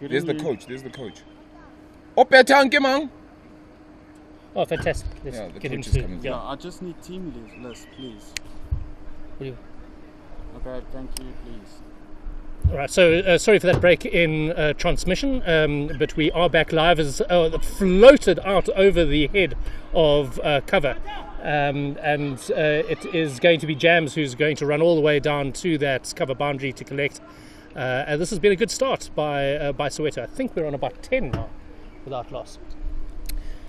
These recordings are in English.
There's the coach. Opetanke, man. Oh, fantastic. Let's Yeah, the get him coach is to. coming Yeah. No, I just need team list, please. What do you- Okay, thank you, please. All right, so sorry for that break in transmission, but we are back live as floated out over the head of cover. And it is going to be Jams who's going to run all the way down to that cover boundary to collect. And this has been a good start by Soweto. I think we're on about 10 now without loss.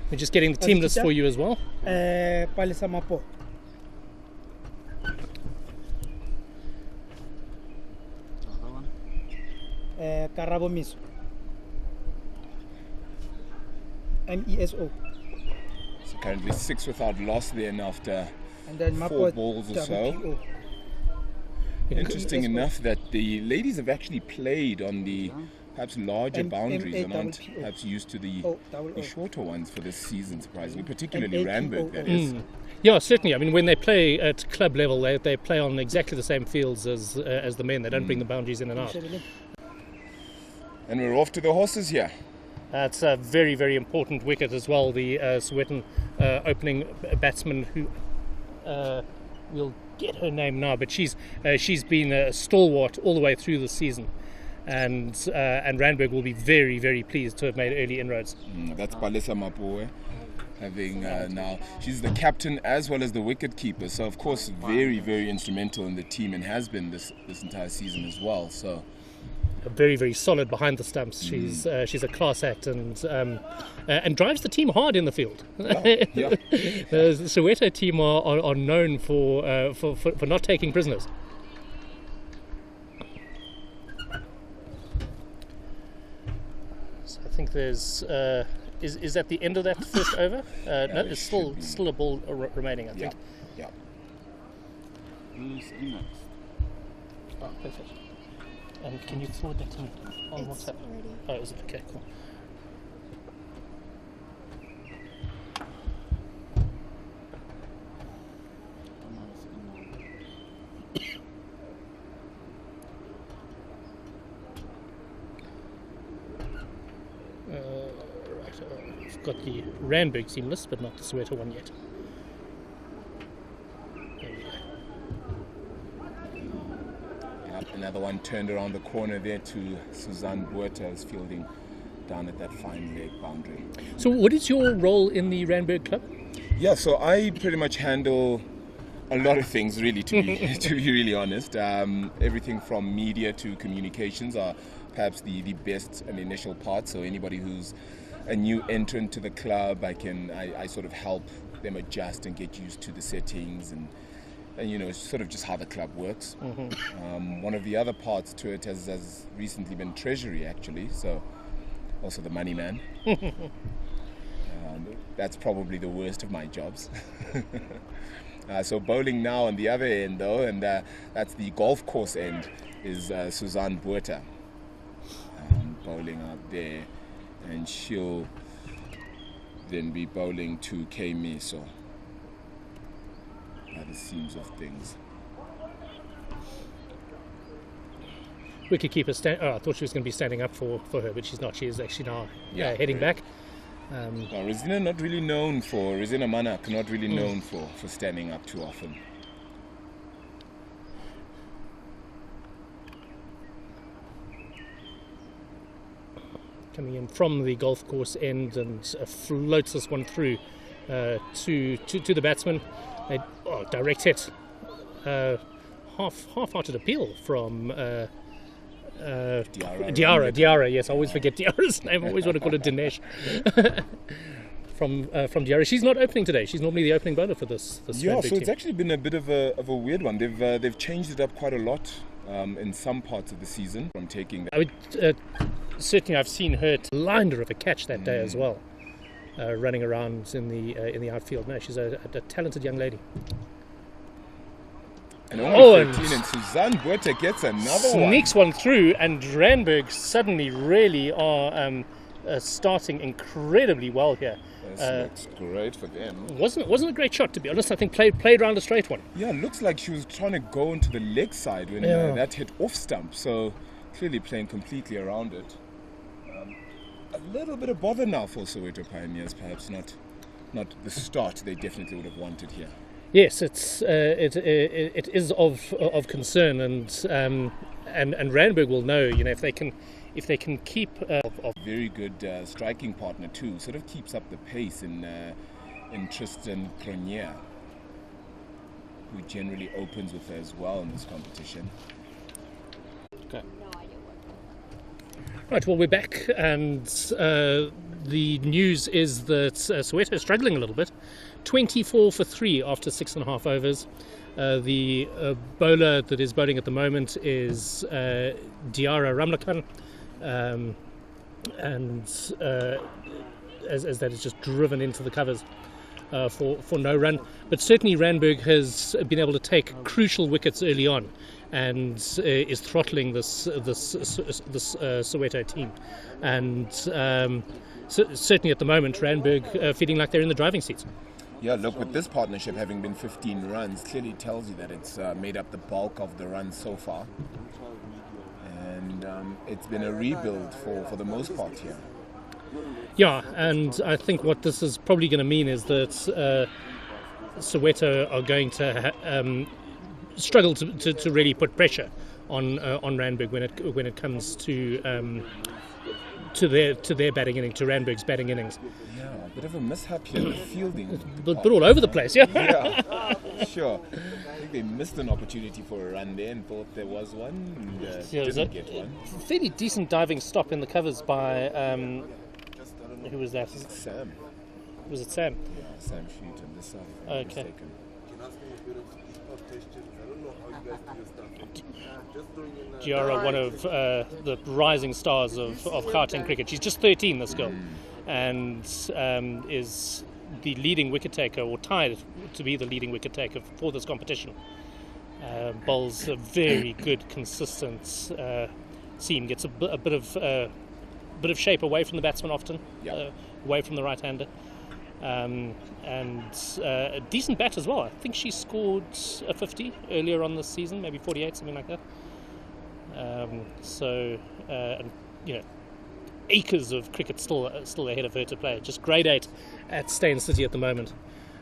We're just getting the team list for you as well. Palisa Mapo. Other one? Karabo Miso. MESO. So currently 6 without loss then after And then 4 Mapo balls or so. WPO. Interesting enough that the ladies have actually played on the perhaps larger boundaries and aren't MAWPO. perhaps used to the double O. shorter ones for this season, surprisingly, particularly And Randburg, that ATOO. is. Yeah, certainly. I mean, when they play at club level, they play on exactly the same fields as the men. They don't bring the boundaries in and out. And we're off to the horses here. It's a very, very important wicket as well. The Sowetan opening batsman, who we'll get her name now, but she's been a stalwart all the way through the season, and Randburg will be very, very pleased to have made early inroads. That's Palisa Mapoe. Having now, she's the captain as well as the wicket keeper, so of course very, very instrumental in the team and has been this entire season as well. So very, very solid behind the stumps. She's a class act and drives the team hard in the field. yeah. The Soweto team are known for not taking prisoners. So I think there's is that the end of that first over? No, there's still a ball remaining, I think. Yeah. Who's in next? Oh, perfect. And can you forward that to me on WhatsApp? Already. Oh, is it? Okay, cool. Right, I've got the Randburg team list, but not the Soweto one yet. There we go. Yep, another one turned around the corner there to Suzanne Buerta is fielding down at that fine leg boundary. So, what is your role in the Randburg club? Yeah, so I pretty much handle a lot of things, really, to be to be really honest. Everything from media to communications are perhaps the best and initial part. So anybody who's a new entrant to the club, I sort of help them adjust and get used to the settings and you know, sort of just how the club works. One of the other parts to it has recently been treasury, actually. So also the money man. That's probably the worst of my jobs. So bowling now on the other end, though, and that's the golf course end, is Suzanne Buerta bowling out there, and she'll then be bowling to K Miso by the seams of things. Wicketkeeper, I thought she was going to be standing up for her, but she's not. She is actually now heading back. Resina not really known for, Resina Manak not really known for standing up too often. Coming in from the golf course end and floats this one through to the batsman. Direct hit. Half-hearted appeal from Diarra, yes, I always forget Diarra's name. I always want to call it Dinesh. from Diarra. She's not opening today. She's normally the opening bowler for this Yeah, so team. it's actually been a bit of a weird one. They've changed it up quite a lot in some parts of the season from taking. I would certainly, I've seen her blinder of a catch that day as well, running around in the outfield. No, she's a talented young lady. And only 13, and Suzanne Buerta gets another one. Sneaks one through, and Randburg suddenly really are starting incredibly well here. This looks great for them. Wasn't a great shot, to be honest. I think played around a straight one. Yeah, looks like she was trying to go into the leg side when that hit off stump. So clearly playing completely around it. A little bit of bother now for Soweto Pioneers, perhaps not the start they definitely would have wanted here. Yes, it is of concern, and Randburg will know, if they can keep A very good striking partner too, sort of keeps up the pace in Tristan Cronier, who generally opens with her as well in this competition. Okay. Right, well, we're back, and the news is that Soweto is struggling a little bit. 24 for 3 after 6.5 overs. The bowler that is bowling at the moment is Diara Ramlakan, and as that is just driven into the covers for no run. But certainly Randburg has been able to take crucial wickets early on, and is throttling this Soweto team. And certainly at the moment, Randburg feeling like they're in the driving seats. Yeah, look, with this partnership having been 15 runs, clearly tells you that it's made up the bulk of the runs so far. And it's been a rebuild for the most part here. Yeah, and I think what this is probably going to mean is that Soweto are going to struggle to really put pressure on Randburg when it comes to their batting innings, to Randburg's batting innings. Yeah, a bit of a mishap here. The fielding. But all over the place, yeah. Yeah, sure. I think they missed an opportunity for a run there and thought there was one, and Yeah, it was didn't get one. fairly decent diving stop in the covers by who was that? Sam. Was it Sam? Yeah, Sam Shoot on this side. If I'm not Okay. mistaken. Giara, one of the rising stars of Gauteng cricket. She's just 13, this girl, and is the leading wicket taker, or tied to be the leading wicket taker for this competition. Bowls a very good, consistent seam. Gets a bit of shape away from the batsman often, Yeah. away from the right-hander. And a decent bat as well. I think she scored a 50 earlier on this season, maybe 48, something like that. And, acres of cricket still ahead of her to play. Just grade 8 at Steyn City at the moment.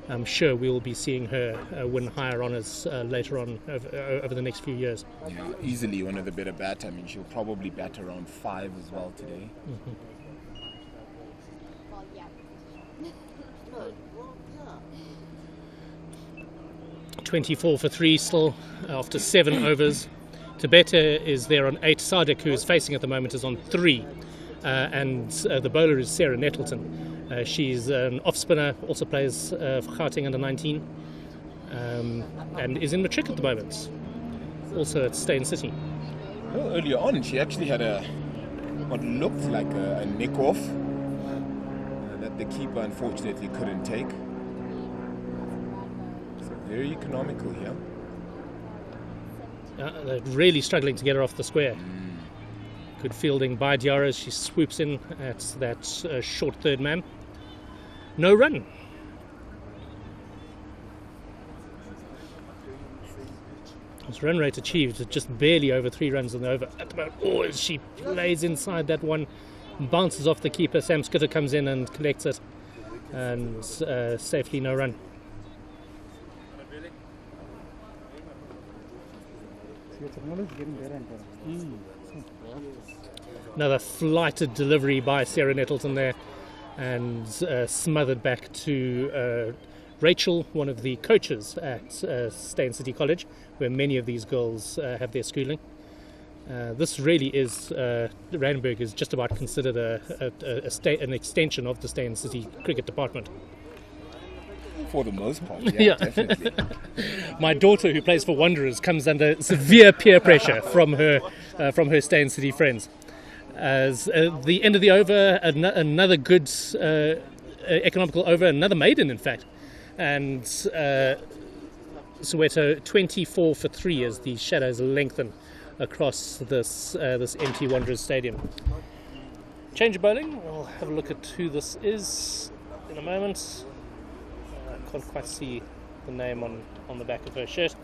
I'm sure we will be seeing her win higher honours later on over the next few years. Yeah, easily one of the better bat. I mean, she'll probably bat around 5 as well today. 24 for 3 still after 7 overs. Tabeta is there on 8. Sadek, who is facing at the moment, is on 3. And the bowler is Sarah Nettleton. She's an off-spinner, also plays for Gauteng under 19, and is in matric at the moment, also at Steyn City. Well, earlier on, she actually had what looked like a nick-off that the keeper unfortunately couldn't take. So very economical here. They're really struggling to get her off the square. Good fielding by Diarra. She swoops in at that short third man. No run. His run rate achieved just barely over 3 runs in the over at the moment. Oh, as she plays inside that one, bounces off the keeper. Sam Skitter comes in and collects it, and safely no run. Your technology is getting better and better. Another flighted delivery by Sarah Nettleton there, and smothered back to Rachel, one of the coaches at Steyn City College, where many of these girls have their schooling. This really is, Randburg is just about considered an extension of the Steyn City Cricket Department. For the most part, Yeah. definitely. My daughter, who plays for Wanderers, comes under severe peer pressure from her Steyn City friends. As the end of the over, another good economical over, another maiden in fact, and Soweto 24 for 3 as the shadows lengthen across this empty Wanderers stadium. Change of bowling. We'll have a look at who this is in a moment. I can't quite see the name on the back of her shirt.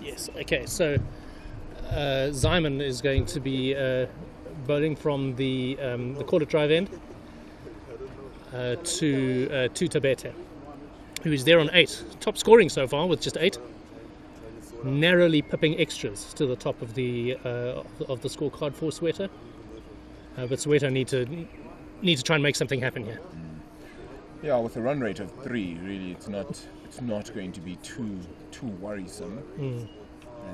Yes, okay, so Zyman is going to be bowling from the quarter drive end to Tabete, who is there on 8. Top scoring so far with just 8. Narrowly pipping extras to the top of the scorecard for Soweto. But Soweto need to try and make something happen here. Yeah, with a run rate of 3, really, it's not going to be too worrisome.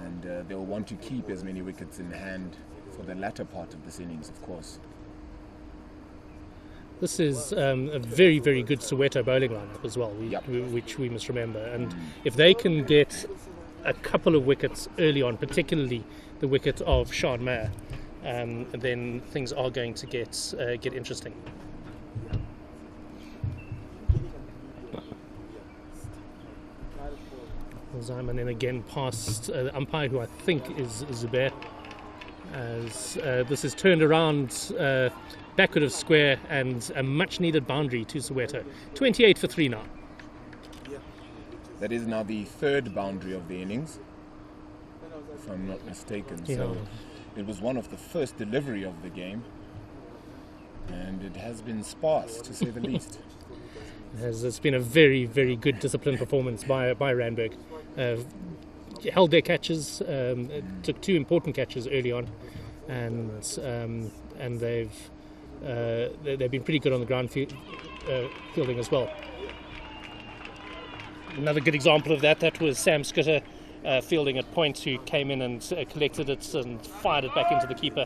And they'll want to keep as many wickets in hand for the latter part of this innings, of course. This is a very, very good Soweto bowling lineup as well, Yep. which we must remember. And if they can get a couple of wickets early on, particularly the wicket of Sean Mayer, then things are going to get interesting. Zyman then again past the umpire, who I think is Zubair, as this is turned around backward of square and a much needed boundary to Soweto. 28 for 3 now. That is now the 3rd boundary of the innings, if I'm not mistaken. Yeah. So it was one of the first delivery of the game, and it has been sparse, to say the least. It's been a very, very good disciplined performance by Randburg. Held their catches, took 2 important catches early on, and they've been pretty good on the ground fielding as well. Another good example of that was Sam Skitter fielding at point, who came in and collected it and fired it back into the keeper.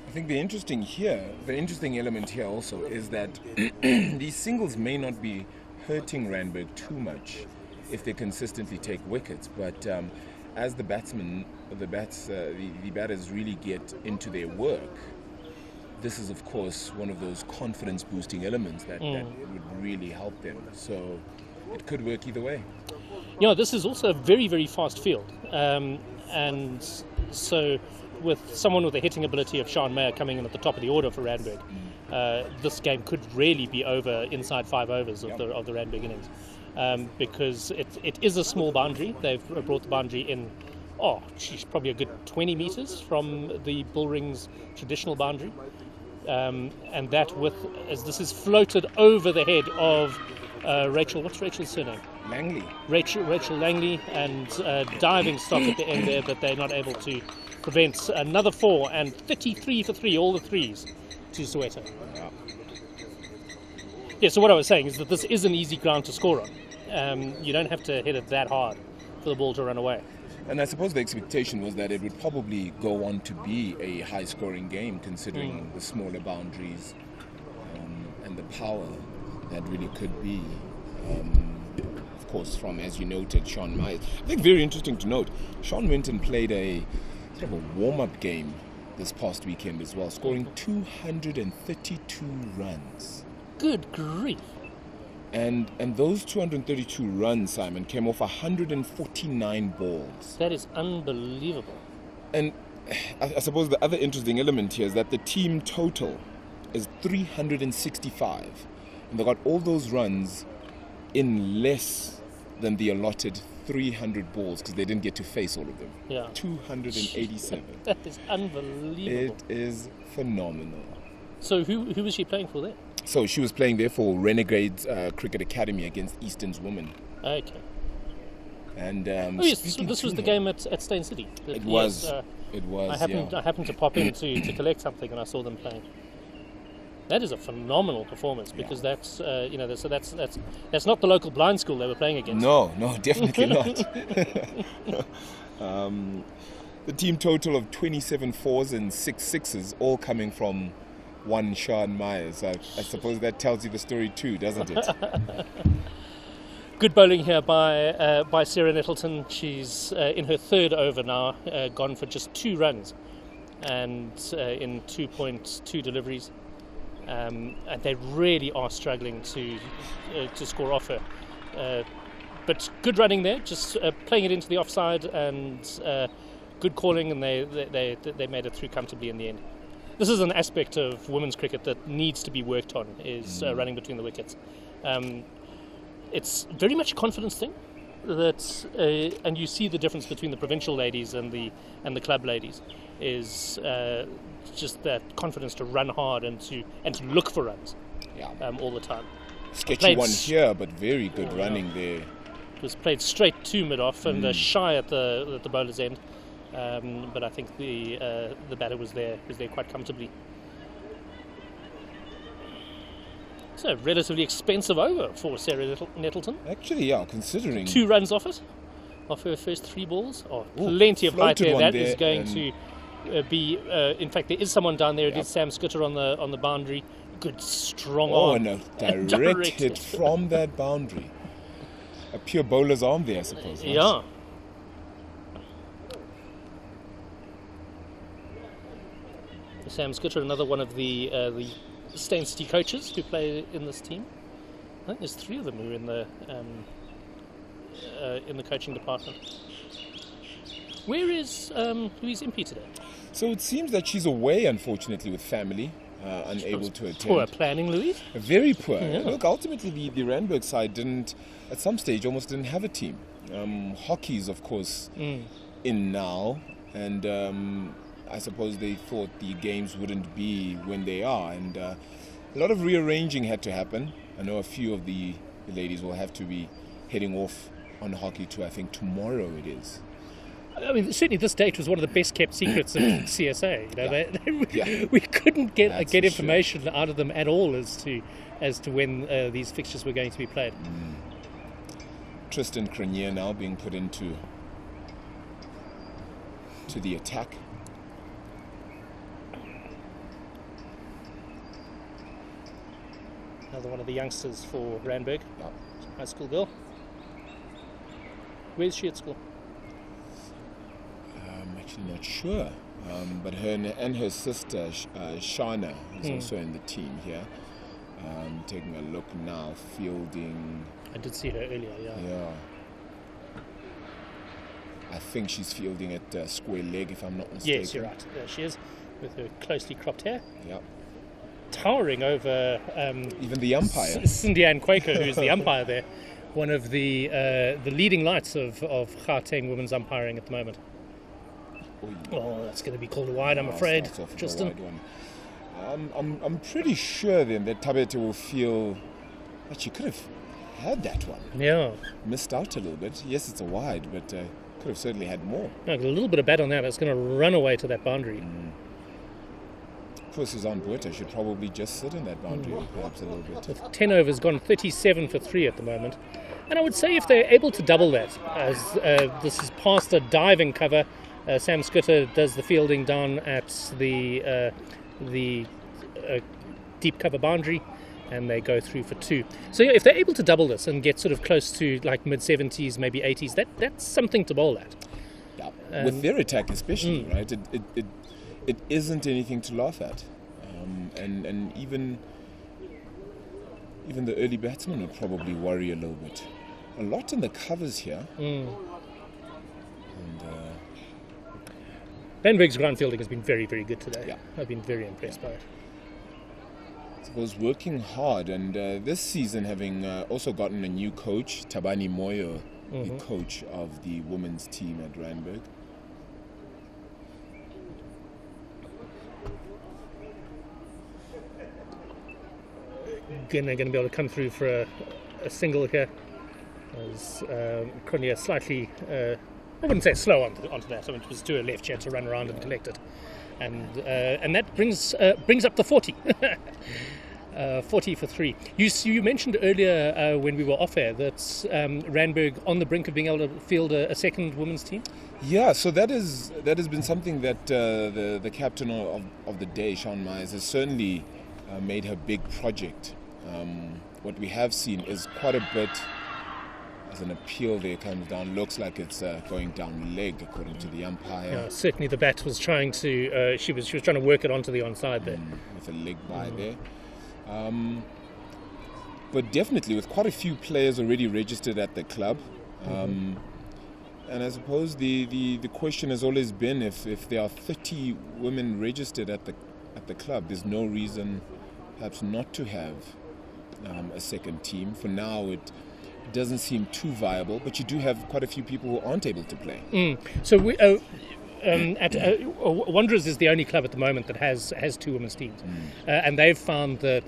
I think the interesting element here also is that these singles may not be hurting Randburg too much if they consistently take wickets, but as the batters really get into their work, this is of course one of those confidence boosting elements that would really help them. So it could work either way. Yeah, this is also a very, very fast field, and so with someone with the hitting ability of Sean Mayer coming in at the top of the order for Randburg, this game could really be over inside 5 overs of the Randburg innings, because it is a small boundary. They've brought the boundary in, probably a good 20 metres from the Bullring's traditional boundary, and that as this is floated over the head of Rachel. What's Rachel's surname? Langley. Rachel Langley, and diving stop at the end there, but they're not able to prevent another 4, and 33 for 3, all the 3s to Soweto. Yeah, so what I was saying is that this is an easy ground to score on. You don't have to hit it that hard for the ball to run away. And I suppose the expectation was that it would probably go on to be a high-scoring game, considering the smaller boundaries and the power that really could be. Of course, from, as you noted, Sean Myers. I think very interesting to note, Sean went and played a sort of a warm-up game this past weekend as well, scoring 232 runs. Good grief. And those 232 runs, Simon, came off 149 balls. That is unbelievable. And I suppose the other interesting element here is that the team total is 365. And they got all those runs in less than the allotted 300 balls, because they didn't get to face all of them. Yeah. 287. That is unbelievable. It is phenomenal. So who was she playing for there? So she was playing there for Renegades Cricket Academy against Eastern's Women. Okay. And yes, so this was the game at Stain City. It was. It was. I happened to pop in to collect something, and I saw them playing. That is a phenomenal performance, because that's that's not the local blind school they were playing against. No, definitely not. The team total of 27 4s and 6 6s, all coming from one Sean Myers. I suppose that tells you the story too, doesn't it? Good bowling here by Sarah Nettleton. She's in her 3rd over now, gone for just 2 runs, and in 2.2 deliveries. And they really are struggling to score off her. But good running there, just playing it into the offside, and good calling, and they made it through comfortably in the end. This is an aspect of women's cricket that needs to be worked on, is running between the wickets. It's very much a confidence thing. that, and you see the difference between the provincial ladies and the club ladies, is just that confidence to run hard and to look for runs, all the time. Sketchy one here, but very good running there. It was played straight to mid-off and shy at the bowler's end, but I think the batter was there quite comfortably. It's a relatively expensive over for Sarah Nettleton. Actually, yeah, considering 2 runs off it, off her first 3 balls. Plenty of height there. That is going to be. In fact, there is someone down there. It is Sam Scooter on the boundary. Good, strong arm. Oh, no, direct hit from that boundary. A pure bowler's arm there, I suppose. Right? Yeah. Sam Scooter, another one of the Stain City coaches who play in this team. I think there's 3 of them who are in the coaching department. Where is Louise Impey today? So it seems that she's away, unfortunately, with family, unable to attend. Poor planning, Louise. Very poor. Yeah. Look, ultimately, the Randburg side at some stage, almost didn't have a team. Hockey's, of course, in now, and I suppose they thought the games wouldn't be when they are, and a lot of rearranging had to happen. I know a few of the ladies will have to be heading off on hockey tour. I think tomorrow it is. I mean, certainly this date was one of the best kept secrets of CSA. We couldn't get information out of them at all as to when these fixtures were going to be played. Tristan Cranier now being put into the attack. Another one of the youngsters for Randburg, high school girl. Where's she at school? I'm actually not sure, but her and her sister Shana is also in the team here. Taking a look now, fielding. I did see her earlier. Yeah. I think she's fielding at square leg, if I'm not mistaken. Yes, you're right. There she is, with her closely cropped hair. Yeah. Towering over even the umpire, Cindy Ann Quaker, who's the umpire there, one of the leading lights of Gauteng women's umpiring at the moment. Oh, that's going to be called a wide, I'm afraid, Tristan. I'm pretty sure then that Tabete will feel that she could have had that one. Yeah. Missed out a little bit. Yes, it's a wide, but could have certainly had more. No, a little bit of bat on that. It's going to run away to that boundary. Poor Suzanne Buerta should probably just sit in that boundary perhaps a little bit. With 10 overs gone, 37 for 3 at the moment. And I would say if they're able to double that, as this is past a diving cover, Sam Scooter does the fielding down at the deep cover boundary, and they go through for 2. So yeah, if they're able to double this and get sort of close to like mid-70s, maybe 80s, that's something to bowl at. Yeah. With their attack especially, right? It isn't anything to laugh at, and even the early batsmen would probably worry a little bit. A lot in the covers here. And Randburg's ground fielding has been very, very good today. Yeah. I've been very impressed by it. I suppose working hard, and this season having also gotten a new coach, Tabani Moyo, the coach of the women's team at Randburg. Again, they're going to be able to come through for a single here. As Cronier slightly, I wouldn't say slow onto that. I mean, it was to her left. She had to run around and collect it, and that brings up the 40. 40 for 3. You mentioned earlier when we were off air that Randburg on the brink of being able to field a second women's team. Yeah, so that has been something that the captain of the day, Sean Myers, has certainly made her big project. What we have seen is quite a bit as an appeal there comes down. Looks like it's going down leg according to the umpire. Yeah, certainly the bat was trying to. She was trying to work it onto the onside there with a leg by there. But definitely with quite a few players already registered at the club. And I suppose the question has always been if there are 30 women registered at the club, there's no reason perhaps not to have a second team. For now, it doesn't seem too viable, but you do have quite a few people who aren't able to play. So we, Wanderers is the only club at the moment that has two women's teams, and they've found that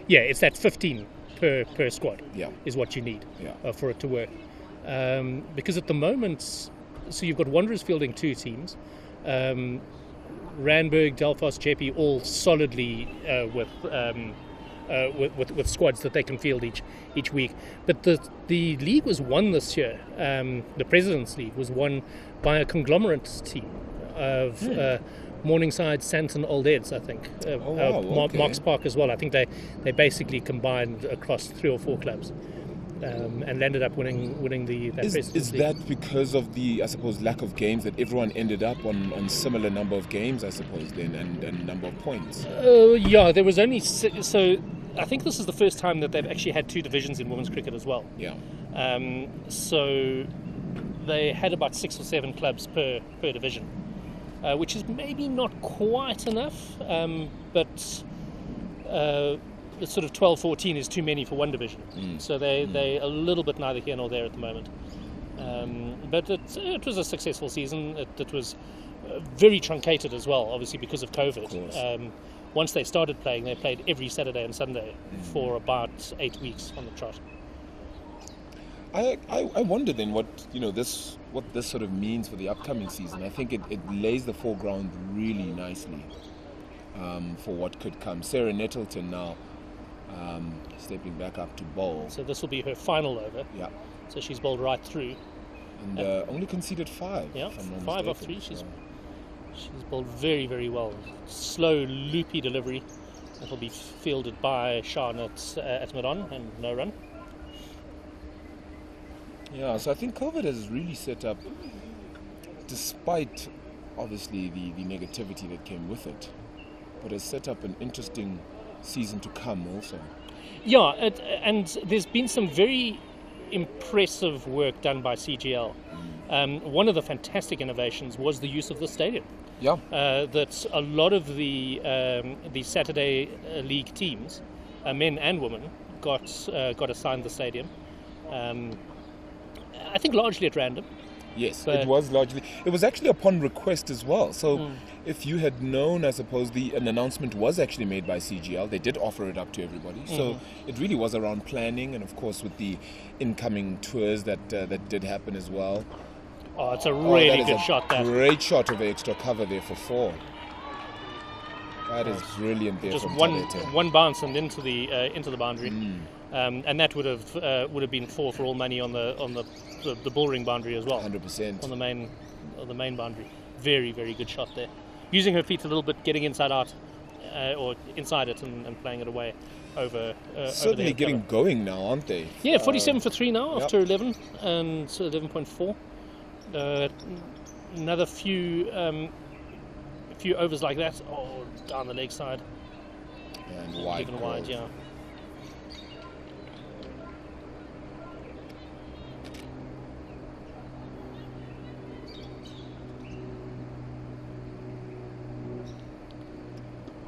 it's that 15 per squad is what you need for it to work. Because at the moment, so you've got Wanderers fielding two teams, Randburg, Delphos, Jeppe, all solidly with squads that they can field each week. But the league was won this year. The President's League was won by a conglomerate team of Morningside, Santon, Old Eds, I think. Marks Park as well. I think they basically combined across 3 or 4 clubs. And ended up winning that President's Is League. that because of the, I suppose, lack of games, that everyone ended up on similar number of games, I suppose, then, and number of points? There was only so I think this is the first time that they've actually had 2 divisions in women's cricket as well. Yeah. So they had about 6 or 7 clubs per division, which is maybe not quite enough, but the sort of 12-14 is too many for one division. So they're a little bit neither here nor there at the moment. But it was a successful season. It was very truncated as well, obviously because of COVID. Once they started playing, they played every Saturday and Sunday for about 8 weeks on the trot. I wonder then what this sort of means for the upcoming season. I think it lays the foreground really nicely for what could come. Sarah Nettleton now stepping back up to bowl. So this will be her final over. Yeah. So she's bowled right through. And only conceded 5. Yeah, if I'm not 5 off mistaken. 3. She's bowled very, very well. Slow, loopy delivery. That'll be fielded by Charlotte at mid-on and no run. Yeah, so I think COVID has really set up, despite obviously the negativity that came with it, but has set up an interesting season to come also. Yeah, and there's been some very impressive work done by CGL. One of the fantastic innovations was the use of the stadium. Yeah. That a lot of the Saturday league teams, men and women, got assigned the stadium. I think largely at random. Yes, But- it was largely. It was actually upon request as well. So if you had known, I suppose, an announcement was actually made by CGL, they did offer it up to everybody. So it really was around planning, and of course with the incoming tours that did happen as well. Oh, it's a That really is good a shot there. Great shot of extra cover there for 4. That is brilliant there Just from one Talete. bounce and into the boundary, and that would have been 4 for all money on the bull ring boundary as well. 100%. On the main boundary. Very, very good shot there. Using her feet a little bit, getting inside out, or inside it and playing it away over. Certainly over getting going now, aren't they? Yeah, 47 for 3 now Yep. after 11 and 11.4. Another few overs like that. Oh, down the leg side. And wide. Given wide, yeah.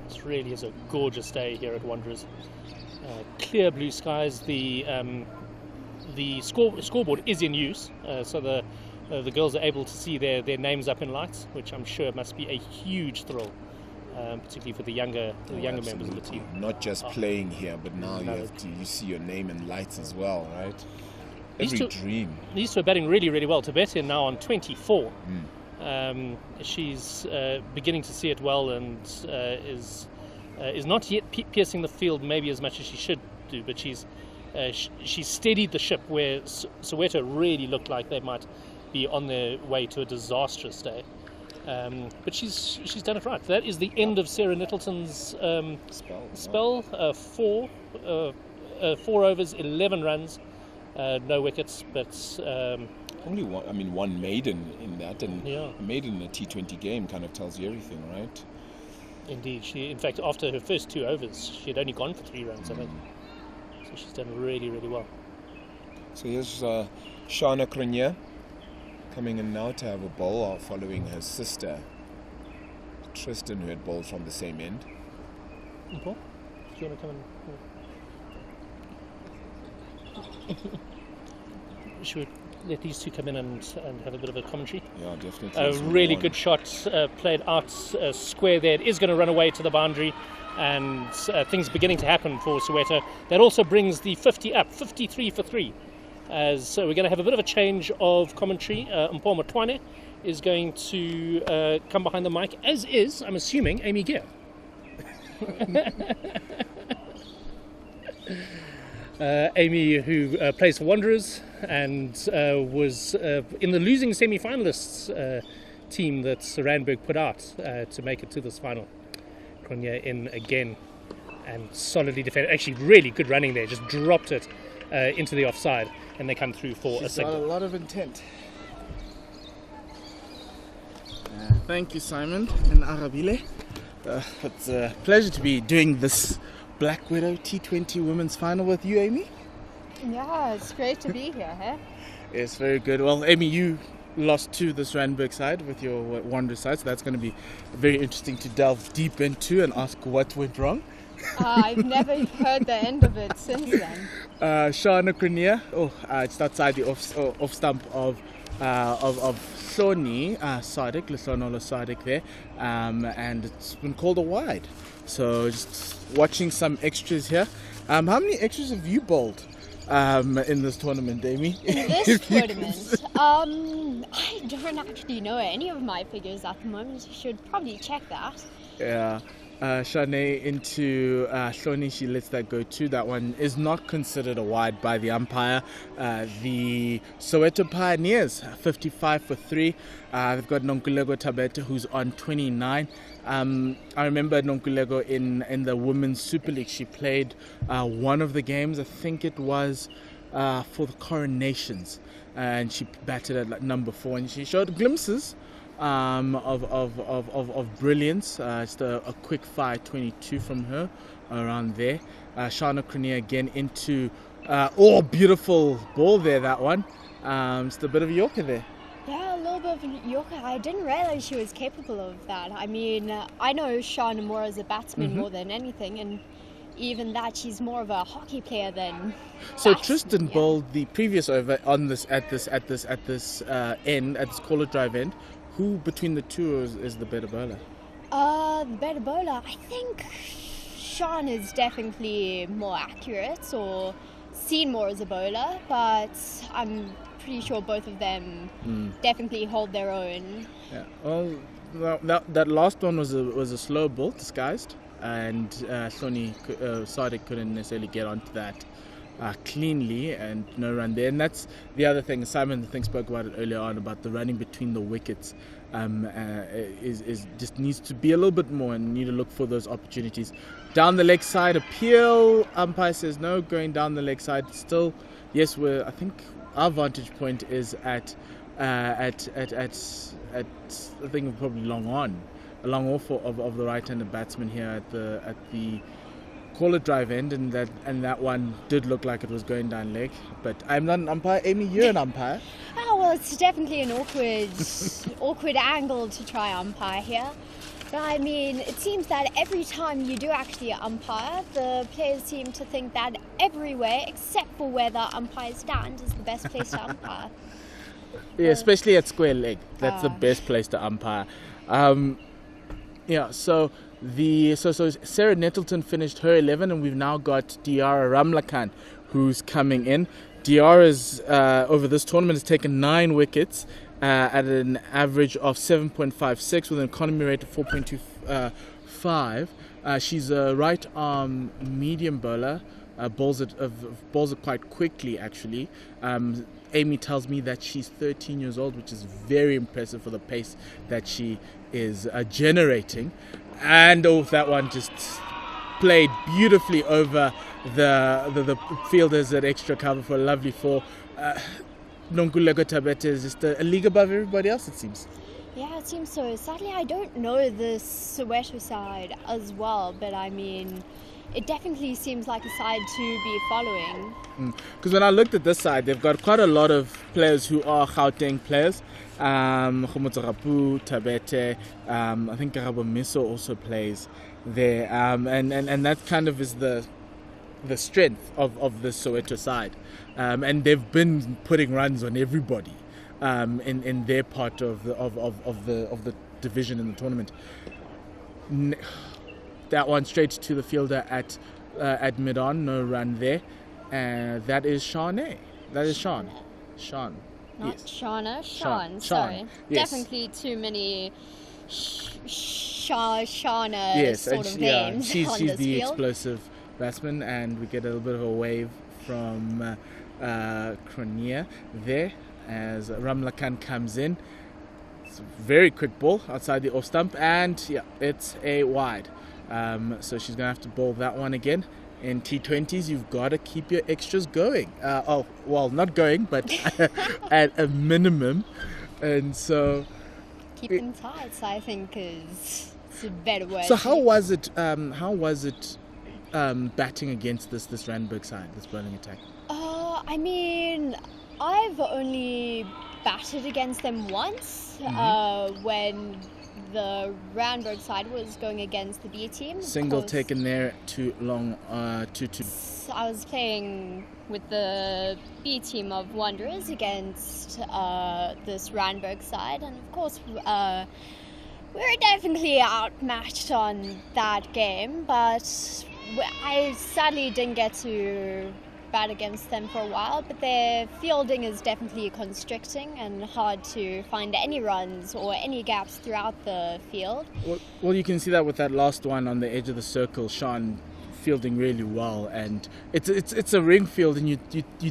This really is a gorgeous day here at Wanderers. Clear blue skies. The scoreboard is in use, so the girls are able to see their names up in lights, which I'm sure must be a huge thrill, particularly for the younger members of the team. Not just playing here, but now you see your name in lights as well, right? Every dream. These two are batting really, really well. Tibetan now on 24. She's beginning to see it well and is not yet piercing the field maybe as much as she should do, but she's steadied the ship where Soweto really looked like they might be on their way to a disastrous day. But she's done it right. That is the end of Sarah Nettleton's spell. 4 overs, 11 runs, no wickets, but Only one. I mean, one maiden in that, and Yeah. a maiden in a T20 game kind of tells you everything, right? indeed, in fact, after her first 2 overs, she had only gone for 3 runs, I think. So she's done really, really well. So here's Shana Kronier coming in now to have a bowl following her sister Tristan, who had bowled from the same end. Paul, do you want to come and? Should we let these two come in and have a bit of a commentary? Yeah, definitely. A That's really one. good shot played out square there. It is going to run away to the boundary, and things beginning to happen for Soweto. That also brings the 50 up, 53 for 3. As we're going to have a bit of a change of commentary. Mpoma Twane is going to come behind the mic, as is, I'm assuming, Amy Gear. Amy, who plays for Wanderers and was in the losing semi-finalists team that Randburg put out to make it to this final. Kronya in again and solidly defended. Actually, really good running there. Just dropped it into the offside, and they come through for a She's got a signal. lot of intent. Thank you, Simon and Arabile. It's a pleasure to be doing this Black Widow T20 Women's Final with you, Amy. Yeah, it's great to be here, huh? Yes, very good. Well, Amy, you lost to this Randburg side with your Wanderers side, so that's going to be very interesting to delve deep into and ask what went wrong. I've never heard the end of it since then. Shana Krenia, it's outside the off stump of Sony Sadiq, Lesonolo Sadiq there, and it's been called a wide. So just watching some extras here. How many extras have you bowled in this tournament, Amy? In this tournament, I don't actually know any of my figures at the moment. I should probably check that. Yeah. Shane into Sony, she lets that go too. That one is not considered a wide by the umpire. The Soweto Pioneers, 55 for 3. They've got Nonkulego Tabete, who's on 29. I remember Nonkulego in the Women's Super League. She played one of the games, I think it was for the Coronations, and she batted at number 4, and she showed glimpses of brilliance. Just a quick fire 22 from her around there. Shana Krenia again into beautiful ball there, that one. Just a bit of a Yorker there. Yeah, a little bit of a Yorker. I didn't realize she was capable of that. I mean, I know Shana more as a batsman more than anything, and even that, she's more of a hockey player than. So batsman, Tristan yeah. bowled the previous over on this at this end, at this caller drive end. Who between the two is the better bowler? The better bowler, I think Sean is definitely more accurate or seen more as a bowler, but I'm pretty sure both of them definitely hold their own. Yeah. Well, that last one was a slow ball disguised, and Sony Sadiq couldn't necessarily get onto that cleanly, and no run there. And that's the other thing. Simon, I think, spoke about it earlier on about the running between the wickets. Is just needs to be a little bit more, and need to look for those opportunities. Down the leg side appeal. Umpire says no. Going down the leg side still. Yes, I think our vantage point is at I think probably long off of the right-handed batsman here at the caller drive end, and that one did look like it was going down leg. But I'm not an umpire. Amy, you're an umpire. Oh, well, it's definitely an awkward angle to try umpire here. But I mean, it seems that every time you do actually umpire, the players seem to think that everywhere except for where the umpire stands is the best place to umpire. Yeah, especially at square leg. That's the best place to umpire. Yeah, so Sarah Nettleton finished her 11, and we've now got Diara Ramlakan who's coming in. Diara's over this tournament has taken 9 wickets at an average of 7.56 with an economy rate of 4.25. She's a right arm medium bowler. Bowls it quite quickly, actually. Amy tells me that she's 13 years old, which is very impressive for the pace that she is generating. And that one just played beautifully over the fielders at extra cover for a lovely 4. Nonkulego Tabete is just a league above everybody else, it seems. Yeah, it seems so. Sadly, I don't know the Soweto side as well, but I mean, it definitely seems like a side to be following. Because when I looked at this side, they've got quite a lot of players who are Gauteng players. Khomotsorapu, Tabete, I think Karabo Miso also plays there. And that kind of is the the strength of the Soweto side, and they've been putting runs on everybody in their part of the division in the tournament. That one straight to the fielder at mid-on, no run there. That is Shane. That is Sean. Sean. Not Yes. Shauna, Sean. sorry. Yes. Definitely too many Shauna Yes, sort and of yeah, names she's on the this field. explosive batsman, and we get a little bit of a wave from Cronier there as Ramlakan comes in. It's a very quick ball outside the off stump, and yeah, it's a wide. So she's gonna have to bowl that one again. In T20s, you've got to keep your extras going. Not going, but at a minimum. And so, Keep them tight, I think, is a better word. so how was it? Batting against this Randburg side, this bowling attack? I mean, I've only batted against them once when the Randburg side was going against the B team. Single because taken there, too long. I was playing with the B team of Wanderers against this Randburg side, and of course we were definitely outmatched on that game, but I sadly didn't get to bat against them for a while, but their fielding is definitely constricting and hard to find any runs or any gaps throughout the field. Well, you can see that with that last one on the edge of the circle, Sean fielding really well, and it's a ring field, and you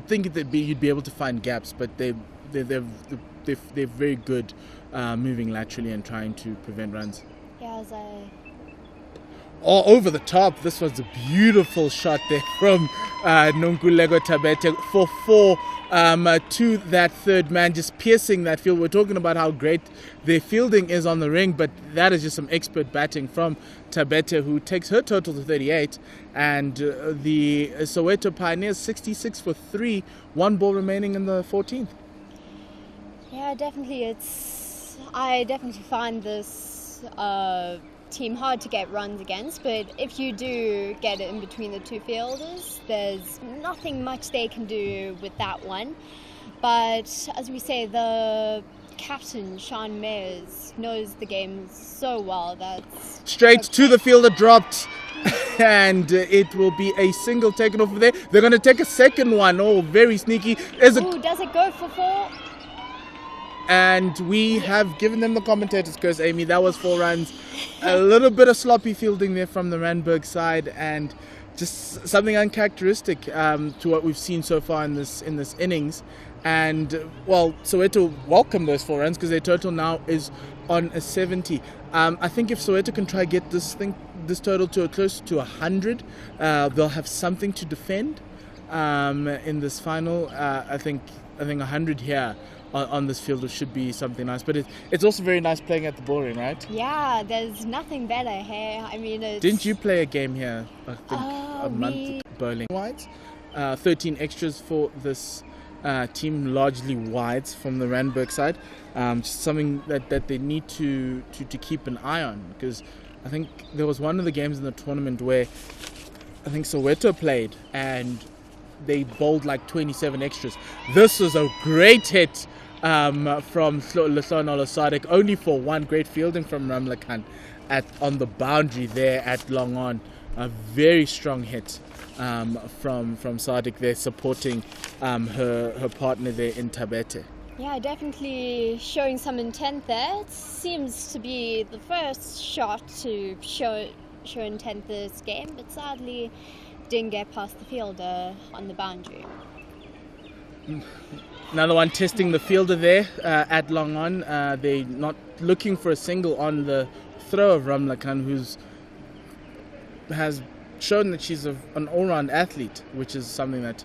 think that you'd be able to find gaps, but they're very good moving laterally and trying to prevent runs. Yeah, Over the top. This was a beautiful shot there from Nonkulego Tabete for 4 to that third man, just piercing that field. We're talking about how great their fielding is on the ring, but that is just some expert batting from Tabete, who takes her total to 38, and the Soweto Pioneers 66 for 3, 1 ball remaining in the 14th. Yeah, definitely. I definitely find this team hard to get runs against, but if you do get it in between the two fielders, there's nothing much they can do with that one. But as we say, the captain, Sean Mayers, knows the game so well. That's straight to the fielder, dropped, and it will be a single taken off of there. They're going to take a second one. Oh, very sneaky. Does it go for 4? And we have given them the commentator's curse, Amy. That was 4 runs. A little bit of sloppy fielding there from the Randburg side, and just something uncharacteristic to what we've seen so far in this innings. And well, Soweto welcome those 4 runs because their total now is on a 70. I think if Soweto can try get this total to close to 100, they'll have something to defend in this final. I think 100 here on this field should be something nice, but it's also very nice playing at the ballroom, right? Yeah, there's nothing better here. I mean, didn't you play a game here? I think a month bowling wides, 13 extras for this team, largely wides from the Randburg side. Just something that they need to keep an eye on, because I think there was one of the games in the tournament where I think Soweto played and they bowled like 27 extras. This was a great hit from Luhlon Olosadek, only for 1. Great fielding from Ramlakan on the boundary there at long on. A very strong hit from Sadek there, supporting her partner there in Tabete. Yeah, definitely showing some intent there. It seems to be the first shot to show intent this game, but sadly didn't get past the fielder on the boundary. Another one testing the fielder there at long on. They're not looking for a single on the throw of Ramlakan, who's has shown that she's an all-round athlete, which is something that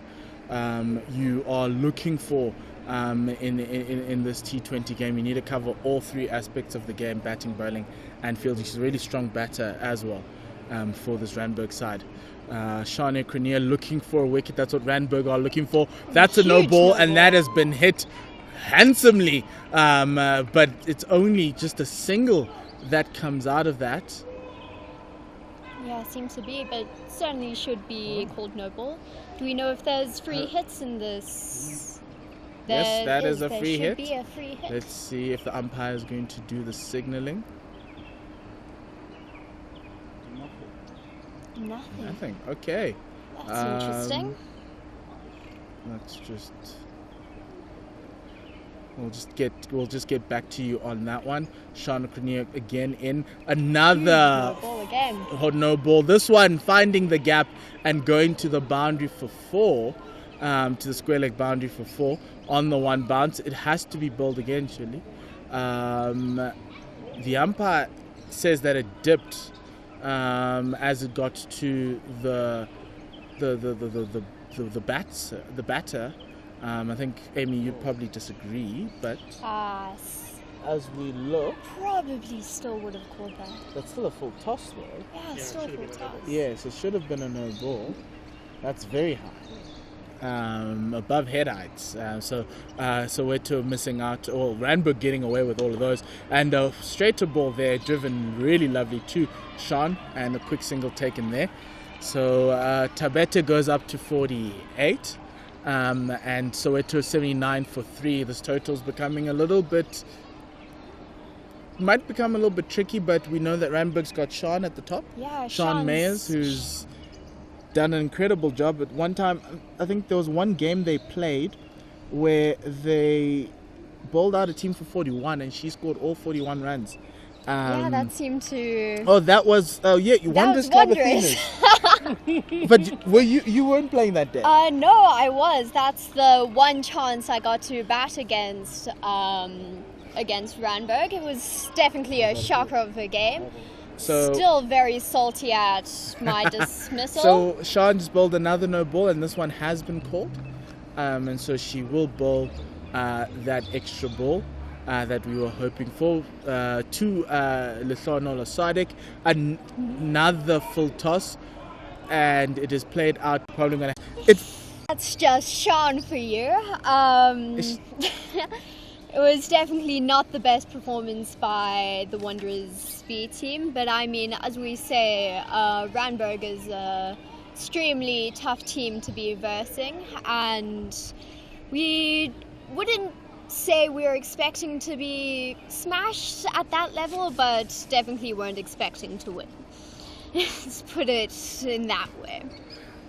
you are looking for in this T20 game. You need to cover all 3 aspects of the game: batting, bowling, and fielding. She's a really strong batter as well for this Randburg side. Shane Cronier looking for a wicket. That's what Randburg are looking for. That's a no ball, and that has been hit handsomely. But it's only just a single that comes out of that. Yeah, seems to be, but certainly should be called no ball. Do we know if there's free hits in this? Yes, that is a free There hit. should be a free hit. Let's see if the umpire is going to do the signaling. Nothing. Nothing. Okay. That's interesting. Let's just. We'll just get back to you on that one. Sean Kruniak again in another No ball again. no ball. This one finding the gap and going to the boundary for 4, to the square leg boundary for 4 on the one bounce. It has to be bowled again, surely. The umpire says that it dipped as it got to the batter. I think, Amy, you'd probably disagree, but as we look, Probably still would have called that. that's still a full toss though. Yeah, still full toss. Yes, it should have been a no ball. That's very high. Above head heights. So Soweto missing out, or Randburg getting away with all of those. And a straighter ball there, driven really lovely to Sean, and a quick single taken there. So Tabete goes up to 48. And Soweto 79 for 3. This total's becoming might become a little bit tricky, but we know that Randburg's got Sean at the top. Yeah, Sean Mayers, who's done an incredible job. At one time, I think there was one game they played where they bowled out a team for 41 and she scored all 41 runs. Yeah, that seemed to. Oh, that was Wondrous Club Wondrous. Athenas. But were you weren't playing that day? No, I was. That's the one chance I got to bat against Randburg. It was definitely a shocker of a game. So Still very salty at my dismissal. So Sean just bowled another no ball, and this one has been called, and so she will bowl that extra ball that we were hoping for to Lithano Sadek. Another full toss, and it is played out. Probably gonna. That's just Sean for you. It was definitely not the best performance by the Wanderers B team, but I mean, as we say, Randburg is a extremely tough team to be versing, and we wouldn't say we were expecting to be smashed at that level, but definitely weren't expecting to win. Let's put it in that way.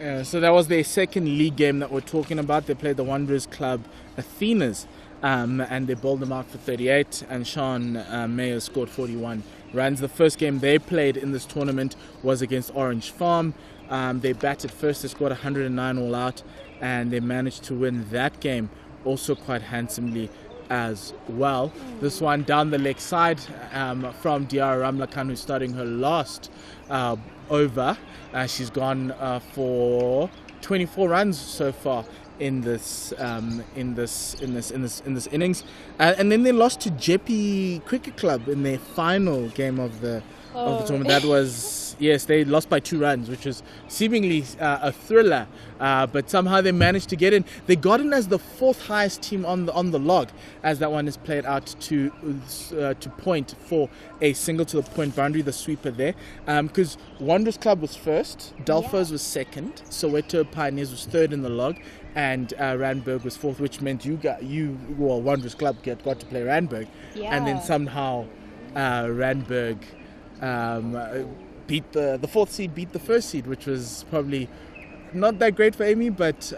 Yeah, so that was their second league game that we're talking about. They played the Wanderers Club Athenas. And they bowled them out for 38, and Sean Mayer scored 41 runs. The first game they played in this tournament was against Orange Farm. They batted first, they scored 109 all out, and they managed to win that game also quite handsomely as well. This one down the leg side from Diara Ramlakan, who's starting her last over. She's gone for 24 runs so far in this innings, and then they lost to Jeppe Cricket Club in their final game of the tournament. That was they lost by 2 runs, which was seemingly a thriller, but somehow they managed to get in. They got in as the 4th highest team on the log, as that one is played out to point for a single to the point boundary, the sweeper there, because Wanderers Club was first, Delphos was second, Soweto Pioneers was third in the log, and Randburg was 4th, which meant Wanderers Club got to play Randburg, and then somehow Randburg beat the 4th seed, beat the 1st seed, which was probably not that great for Amy, but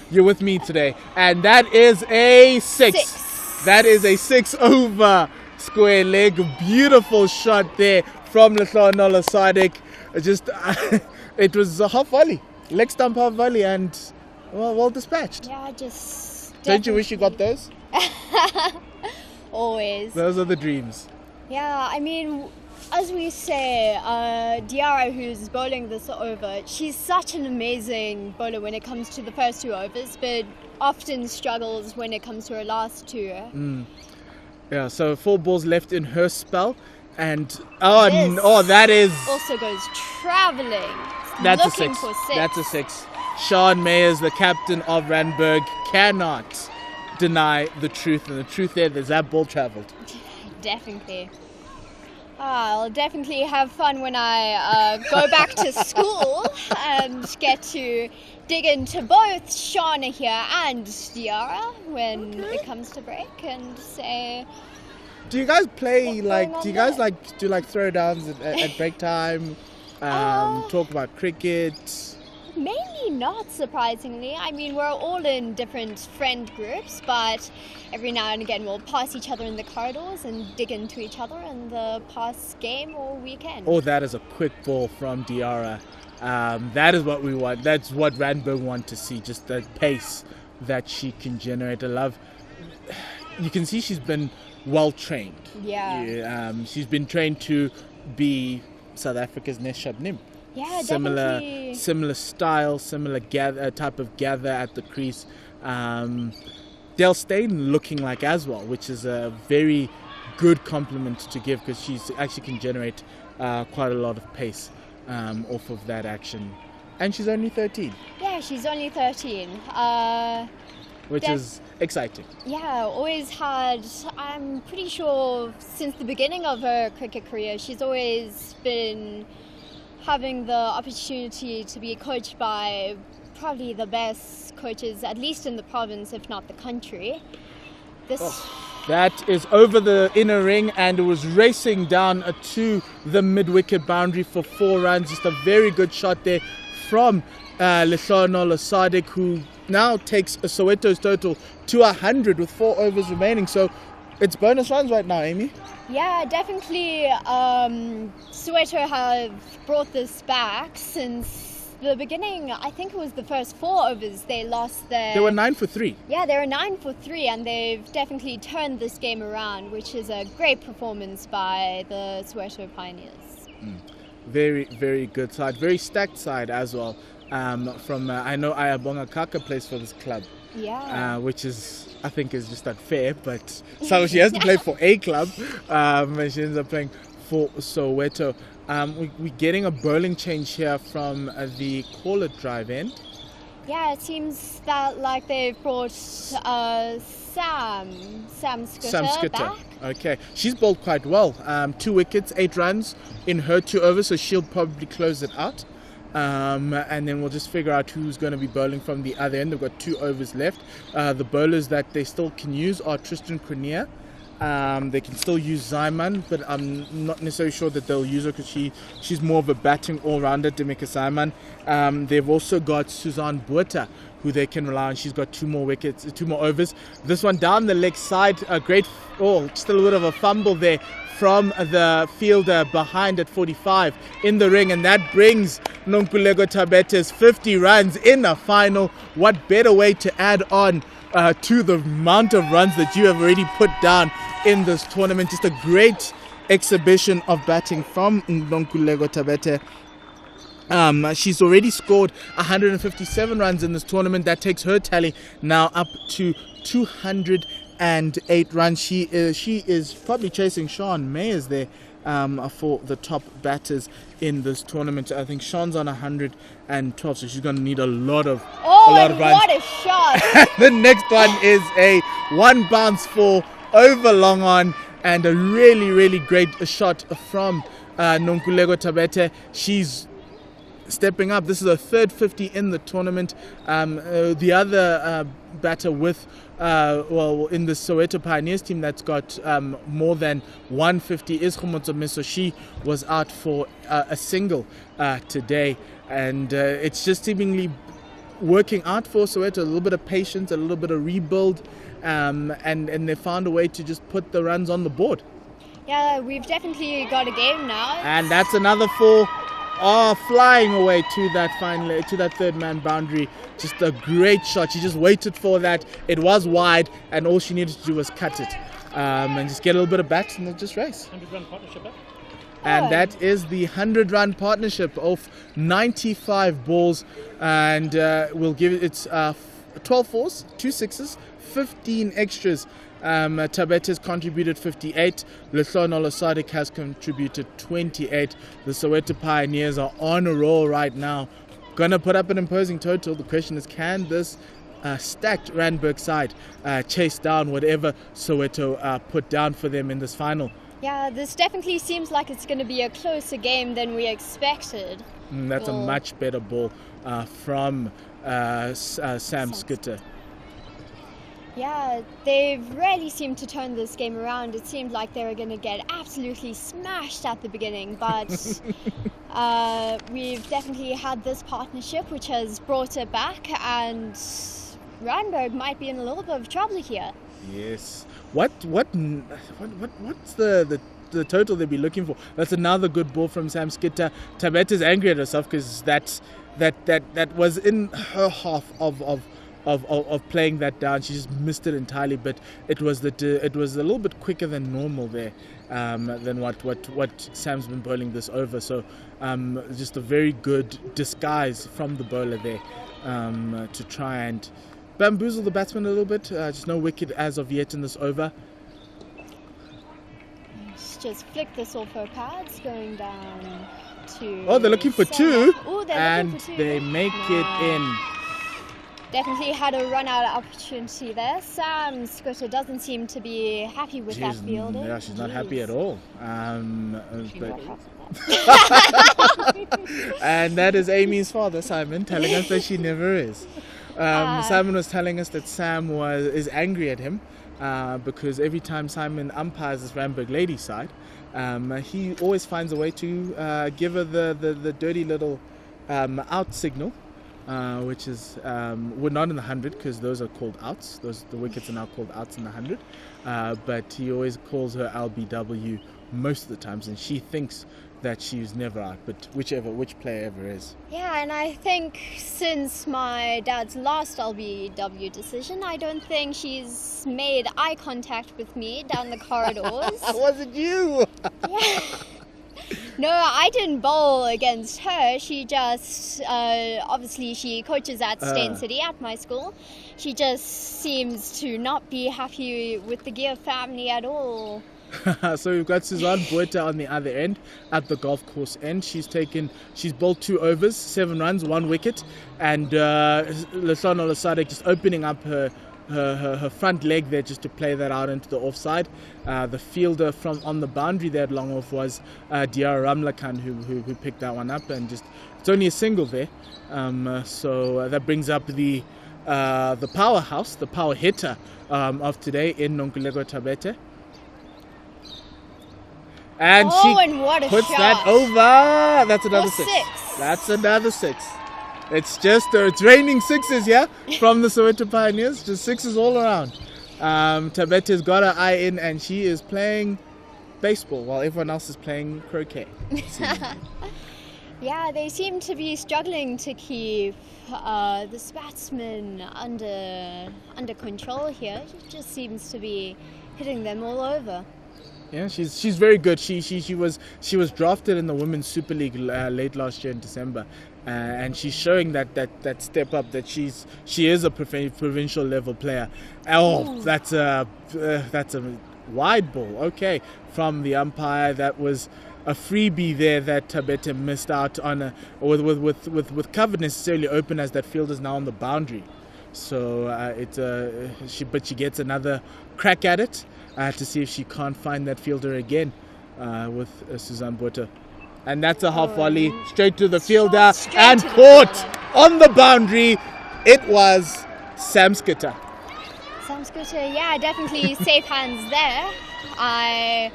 you're with me today, and that is a 6. That is a 6 over square leg. Beautiful shot there from Lithano Sadek. It was a half volley, leg stump half volley, and well dispatched. Yeah, just. Don't you wish you got those? Always. Those are the dreams. Yeah, I mean, as we say, Diara, who's bowling this over, she's such an amazing bowler when it comes to the first 2 overs, but often struggles when it comes to her last 2. Yeah, so 4 balls left in her spell, and that is also goes travelling. That's looking a 6. For 6. That's a 6. Sean Mayers, the captain of Randburg, cannot deny the truth, and the truth there's that ball travelled. Definitely. I'll definitely have fun when I go back to school and get to dig into both Shauna here and Diara when it comes to break and say. Do you guys play What's like? going on Do you guys there? like do like throwdowns at break time? Talk about cricket. Mainly not, surprisingly. I mean, we're all in different friend groups, but every now and again we'll pass each other in the corridors and dig into each other in the pass game or weekend. Oh, that is a quick ball from Diara. That is what we want. That's what Randburg want to see. Just the pace that she can generate. I love. You can see she's been well trained. Yeah. She's been trained to be South Africa's Neshat Nim. Yeah, Similar definitely. style, similar type of gather at the crease. Dale Steyn looking like Aswell, which is a very good compliment to give because she actually can generate quite a lot of pace off of that action. And she's only 13, Yeah, she's only 13. which is exciting. Yeah, always had, I'm pretty sure since the beginning of her cricket career, she's always been having the opportunity to be coached by probably the best coaches, at least in the province, if not the country. That is over the inner ring and it was racing down to the mid-wicket boundary for 4 runs. Just a very good shot there from Leshono Lasadik, who now takes Soweto's total to 100 with 4 overs remaining. So it's bonus runs right now, Amy. Yeah, definitely. Soweto have brought this back since the beginning. I think it was the first 4 overs they lost their. They were 9 for 3. Yeah, they were 9 for 3, and they've definitely turned this game around, which is a great performance by the Soweto Pioneers. Very, very good side. Very stacked side as well. From I know Ayabonga Kaka plays for this club. Yeah. Which is, I think, is just unfair, but so she has to play for a club, and she ends up playing for Soweto. We're getting a bowling change here from the caller drive in. Yeah, it seems that like they've brought Sam Scutter back. Okay, she's bowled quite well. 2 wickets, 8 runs in her 2 overs, so she'll probably close it out. And then we'll just figure out who's going to be bowling from the other end. They've got 2 overs left. The bowlers that they still can use are Tristan Cornier. They can still use Zyman, but I'm not necessarily sure that they'll use her because she's more of a batting all-rounder, Demika Zyman. They've also got Suzanne Buerta, who they can rely on. She's got 2 more wickets, 2 more overs. This one down the leg side, a great, just a little bit of a fumble there from the fielder behind at 45 in the ring, and that brings Nonkulego Tabete's 50 runs in a final. What better way to add on to the amount of runs that you have already put down in this tournament? Just a great exhibition of batting from Nonkulego Tabete. She's already scored 157 runs in this tournament. That takes her tally now up to 208 runs. She is probably chasing Sean Mayers there for the top batters in this tournament. I think Sean's on 112, so she's going to need a lot of runs. What a shot! The next one is a 1 bounce for over long on, and a really, really great shot from Nonkulego Tabete. She's stepping up. This is her 3rd 50 in the tournament. The other batter with in the Soweto Pioneers team that's got more than 150 is Khomotso Meso. She was out for a single today, and it's just seemingly working out for Soweto. A little bit of patience, a little bit of rebuild, and they found a way to just put the runs on the board. Yeah, we've definitely got a game now. And that's another 4 flying away to that third man boundary. Just a great shot. She just waited for that. It was wide, and all she needed to do was cut it and just get a little bit of bat and just race. 100-run partnership back. And that is the 100-run partnership of 95 balls, and we'll give it 12 fours, 2 sixes, 15 extras. Tabet has contributed 58. Leshono Lasadik has contributed 28. The Soweto Pioneers are on a roll right now. Gonna put up an imposing total. The question is, can this stacked Randburg side chase down whatever Soweto put down for them in this final? Yeah, this definitely seems like it's going to be a closer game than we expected. That's a much better ball from Sam Scooter. Yeah, they've really seemed to turn this game around. It seemed like they were going to get absolutely smashed at the beginning, but we've definitely had this partnership which has brought it back, and Randburg might be in a little bit of trouble here. Yes. What's the total they'd be looking for? That's another good ball from Sam Skitter. Tabeta's angry at herself because that was in her half of playing that down. She just missed it entirely, but it was a little bit quicker than normal there than what Sam's been bowling this over. So just a very good disguise from the bowler there to try and bamboozle the batsman a little bit. Just no wicket as of yet in this over. Just flick this off her pads, going down to... Oh, they're looking for Sarah. two, Oh, they're and looking for two. they make it in. Definitely had a run-out opportunity there. Sam Scooter doesn't seem to be happy with that fielding. Yeah, she's not happy at all. And that is Amy's father, Simon, telling us that she never is. Simon was telling us that Sam is angry at him because every time Simon umpires this Randburg ladies side, he always finds a way to give her the dirty little out signal. Which is we're not in the 100 because those are called outs. The wickets are now called outs in the 100. But he always calls her LBW most of the times, and she thinks that she's never out. But which player ever is. Yeah, and I think since my dad's last LBW decision, I don't think she's made eye contact with me down the corridors. Was it you? Yeah. No, I didn't bowl against her. She just, obviously she coaches at Stain City at my school. She just seems to not be happy with the Gear family at all. So we've got Suzanne Buerta on the other end at the golf course end. She's bowled 2 overs, 7 runs, 1 wicket, and Lesana Lasade just opening up her front leg there just to play that out into the offside. The fielder from on the boundary there at long off was Diara Ramlakan who picked that one up, and just it's only a single there. So that brings up the powerhouse, the power hitter of today in Nonkulego Tabete. And and what a puts shot. that over. That's another For 6. six. That's another 6. It's raining 6s here from the Soweto Pioneers. Just 6s all around. Tabete's got her eye in, and she is playing baseball while everyone else is playing croquet. Yeah, they seem to be struggling to keep this batsman under control here. It just seems to be hitting them all over. Yeah, she's very good. She was drafted in the Women's Super League late last year in December, and she's showing that step up. That she is a provincial level player. Oh, that's a wide ball. Okay, from the umpire. That was a freebie there that Tabete missed out on, with cover necessarily open as that field is now on the boundary. So she gets another crack at it. To see if she can't find that fielder again with Suzanne Buerta. And that's a half volley straight to the fielder and caught on the boundary. It was Sam Skitter. Sam Scooter, yeah, definitely safe hands there. I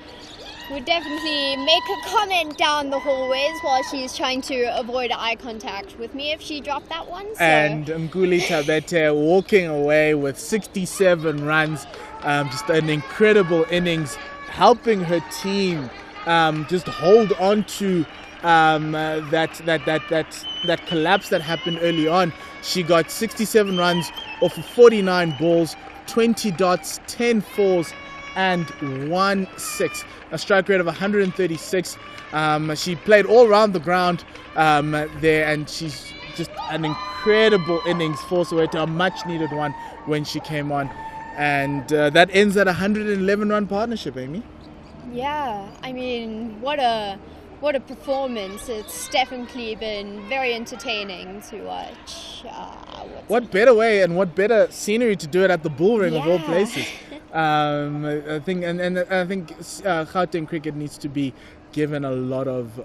would definitely make a comment down the hallways while she's trying to avoid eye contact with me if she dropped that one. So. And Nguli Tabete walking away with 67 runs. Just an incredible innings, helping her team just hold on to that collapse that happened early on. She got 67 runs off of 49 balls, 20 dots, 10 fours, and 1 6. A strike rate of 136. She played all around the ground there, and she's just an incredible innings for Soweto, a much needed one when she came on. And that ends at a 111-run partnership, Amy. Yeah, I mean, what a performance. It's definitely been very entertaining to watch. What better way and what better scenery to do it at the Bull Ring of all Yeah. places. I think, and I think Gauteng cricket needs to be given a lot of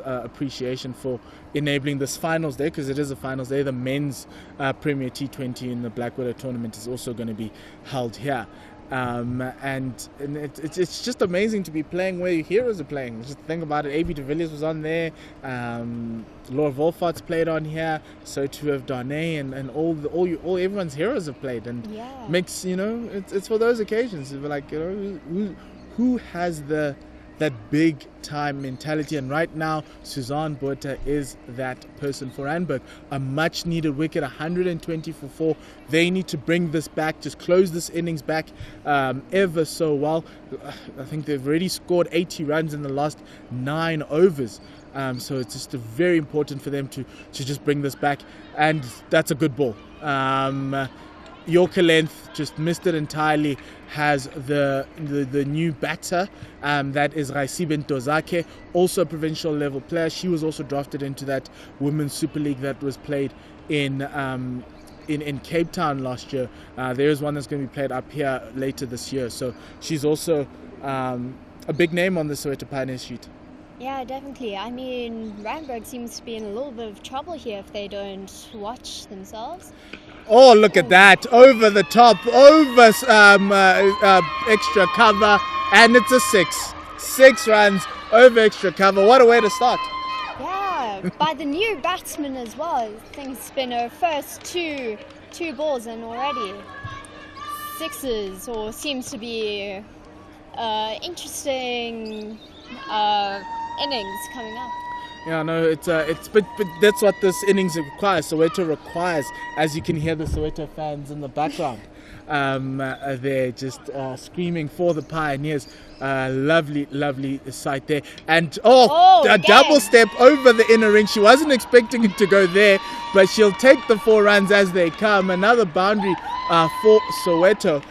appreciation for enabling this finals day, because it is a finals day. The men's Premier T20 in the Black Widow tournament is also going to be held here. And it's just amazing to be playing where your heroes are playing. Just think about it. AB de Villiers was on there. Laura Wolfart's played on here. So too have Darnay and all everyone's heroes have played. And makes, it's for those occasions. Like, who has that big time mentality, and right now Suzanne Botha is that person for Randburg. A much needed wicket, 120 for 4. They need to bring this back, just close this innings back ever so well. I think they've already scored 80 runs in the last 9 overs, so it's just very important for them to just bring this back, and that's a good ball. Yorker length, just missed it entirely, has the new batter, that is Raisibe Ntozake, also a provincial level player. She was also drafted into that Women's Super League that was played in Cape Town last year. There is one that's going to be played up here later this year, so she's also a big name on the Soweto Pioneer sheet. Yeah, definitely. I mean, Randburg seems to be in a little bit of trouble here if they don't watch themselves. Oh, look at that. Over the top, over extra cover, and it's a 6. 6 runs over extra cover. What a way to start. Yeah, by the new batsman as well. I think it's been her first two balls and already 6s, or seems to be interesting innings coming up. Yeah, no, but that's what this innings requires. Soweto requires, as you can hear the Soweto fans in the background. They're just screaming for the Pioneers. Lovely sight there. And a double step over the inner ring. She wasn't expecting it to go there, but she'll take the 4 runs as they come. Another boundary for Soweto.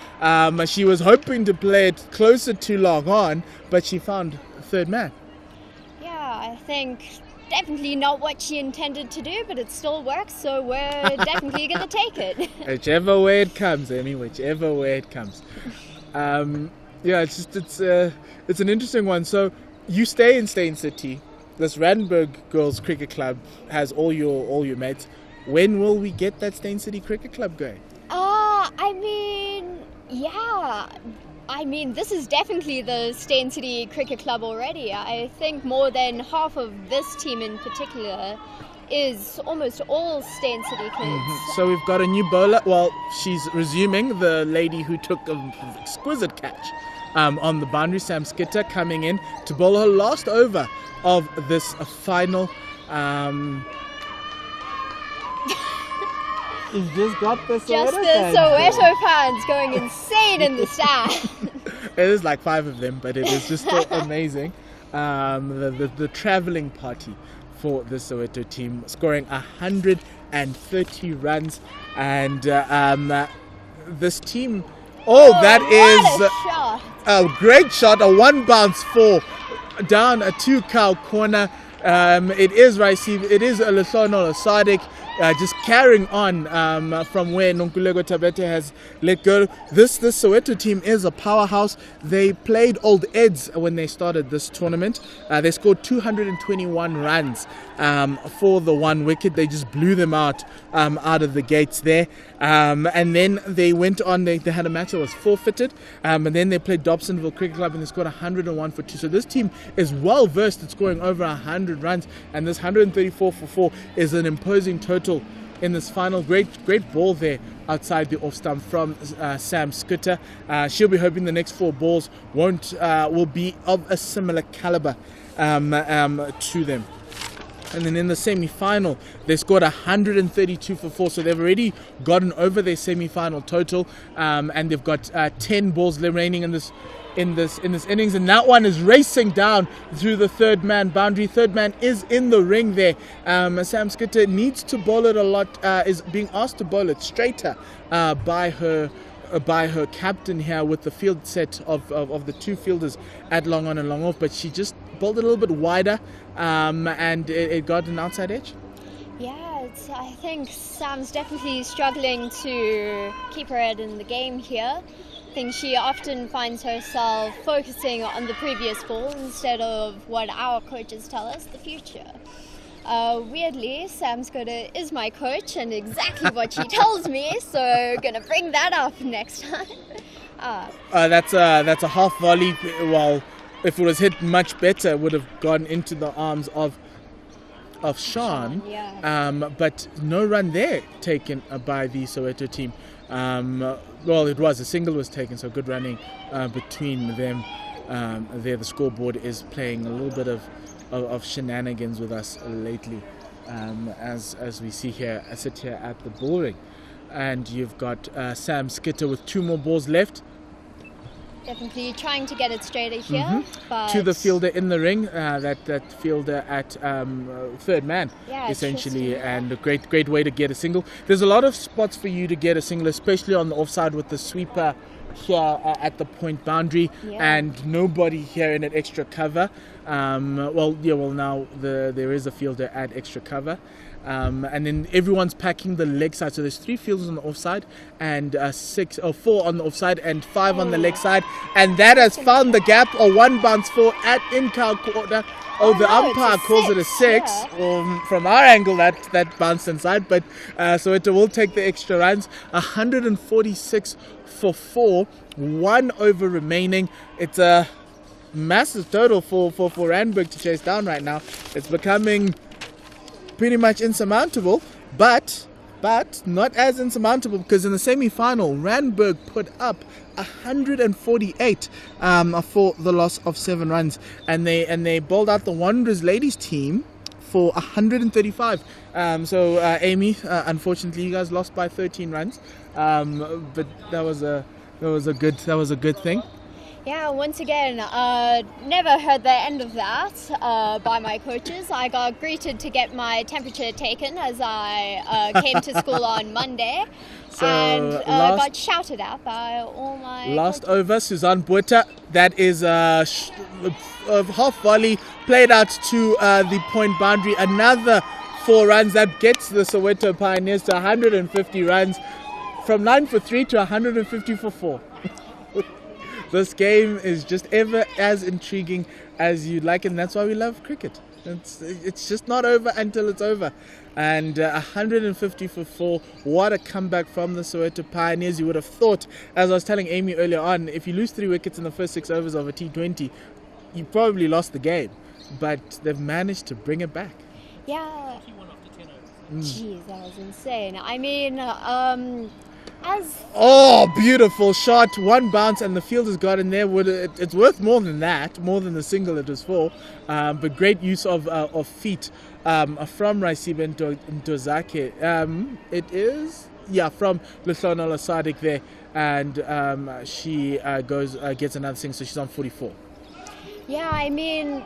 She was hoping to play it closer to long on, but she found a third man. I think definitely not what she intended to do, but it still works, so we're definitely going to take it. Whichever way it comes, Amy, whichever way it comes. It's an interesting one. So you stay in Steyn City. This Randburg Girls Cricket Club has all your mates. When will we get that Steyn City Cricket Club going? This is definitely the Steyn City Cricket Club already. I think more than half of this team in particular is almost all Steyn City kids. Mm-hmm. So we've got a new bowler. Well, she's resuming, the lady who took an exquisite catch on the boundary, Sam Skitter, coming in to bowl her last over of this final. You've just got the Soweto fans going insane in the stand. It is like 5 of them, but it is just so amazing. The travelling party for the Soweto team, scoring 130 runs, and this team. That is a great shot! A 1 bounce 4 down a 2-cow corner. It is Raisibe. It is Lesono Sadik. Just carrying on from where Nonkululeko Tabete has let go. This Soweto team is a powerhouse. They played Old Eds when they started this tournament. They scored 221 runs for the 1 wicket. They just blew them out of the gates there. And then they went on. They had a match that was forfeited. And then they played Dobsonville Cricket Club and they scored 101 for 2. So this team is well versed at scoring over 100 runs. And this 134 for 4 is an imposing total in this final. Great ball there outside the off stump from Sam Skitter. She'll be hoping the next 4 balls will be of a similar caliber to them. And then in the semi-final, they scored 132 for 4, so they've already gotten over their semi-final total, and they've got 10 balls remaining in this innings, and that one is racing down through the 3rd man boundary. 3rd man is in the ring there. Sam Skitter needs to bowl it a lot, is being asked to bowl it straighter by her captain here, with the field set of the 2 fielders at long on and long off, but she just bowled it a little bit wider, and it got an outside edge. Yeah, I think Sam's definitely struggling to keep her head in the game here. think she often finds herself focusing on the previous ball instead of what our coaches tell us, the future. Weirdly, Sam Scudder is my coach and exactly what she tells me, so gonna bring that up next time. That's a half volley. Well, if it was hit much better, it would have gone into the arms of Sean. Yeah. But no run there taken by the Soweto team. Well, it was a single was taken, so good running between them. There, the scoreboard is playing a little bit of shenanigans with us lately, as we see here. I sit here at the ball ring, and you've got Sam Skitter with 2 more balls left. Definitely trying to get it straighter here, but To the fielder in the ring, that fielder at third man, Yeah, essentially, interesting. and a great way to get a single. There's a lot of spots for you to get a single, especially on the offside with the sweeper here at the point boundary, Yeah. and nobody here in an extra cover. Now there is a fielder at extra cover. And then everyone's packing the leg side. So there's 3 fielders on the offside and 4 on the offside and 5 on the leg side. And that has found the gap, or 1 bounce for at in-cow quarter. The no, umpire it's a calls it a 6. yeah. From our angle, that bounced inside. But so it will take the extra runs. 146 for 4. 1 over remaining. It's a massive total for Randburg to chase down right now. It's becoming pretty much insurmountable, but not as insurmountable, because in the semi-final Randburg put up 148 for the loss of 7 runs, and they bowled out the Wanderers ladies team for 135. Amy, unfortunately you guys lost by 13 runs, but that was a good thing. Yeah, once again, never heard the end of that by my coaches. I got greeted to get my temperature taken as I came to school on Monday, So, and last- got shouted at by all my Last coaches. over, Suzanne Botha. That is a half volley played out to the point boundary. Another 4 runs that gets the Soweto Pioneers to 150 runs, from 9 for 3 to 150 for 4. This game is just ever as intriguing as you'd like, and that's why we love cricket. It's just not over until it's over. And 150 for 4. What a comeback from the Soweto Pioneers. You would have thought, as I was telling Amy earlier on, if you lose 3 wickets in the first 6 overs of a T20, you probably lost the game. But they've managed to bring it back. Yeah. Jeez, that was insane. I mean, Beautiful shot. 1 bounce and the fielder's got in there. It's worth more than that, more than the single it was for. But great use of feet from Raisibe Ndozake. It is, from Luhlona Sadik there. And she gets another single, so she's on 44. yeah, I mean,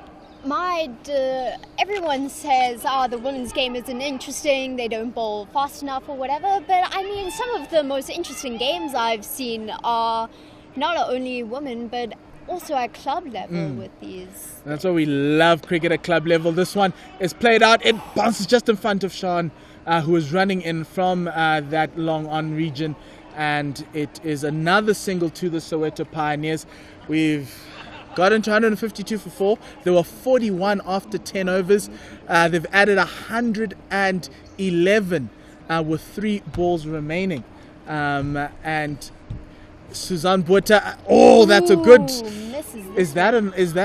everyone says, the women's game isn't interesting, they don't bowl fast enough or whatever, but I mean, some of the most interesting games I've seen are not only women, but also at club level with these. And that's why we love cricket at club level. This one is played out. It bounces just in front of Sean, who is running in from that long on region. And it is another single to the Soweto Pioneers. We've got into 152 for 4. There were 41 after 10 overs. They've added 111 with 3 balls remaining. And Suzanne Botha, that's a good. Misses Is that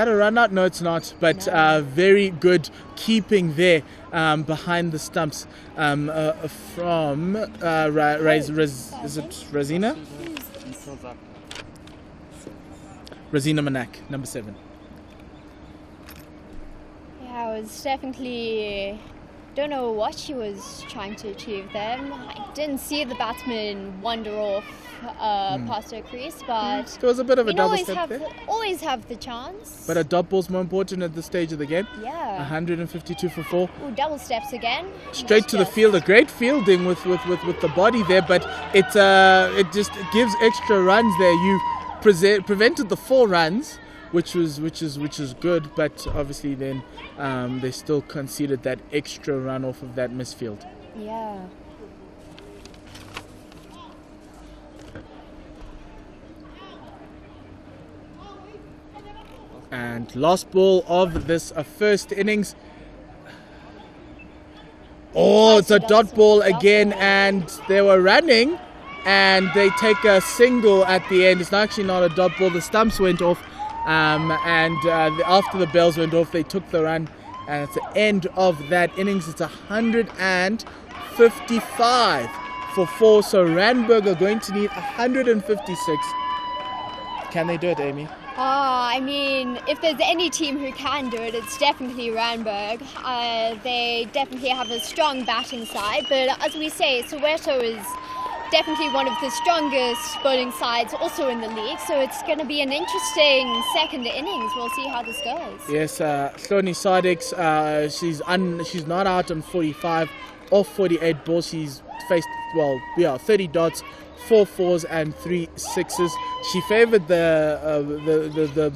a run out? No, it's not. But very good keeping there behind the stumps from is it Razina? Razina Manak, number 7. Yeah, it was definitely. Don't know what she was trying to achieve there. I didn't see the batsman wander off past her crease, but There was a bit of a you double always step have there. always have the chance. But a dot ball's more important at this stage of the game. yeah. 152 for 4. Ooh, double steps again. Straight to the fielder. Great fielding with the body there, but it just gives extra runs there. You prevented the 4 runs, which is good, but obviously then they still conceded that extra run off of that misfield. And last ball of this first innings. Oh, it's a dot ball again, and they were running, and they take a single at the end. It's actually not a dot ball. The stumps went off, and after the bells went off, they took the run, and it's the end of that innings. It's 155 for 4. So Randburg are going to need 156. Can they do it, Amy? I mean, if there's any team who can do it, it's definitely Randburg. They definitely have a strong batting side, but as we say, Soweto is definitely one of the strongest bowling sides also in the league, so it's going to be an interesting second innings. We'll see how this goes. Yes, Hloni Sadix, she's not out on 45 off 48 balls. She's faced 30 dots, 4 fours and 3 sixes. She favoured the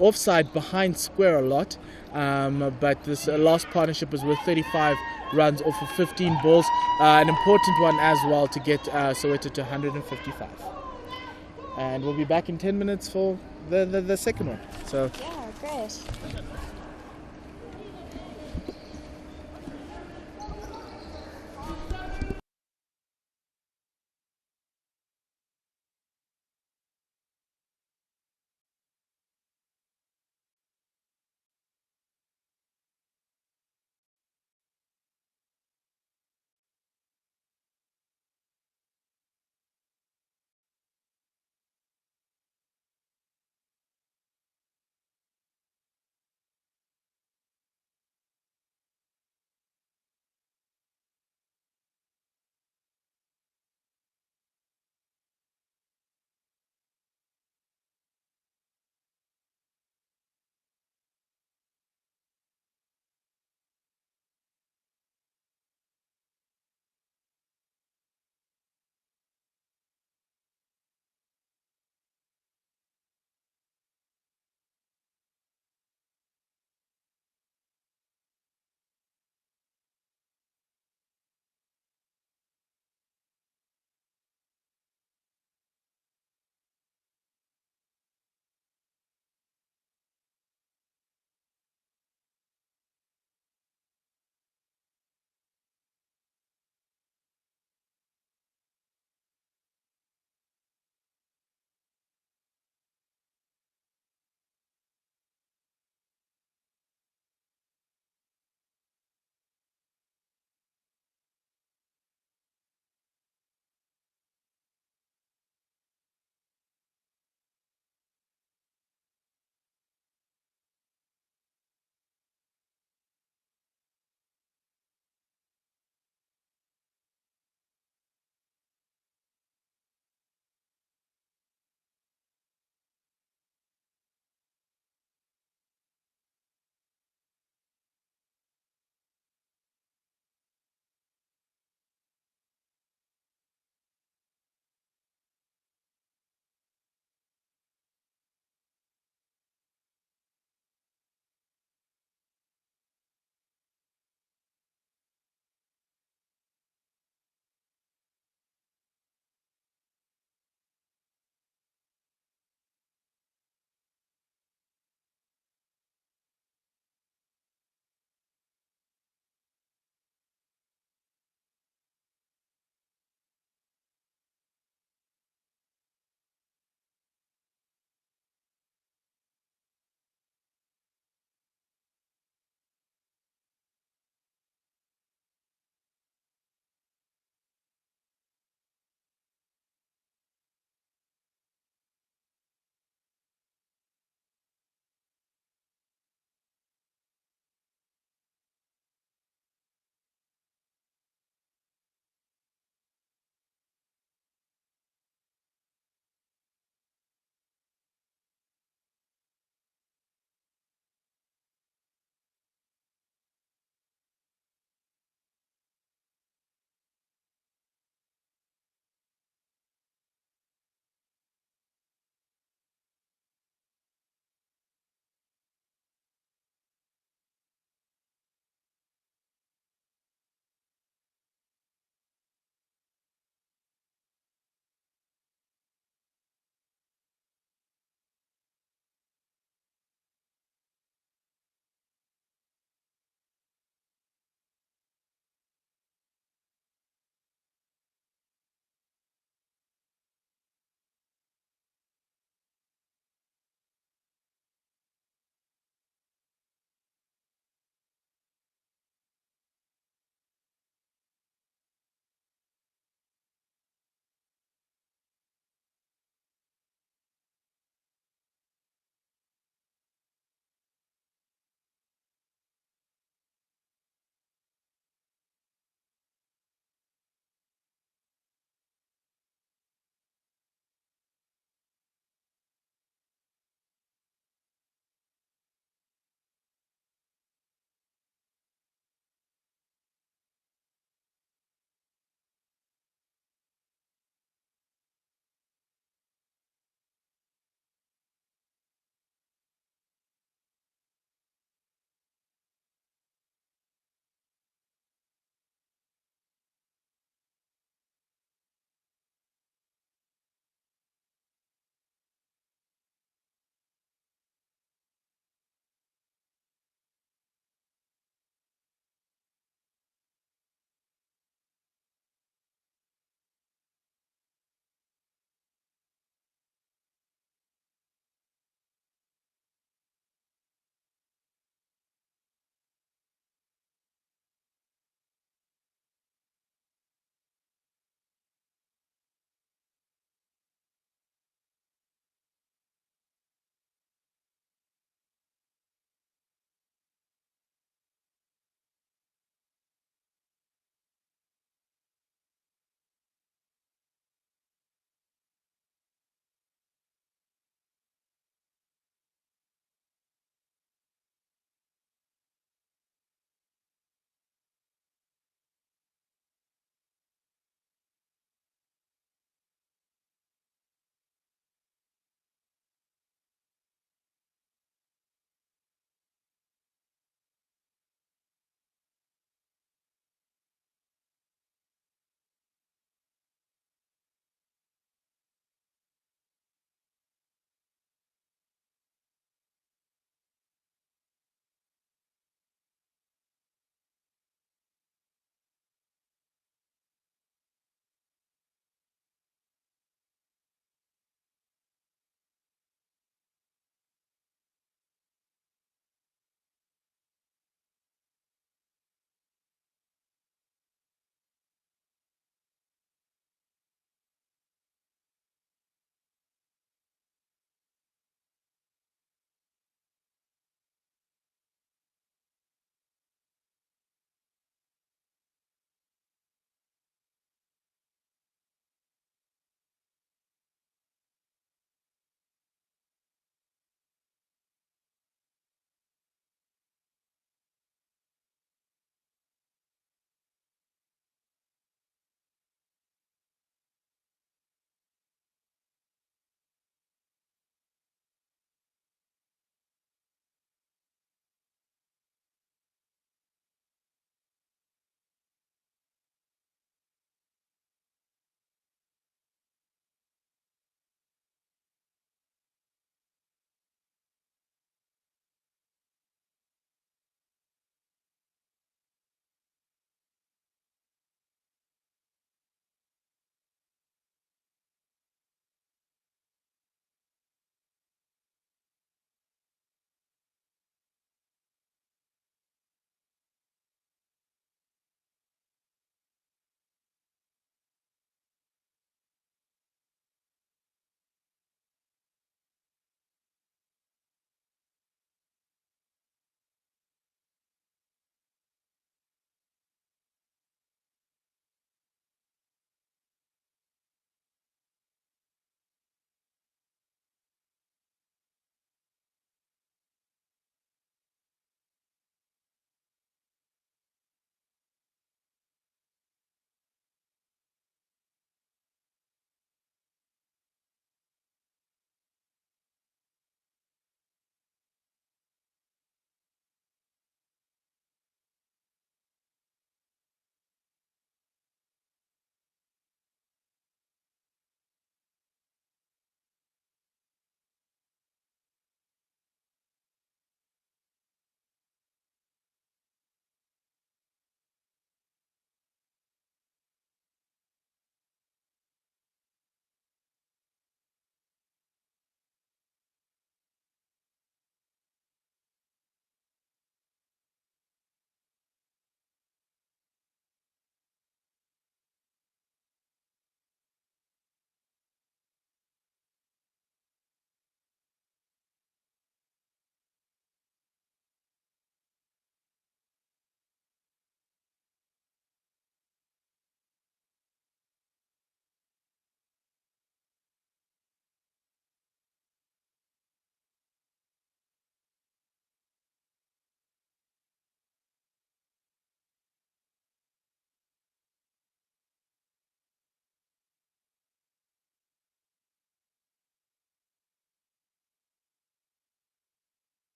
offside behind square a lot, but this last partnership was worth 35 runs off of 15 balls. An important one as well to get Soweto to 155. And we'll be back in 10 minutes for the second one. So Yeah, great.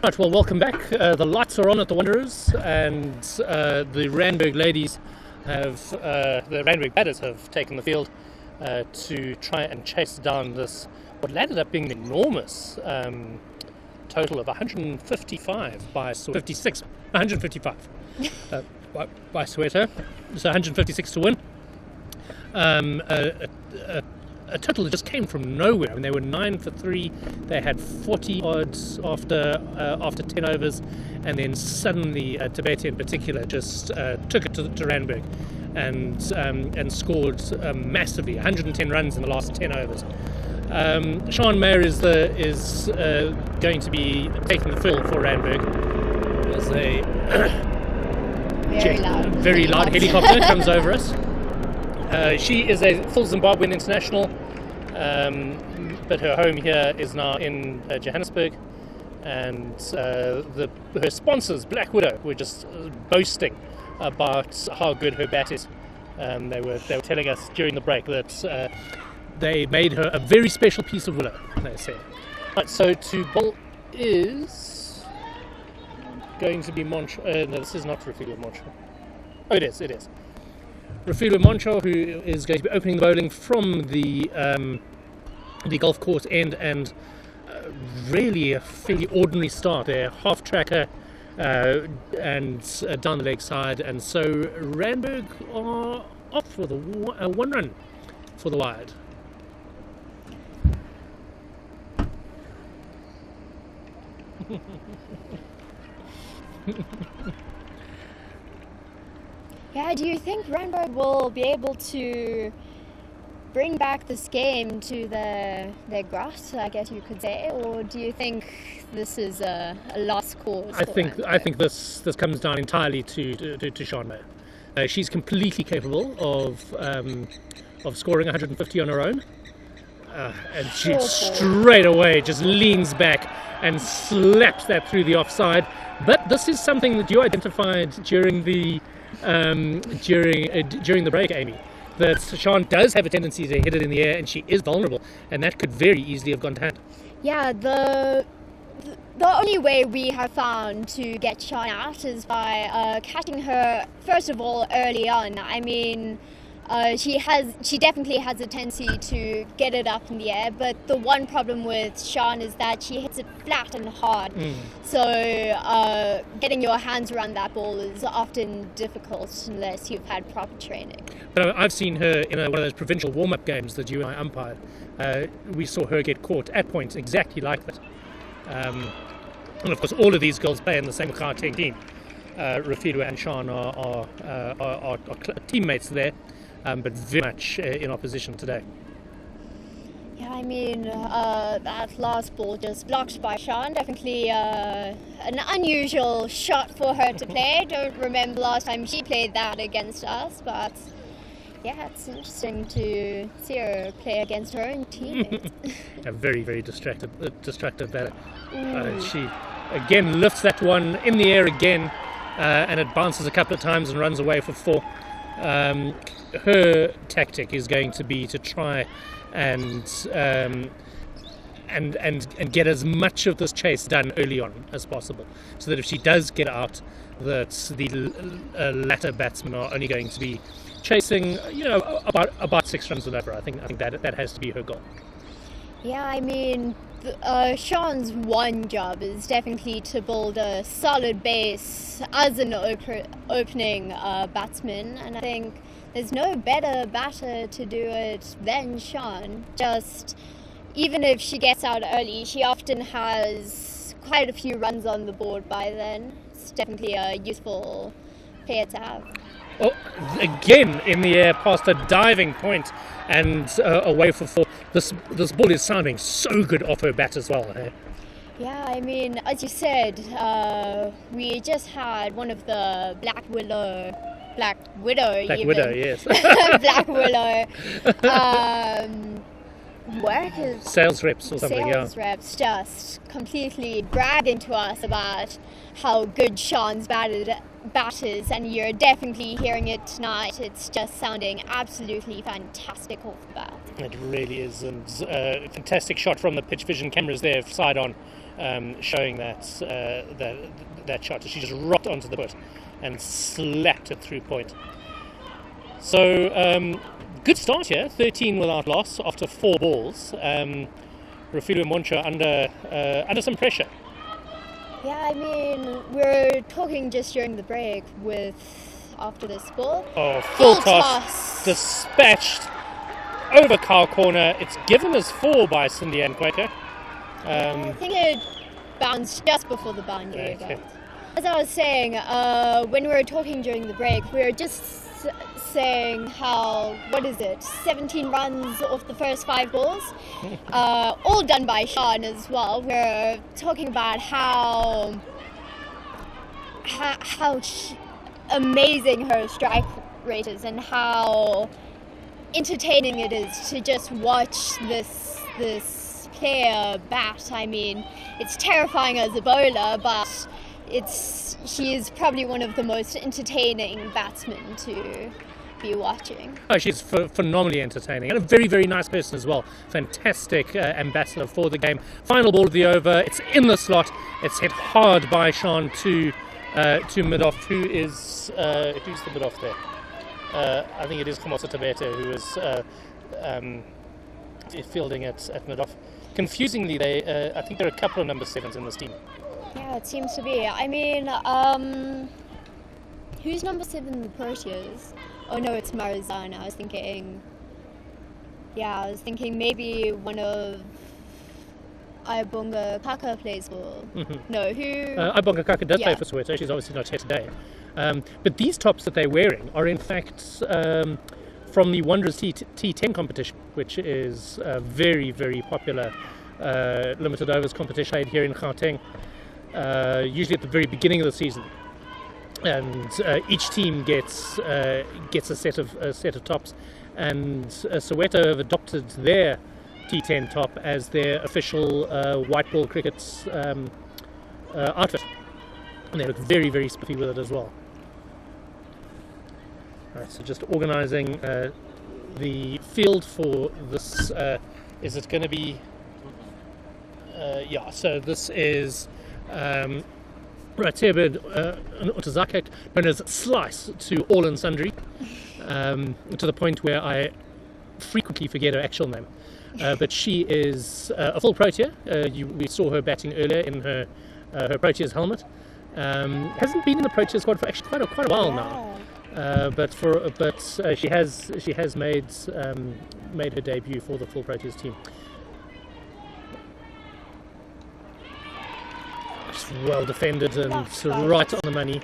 Right, well, welcome back. The lights are on at the Wanderers, and the Randburg ladies the Randburg batters have taken the field to try and chase down this, what landed up being an enormous total of 155 by 56, 155 by Soweto, so 156 to win. A total that just came from nowhere. I mean, they were 9 for 3. They had 40 odds after 10 overs, and then suddenly Tibet in particular just took it to Randburg and scored massively, 110 runs in the last 10 overs. Sean Mayer is going to be taking the field for Randburg. There's a very loud helicopter comes over us. She is a full Zimbabwean international, but her home here is now in Johannesburg, and her sponsors, Black Widow, were just boasting about how good her bat is. They were telling us during the break that they made her a very special piece of willow, they say. Right, so to bowl is going to be Moncho. No, this is not Refilwe Moncho. Oh, it is. Refilwe Moncho, who is going to be opening the bowling from the golf course end, and really a fairly ordinary start there, half tracker and down the leg side, and so Randburg are off for the 1 run for the wide. Yeah, do you think Randburg will be able to bring back this game to their grass, I guess you could say, or do you think this is a lost cause? I think this comes down entirely to Sean Mayer. She's completely capable of scoring 150 on her own, and she straight away just leans back and slaps that through the offside. But this is something that you identified during the break, Amy, that Sean does have a tendency to hit it in the air, and she is vulnerable, and that could very easily have gone to hand. Yeah, the only way we have found to get Sean out is by catching her, first of all, early on. I mean, she definitely has a tendency to get it up in the air, but the one problem with Sean is that she hits it flat and hard. So getting your hands around that ball is often difficult unless you've had proper training. But I've seen her in one of those provincial warm-up games that you and I umpired. We saw her get caught at points exactly like that. And of course, all of these girls play in the same Gauteng team. Refilwe and Sean are teammates there. But very much in opposition today. Yeah, I mean, that last ball just blocked by Sean. Definitely an unusual shot for her to play. Don't remember last time she played that against us, but yeah, it's interesting to see her play against her own teammates. A very, very distracted batter. She again lifts that one in the air again, and it bounces a couple of times and runs away for 4. Her tactic is going to be to try and get as much of this chase done early on as possible, so that if she does get out, that the latter batsmen are only going to be chasing, about 6 runs and over. I think that has to be her goal. Yeah, I mean, Sean's one job is definitely to bowl a solid base as an opening batsman, and I think there's no better batter to do it than Sean. Just, even if she gets out early, she often has quite a few runs on the board by then. It's definitely a useful player to have. Oh, again in the air past a diving point and away for 4. This ball is sounding so good off her bat as well. Yeah, I mean, as you said, we just had one of the Black Widow, yes. Black Willow workers, Sales reps or something, sales reps just completely bragging to us about how good Sean's bat is, and you're definitely hearing it tonight. It's just sounding absolutely fantastic off the bat. It really is, and fantastic shot from the pitch vision cameras there, side on, showing that shot. She just rocked onto the foot and slapped it through point. So good start here, 13 without loss after 4 balls. Rafilu Moncho under some pressure. Yeah, I mean, we were talking just during the break after this ball. Oh, full toss, dispatched over car corner. It's given as 4 by Cindy Ann Quaker. I think it bounced just before the boundary. Okay. But as I was saying, when we were talking during the break, we were just saying how, 17 runs off the first 5 balls, all done by Sean as well. We're talking about how amazing her strike rate is and how entertaining it is to just watch this player bat. I mean, it's terrifying as a bowler, but she is probably one of the most entertaining batsmen to be watching. Oh, she's phenomenally entertaining and a very, very nice person as well. Fantastic ambassador for the game. Final ball of the over. It's in the slot. It's hit hard by Sean to mid-off. Who's the mid-off there? I think it is Kamosa Tabete who is fielding at mid-off. Confusingly, I think there are a couple of number 7s in this team. Yeah, it seems to be. I mean, who's number 7 in the Proteas? Oh no, it's Marizana. I was thinking maybe one of Ibonga Kaka plays for. Mm-hmm. No, who? Ibonga Kaka does play for Soweto. She's obviously not here today. But these tops that they're wearing are in fact from the Wanderers T10 competition, which is a very, very popular limited overs competition here in Gauteng. Usually at the very beginning of the season, and each team gets a set of tops, and Soweto have adopted their T10 top as their official white ball cricket's outfit, and they look very, very spiffy with it as well. Right, so just organising the field for this. Is it going to be? So this is. Randburg Otazaka, known as Slice to all and sundry, to the point where I frequently forget her actual name. But she is a full Protea. We saw her batting earlier in her Protea's helmet. Hasn't been in the Protea squad for actually quite a while now. But she has made her debut for the full Proteas team. Well defended and right on the money.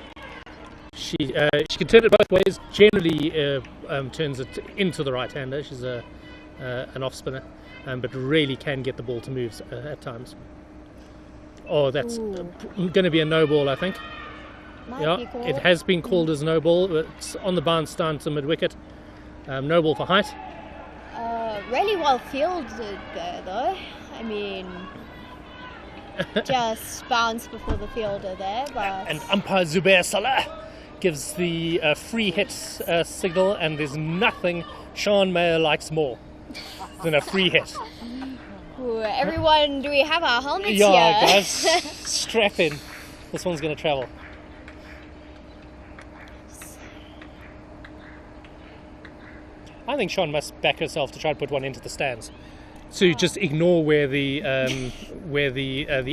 She can turn it both ways. Generally turns it into the right hander. She's an off spinner, but really can get the ball to move at times. Oh, that's going to be a no ball, I think. It has been called as no ball. It's on the bounce down to mid wicket. No ball for height. Really well fielded there, though. I mean. Just bounced before the fielder there, but... And umpire Zubair Salah gives the free hit signal, and there's nothing Sean Mayer likes more than a free hit. Ooh, everyone, do we have our helmets here? Yeah, guys, strap in. This one's going to travel. I think Sean must back herself to try to put one into the stands. To just ignore where the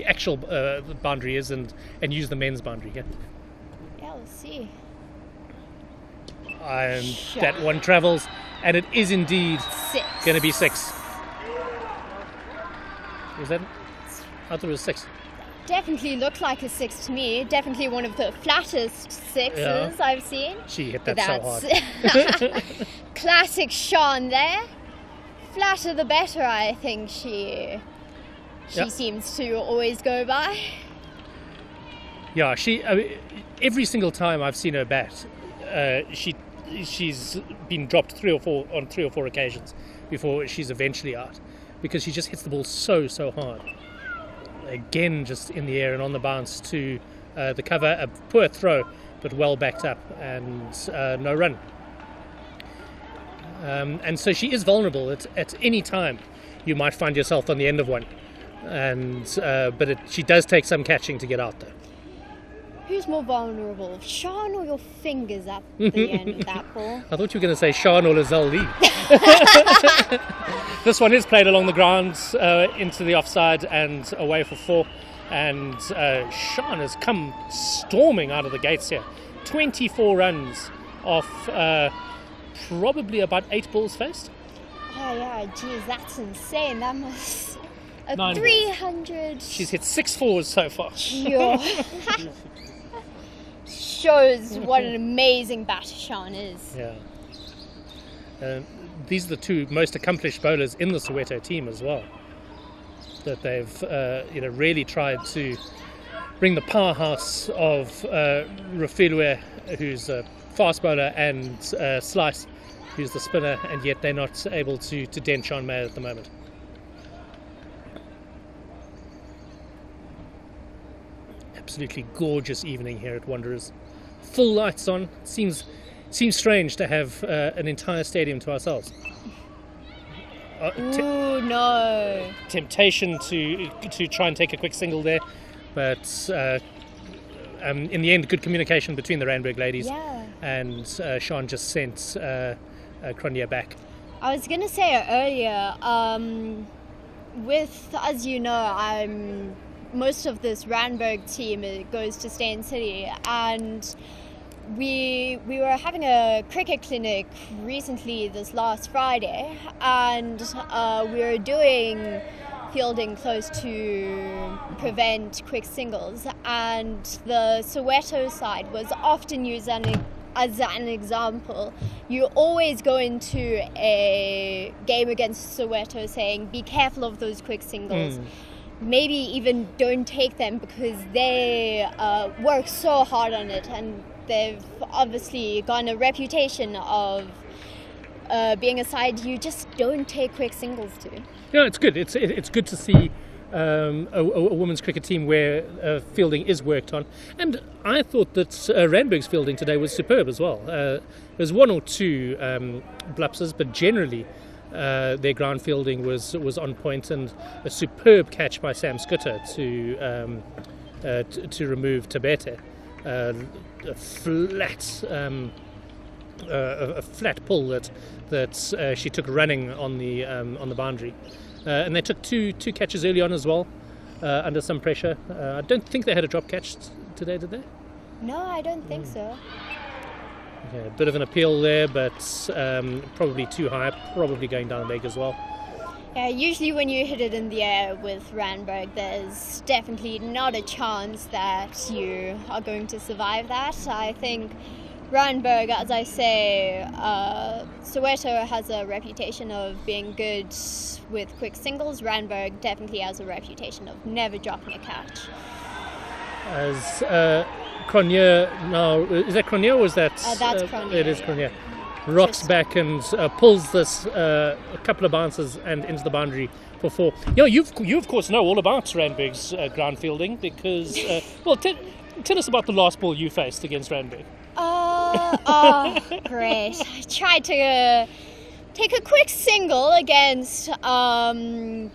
actual boundary is and use the men's boundary here. Yeah, we'll see. And that one travels, and it is indeed 6. Going to be 6. Was that? I thought it was 6. Definitely looked like a 6 to me. Definitely one of the flattest 6s I've seen. She hit that so hard. Classic Sean there. Flatter the better, I think she seems to always go by. Yeah, every single time I've seen her bat, she's been dropped 3 or 4 occasions before she's eventually out. because she just hits the ball so hard. Again, just in the air and on the bounce to the cover. A poor throw, but well backed up, and no run. And so she is vulnerable at any time. You might find yourself on the end of one, and but she does take some catching to get out there. Who's more vulnerable, Sean or your fingers at the end of that ball? I thought you were going to say Sean or Lizelle Lee. This one is played along the ground into the offside and away for 4. And Sean has come storming out of the gates here. 24 runs off probably about 8 balls faced. Oh yeah, geez, that's insane. That must... 9 300... She's hit 6 fours so far. Yo. Shows what an amazing batter Sean is. Yeah. These are the 2 most accomplished bowlers in the Soweto team as well. That they've really tried to bring the powerhouse of Rafilwe, who's a fast bowler, and Slice, who's the spinner, and yet they're not able to dent Sean Mayer at the moment. Absolutely gorgeous evening here at Wanderers. Full lights on. Seems strange to have an entire stadium to ourselves. Ooh, no. Temptation to try and take a quick single there, but in the end, good communication between the Randburg ladies. Yeah. And Sean just sent Cronier back. I was gonna say earlier, as you know, most of this Randburg team goes to Stain City, and we were having a cricket clinic recently this last Friday, and we were doing fielding close to prevent quick singles, and the Soweto side was often used as an example. You always go into a game against Soweto saying, be careful of those quick singles. Maybe even don't take them, because they work so hard on it, and they've obviously gotten a reputation of being a side you just don't take quick singles to. Yeah, it's good. It's good to see a women's cricket team where fielding is worked on. And I thought that Randburg's fielding today was superb as well. There's 1 or 2 blupses, but generally their ground fielding was on point, and a superb catch by Sam Scooter to remove Tabete. A flat pull that she took running on the boundary, and they took two catches early on as well, under some pressure. I don't think they had a drop catch today, did they? No, I don't think so. Yeah, a bit of an appeal there, but probably too high, probably going down the leg as well. Yeah, usually when you hit it in the air with Randburg, there's definitely not a chance that you are going to survive that. I think Randburg, as I say, Soweto has a reputation of being good with quick singles. Randburg definitely has a reputation of never dropping a catch. As Cronier now, is that Cronier or is that? That's Cronier. It is Cronier. Rocks back and pulls this a couple of bounces and into the boundary for 4. You of course know all about Randburg's ground fielding, because tell us about the last ball you faced against Randburg. Great. I tried to take a quick single against one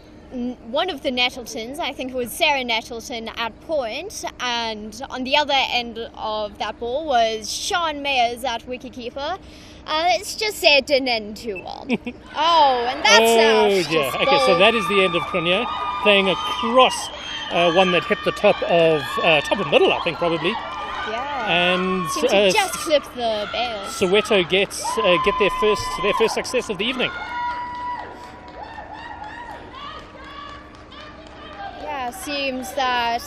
of the Nettletons. I think it was Sarah Nettleton at point, and on the other end of that ball was Sean Mayers at wicketkeeper. Let's just say it didn't end too well. And that's Okay, so that is the end of Cronier playing across one that hit the top of middle, I think, probably. Yeah. And just clipped the bails. Soweto get their first success of the evening. Yeah, seems that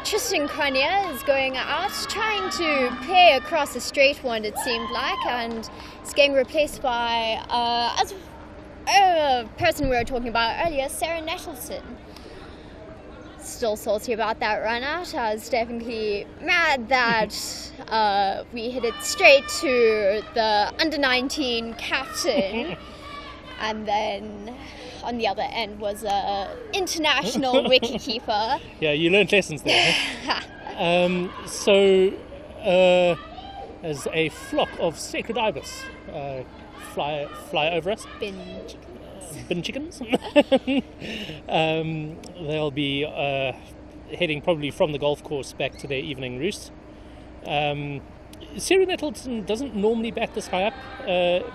Tristan Cronier is going out, trying to play across a straight one, it seemed like, and it's getting replaced by as a person we were talking about earlier, Sarah Nettleton. Still salty about that run out. I was definitely mad that we hit it straight to the under-19 captain. And then on the other end was a international wicketkeeper. Yeah, you learned lessons there. Huh? As a flock of sacred ibis fly over us. Bin chickens. They'll be heading probably from the golf course back to their evening roost. Sarah Nettleton doesn't normally bat this high up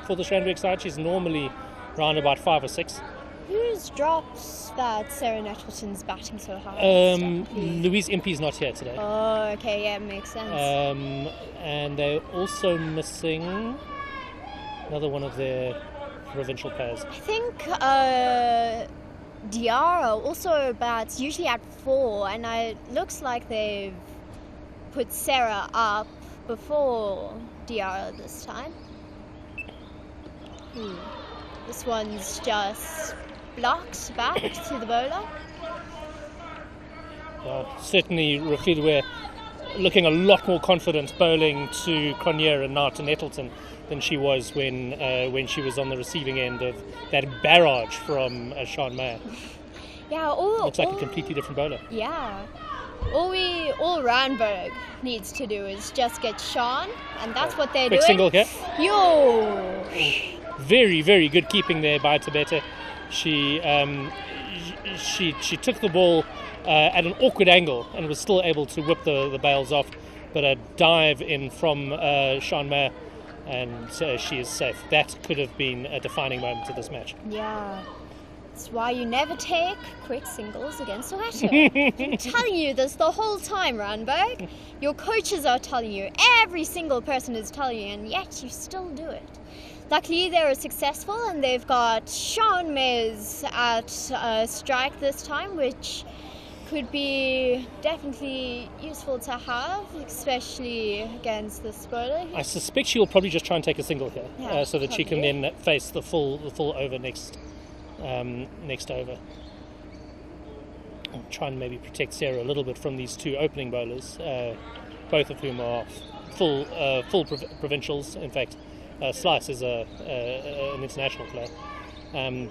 for the Randburg side. She's normally around about 5 or 6. Whose drops that Sarah Nettleton's batting so high? Louise Impey's not here today. Oh, okay, yeah, makes sense. And they're also missing another one of their provincial players. I think Diarra also bats usually at 4, and it looks like they've put Sarah up before Diarra this time. This one's just blocked back to the bowler. Certainly, Rafidwe looking a lot more confident bowling to Cronje and now to Nettleton than she was when she was on the receiving end of that barrage from Sean Mayer. Yeah, looks like a completely different bowler. Yeah. All Randburg needs to do is just get Sean, and that's what they're quick doing. Single here. Yo! Very, very good keeping there by Tabeta. She took the ball at an awkward angle and was still able to whip the bails off, but a dive in from Sean Mayer, and she is safe. That could have been a defining moment of this match. Yeah. That's why you never take quick singles against Soweto. I'm telling you this the whole time, Randburg. Your coaches are telling you, every single person is telling you, and yet you still do it. Luckily, they were successful, and they've got Sean Mays at strike this time, which could be definitely useful to have, especially against this bowler. I suspect she will probably just try and take a single here, so that she can then face the full over next over. And try and maybe protect Sarah a little bit from these two opening bowlers, both of whom are full provincials. In fact, Slice is an international player.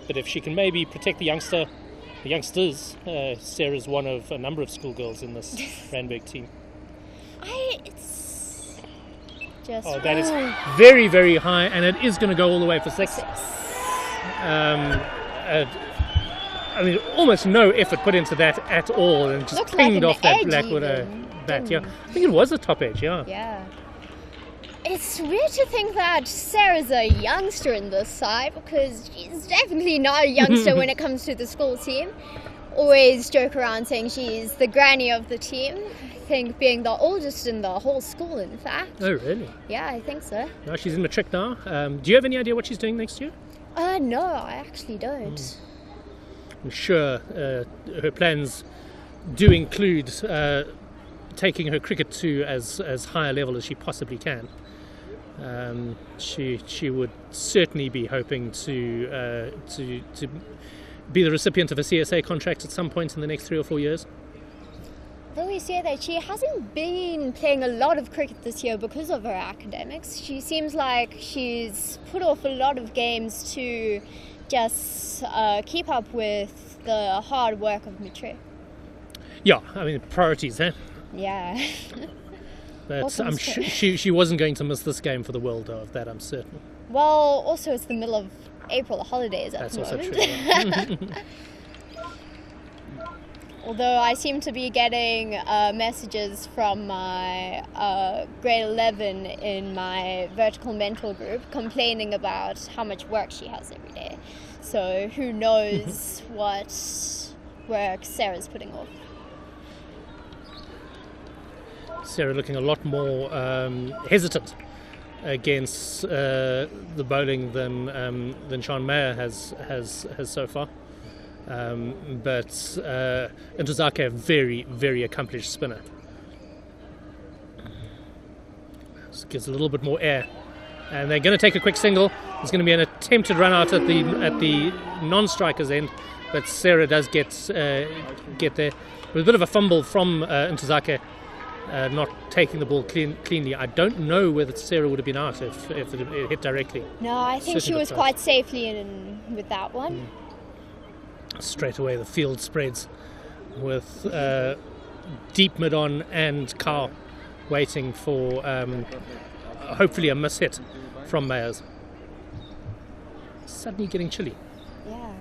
But if she can maybe protect the youngsters, Sarah's one of a number of schoolgirls in this Randburg team. It's just... Oh, that is very, very high, and it is going to go all the way for 6. I mean, almost no effort put into that at all, and just looked pinged like off that edge black widow even, bat. Yeah, I think it was a top edge. Yeah. Yeah. It's weird to think that Sarah's a youngster in this side, because she's definitely not a youngster when it comes to the school team. Always joke around saying she's the granny of the team. I think being the oldest in the whole school, in fact. Oh, really? Yeah, I think so. No, she's in matric now. Do you have any idea what she's doing next year? No, I actually don't. I'm sure her plans do include taking her cricket to as high a level as she possibly can. She would certainly be hoping to be the recipient of a CSA contract at some point in the next 3 or 4 years. Though we say that she hasn't been playing a lot of cricket this year because of her academics. She seems like she's put off a lot of games to just keep up with the hard work of matric. Yeah, I mean, priorities, huh? Yeah. But I'm sure she wasn't going to miss this game for the world, though, of that I'm certain. Well, also it's the middle of April holidays at That's the also moment. true. Yeah. Although I seem to be getting messages from my grade 11 in my vertical mental group complaining about how much work she has every day. So who knows what work Sarah's putting off. Sarah looking a lot more hesitant against the bowling than Sean Mayer has so far. But Ntozake, a very, very accomplished spinner. Just gives a little bit more air. And they're going to take a quick single. There's going to be an attempted run out at the non-striker's end, but Sarah does get there. With a bit of a fumble from Ntozake, not taking the ball cleanly. I don't know whether Sarah would have been out if it hit directly. No, I think she Certainly was looked quite safely in with that one. Straight away the field spreads with deep mid-on and Carl waiting for hopefully a miss hit from Mayers. Suddenly getting chilly. Yeah.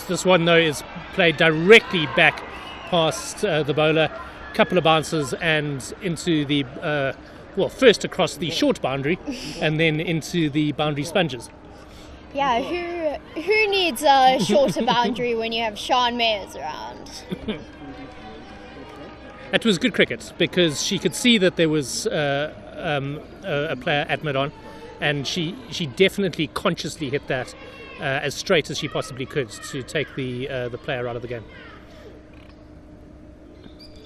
This one though is played directly back past the bowler, couple of bounces and into the first across the short boundary and then into the boundary sponges. Yeah, who needs a shorter boundary when you have Sean Mayers around? It was good cricket because she could see that there was a player at mid-on, and she definitely consciously hit that as straight as she possibly could to take the player out of the game.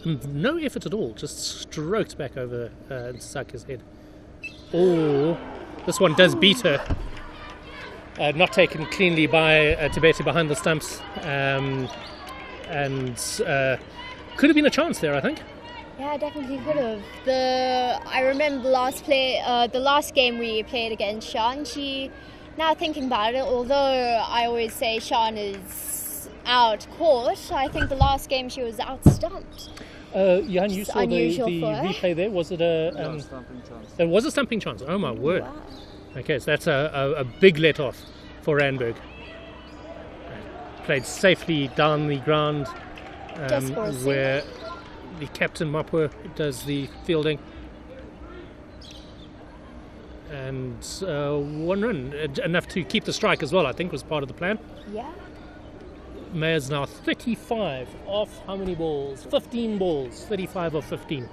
No effort at all, just stroked back over Saka's head. Oh, this one does beat her. Not taken cleanly by Tibete behind the stumps, and could have been a chance there, I think. Yeah, definitely could have. I remember the last game we played against Sean. Now thinking about it, although I always say Sean is out caught, I think the last game she was out stumped. Johan, you saw the unusual for her. replay there. Was it a? Stumping chance. It was a stumping chance. Oh my word! Wow. Okay, so that's a big let off for Randburg. Played safely down the ground, Just for a where the captain Mapua does the fielding. And 1 run, enough to keep the strike as well, I think was part of the plan. Yeah. Mayer's now 35 off how many balls? 15 balls, 35 of 15.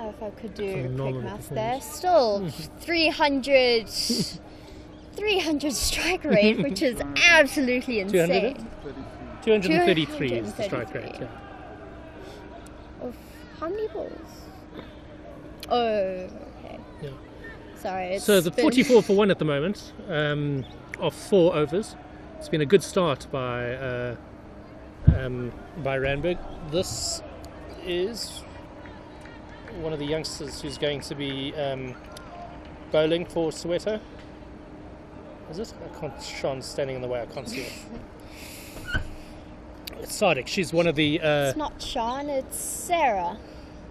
If I could do Phenomenal quick maths there. performance. Still 300 strike rate, which is absolutely 200? insane. 233 is the strike rate, yeah. Of how many balls? Oh, okay. Yeah. Sorry. So the 44 for 1 at the moment, of 4 overs. It's been a good start by Randburg. This is one of the youngsters who's going to be bowling for Soweto. Is it? Sean's standing in the way. I can't see it. It's Sadiq. She's one of the. It's not Sean. It's Sarah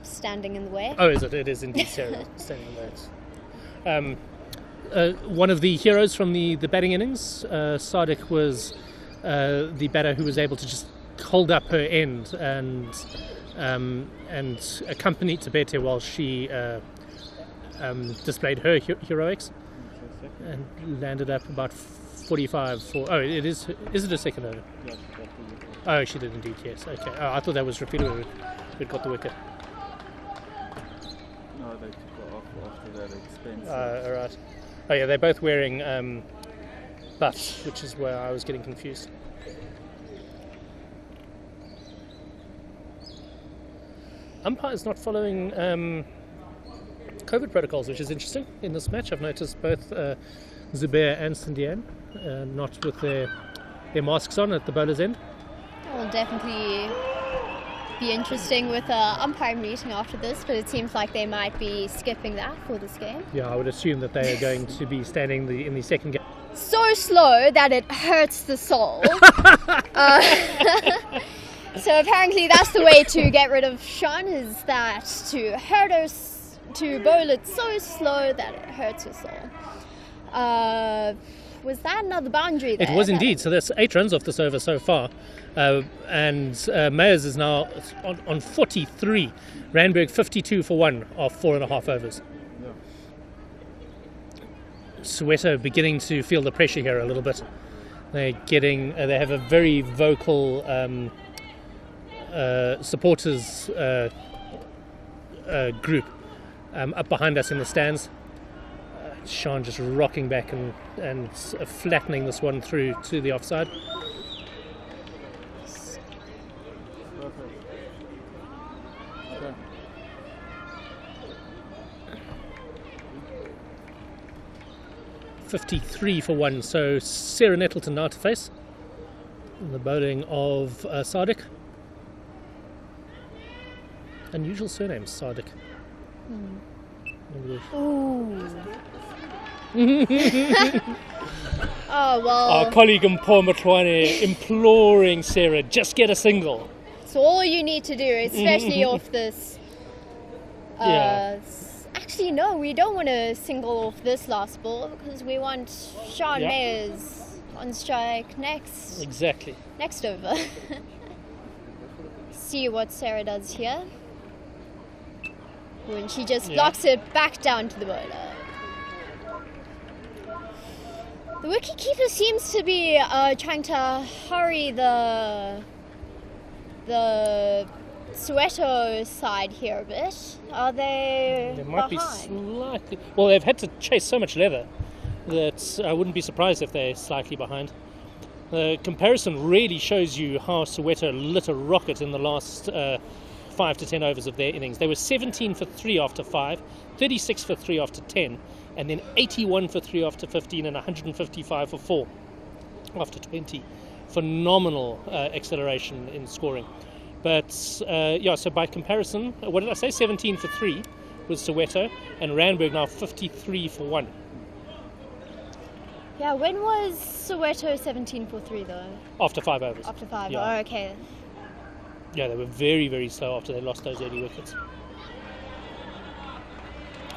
standing in the way. Oh, is it? It is indeed Sarah standing in the way. One of the heroes from the batting innings. Sadiq was the batter who was able to just hold up her end and accompany Tibete while she displayed her heroics and landed up about 45 for. Oh, it is. Is it a second over? Oh, she did indeed. Yes. Okay. Oh, I thought that was Rapido who got the wicket. No, they took it off after that expense. All right. Oh yeah, they're both wearing buffs, which is where I was getting confused. Umpire's not following COVID protocols, which is interesting in this match. I've noticed both Zubair and Sindian not with their masks on at the bowler's end. That will definitely be interesting with an umpire meeting after this, but it seems like they might be skipping that for this game. Yeah, I would assume that they are going to be standing in the second game. So slow that it hurts the soul. So apparently that's the way to get rid of Sean, is that to bowl it so slow that it hurts your soul. Was that another boundary there? It was indeed. So there's 8 runs off this over so far. And Mayers is now on 43. Randburg 52 for 1 of 4.5 overs. Yeah. Soweto beginning to feel the pressure here a little bit. They have a very vocal supporters group up behind us in the stands. Sean just rocking back and flattening this one through to the offside. Perfect. Okay. .53 for 1. So Sarah Nettleton now to face. The bowling of Sadiq. Unusual surname, Sardik. Ooh. Oh, well. Our colleague in Paul Matwane imploring Sarah, just get a single. So all you need to do, especially off this. Actually, no, we don't want to single off this last ball because we want Sean Mayers on strike next. Exactly. Next over. See what Sarah does here. When she just blocks it back down to the bowler. The wicketkeeper seems to be trying to hurry the Soweto side here a bit. Are they There might behind? be slightly... Well, they've had to chase so much leather that I wouldn't be surprised if they're slightly behind. The comparison really shows you how Soweto lit a rocket in the last 5 to 10 overs of their innings. They were 17 for 3 after 5, 36 for 3 after 10, and then 81 for 3 after 15 and 155 for 4 after 20. Phenomenal acceleration in scoring. But so by comparison, what did I say? 17 for 3 was Soweto, and Randburg now 53 for 1. Yeah, when was Soweto 17 for 3 though? After 5 overs. After 5, Yeah. oh okay. Yeah, they were very, very slow after they lost those early wickets.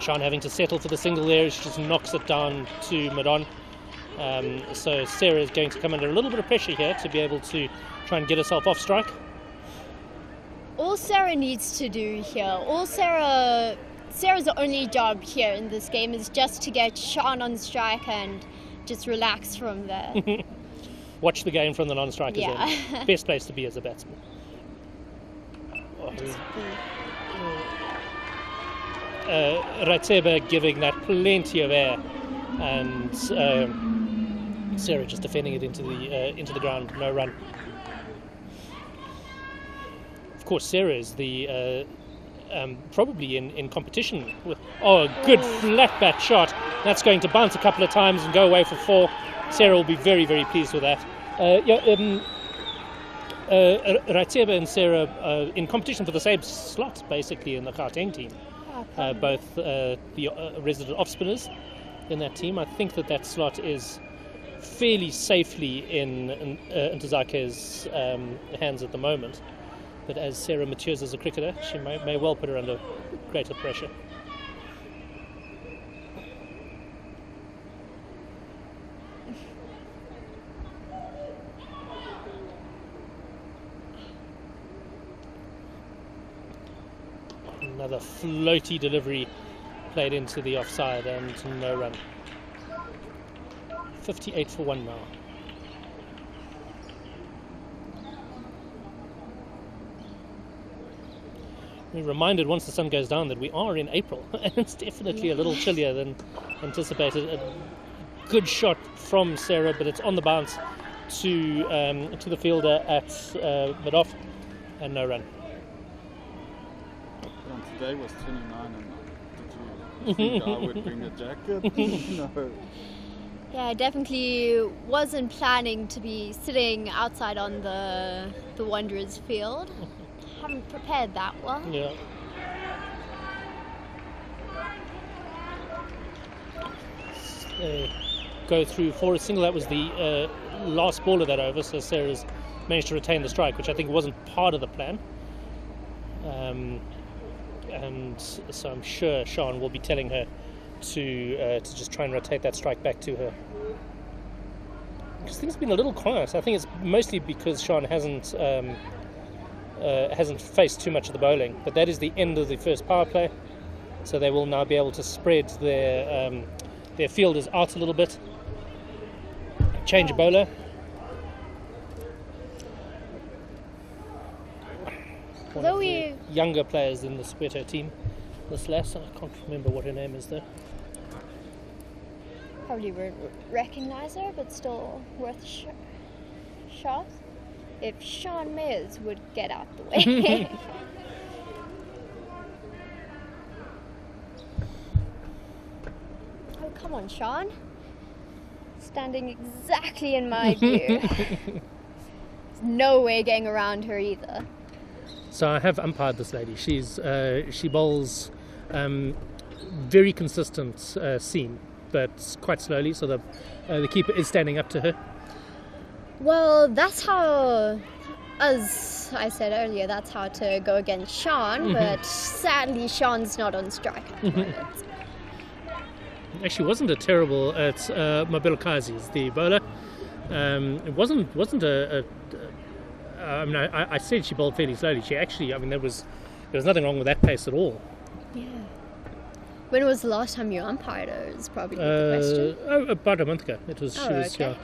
Sean having to settle for the single there, she just knocks it down to mid-on. So Sarah is going to come under a little bit of pressure here to be able to try and get herself off strike. All Sarah needs to do here, Sarah's only job here in this game is just to get Sean on strike and just relax from there. Watch the game from the non-strikers Yeah. end. Best place to be as a batsman. Ratseba giving that plenty of air, and Sarah just defending it into the ground, no run. Of course, Sarah is the probably in competition with a good flat bat shot. That's going to bounce a couple of times and go away for 4. Sarah will be very, very pleased with that. Ratseba and Sarah in competition for the same slot, basically, in the Gauteng team. Both the resident off-spinners in that team. I think that slot is fairly safely in Ntozake's hands at the moment. But as Sarah matures as a cricketer, she may well put her under greater pressure. Another floaty delivery played into the offside and no run. 58 for 1 now. We're reminded once the sun goes down that we are in April and it's definitely a little chillier than anticipated. A good shot from Sarah, but it's on the bounce to the fielder at mid-off and no run. Today was 29 and did you think I would bring a jacket? No. Yeah, I definitely wasn't planning to be sitting outside on the Wanderers field. Haven't prepared that well. Yeah. Go through for a single. That was the last ball of that over, so Sarah's managed to retain the strike, which I think wasn't part of the plan. And so I'm sure Sean will be telling her to just try and rotate that strike back to her. Because things have been a little quiet. I think it's mostly because Sean hasn't faced too much of the bowling. But that is the end of the first power play, so they will now be able to spread their fielders out a little bit. Change a bowler. One of the younger players in the Soweto team, this lass, I can't remember what her name is though. Probably won't recognise her, but still worth shot. If Sean Mayers would get out the way. Oh, come on, Sean. Standing exactly in my view. There's no way getting around her either. So I have umpired this lady. She bowls very consistent seam, but quite slowly. So the keeper is standing up to her. Well, that's how, as I said earlier, that's how to go against Sean, but sadly Sean's not on strike at the moment. Actually, wasn't a terrible at Mabel Kazi's, the bowler. It wasn't a I mean, I said she bowled fairly slowly. She actually, I mean, there was nothing wrong with that pace at all. Yeah. When was the last time you umpired her? Is probably the question. About a month ago. It was. Oh, She was. okay.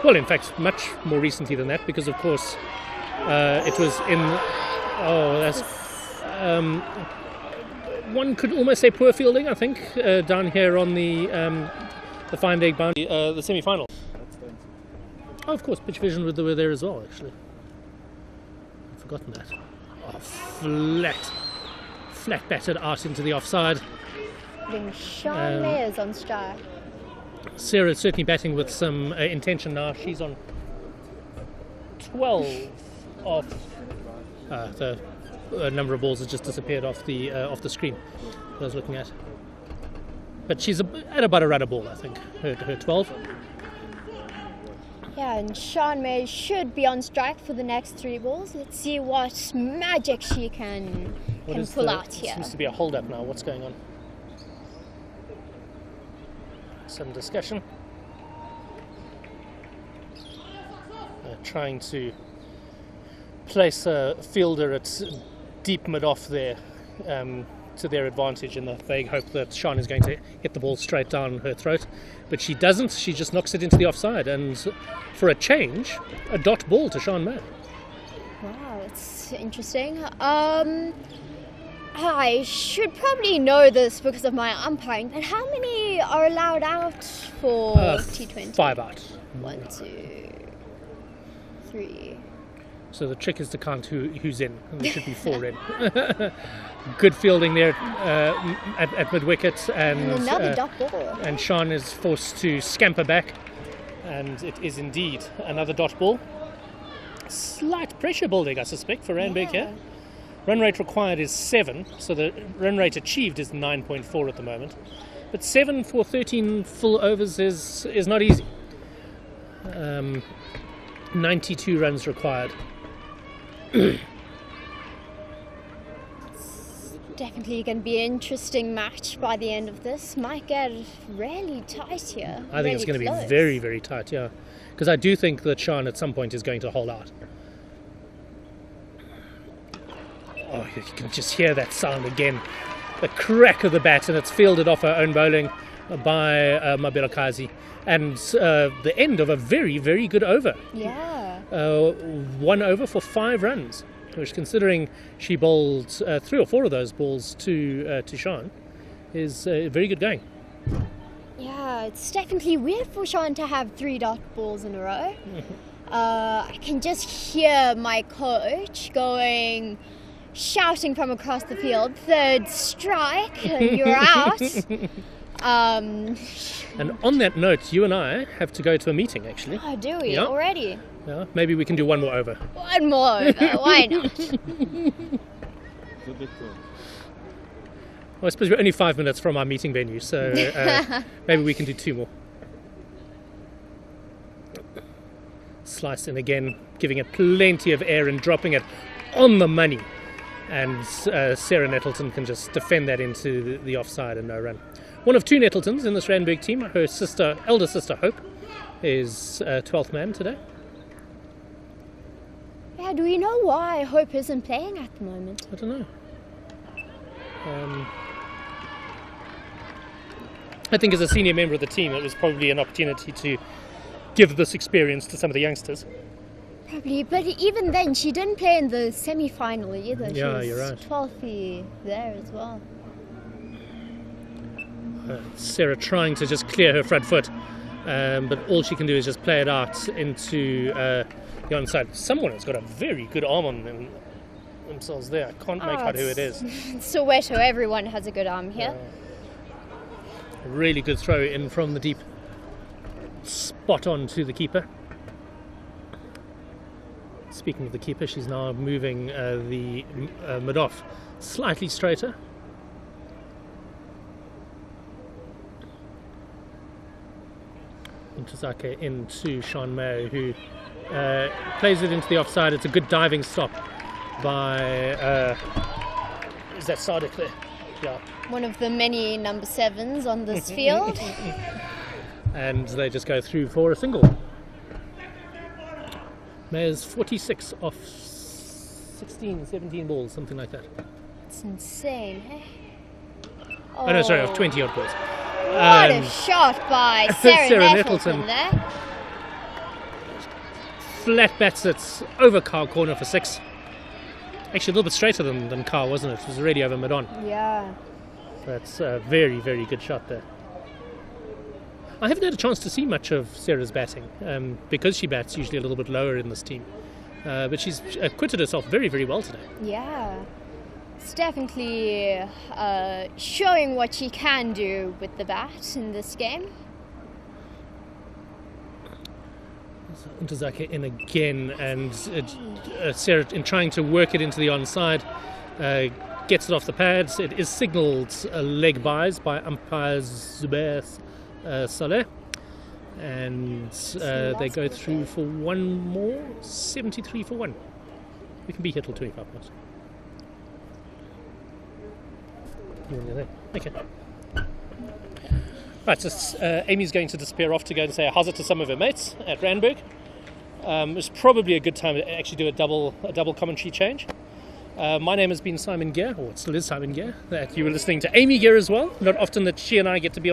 Well, in fact, much more recently than that, because of course, it was in. Oh, that's. One could almost say poor fielding. I think down here on the fine leg boundary, the semi-final. Oh, of course, pitch vision were there as well. Actually, I've forgotten that. Oh, flat batted out into the offside. Then Sean Mayer's on strike. Sarah's certainly batting with some intention now. She's on 12 off. The number of balls has just disappeared off the screen that I was looking at. But she's at about a run a ball, I think. Her 12. Yeah, and Sean May should be on strike for the next 3 balls. Let's see what magic she can pull out here. Seems to be a hold-up now. What's going on? Some discussion. Trying to place a fielder at deep mid-off there to their advantage in the vague hope that Sean is going to hit the ball straight down her throat. But she doesn't. She just knocks it into the offside. And for a change, a dot ball to Sean May. Wow, that's interesting. I should probably know this because of my umpiring, but how many are allowed out for T20? 5 out. 1, 2, 3. So the trick is to count who's in, and there should be 4 in. Good fielding there at mid-wicket, and another dot ball. And Sean is forced to scamper back, and it is indeed another dot ball. Slight pressure building, I suspect, for Randburg here. Run rate required is 7, so the run rate achieved is 9.4 at the moment. But 7 for 13 full overs is not easy. 92 runs required. Definitely going to be an interesting match by the end of this. Might get really tight here. I think it's going to be very, very tight, yeah. Because I do think that Sean at some point is going to hold out. Oh, you can just hear that sound again. The crack of the bat, and it's fielded off her own bowling by Mabel Kazi. And the end of a very, very good over. Yeah. 1 over for 5 runs, which, considering she bowled 3 or 4 of those balls to Sean, is very good going. Yeah, it's definitely weird for Sean to have 3 dot balls in a row. I can just hear my coach shouting from across the field, 3rd strike, and you're out. And on that note, you and I have to go to a meeting, actually. Oh, do we? Yeah. Already? Yeah, maybe we can do 1 more over. 1 more over, why not? Well, I suppose we're only 5 minutes from our meeting venue, so maybe we can do 2 more. Slice in again, giving it plenty of air and dropping it on the money. And Sarah Nettleton can just defend that into the offside and no run. One of 2 Nettletons in this Randburg team. Her elder sister Hope is 12th man today. Yeah, do we know why Hope isn't playing at the moment? I don't know. I think as a senior member of the team, it was probably an opportunity to give this experience to some of the youngsters. Probably, but even then, she didn't play in the semi-final either. Yeah, she you're was right. 12th there as well. Sarah trying to just clear her front foot, but all she can do is just play it out into the onside. Someone has got a very good arm on themselves there. I can't make out who it is. Soweto, everyone has a good arm here. A really good throw in from the deep. Spot on to the keeper. It's speaking of the keeper, she's now moving the mid off slightly straighter. Intozake into Sean Mayo, who plays it into the offside. It's a good diving stop by is that Sadiq there? Yeah. One of the many number 7s on this field. And they just go through for a single. Mayo's 46 off 16, 17 balls, something like that. It's insane, eh? Oh, no, sorry, off 20 odd balls. What a shot by Sarah Nettleton there. Flat bats it over Carl corner for 6. Actually, a little bit straighter than Carl, wasn't it? It was already over mid-on. Yeah. That's a very, very good shot there. I haven't had a chance to see much of Sarah's batting because she bats usually a little bit lower in this team. But she's acquitted herself very, very well today. Yeah. It's definitely showing what she can do with the bat in this game. Intozake in again, and Sarah, in trying to work it into the onside, gets it off the pads. It is signalled leg buys by umpire Zubair Saleh, and they go through for one more, 73 for 1. We can be here till 25 past. Okay. Right, so Amy's going to disappear off to go and say how's it to some of her mates at Randburg. It's probably a good time to actually do a double commentary change. My name has been Simon Gear, or it still is Simon Gear, that you were listening to Amy Gear as well. Not often that she and I get to be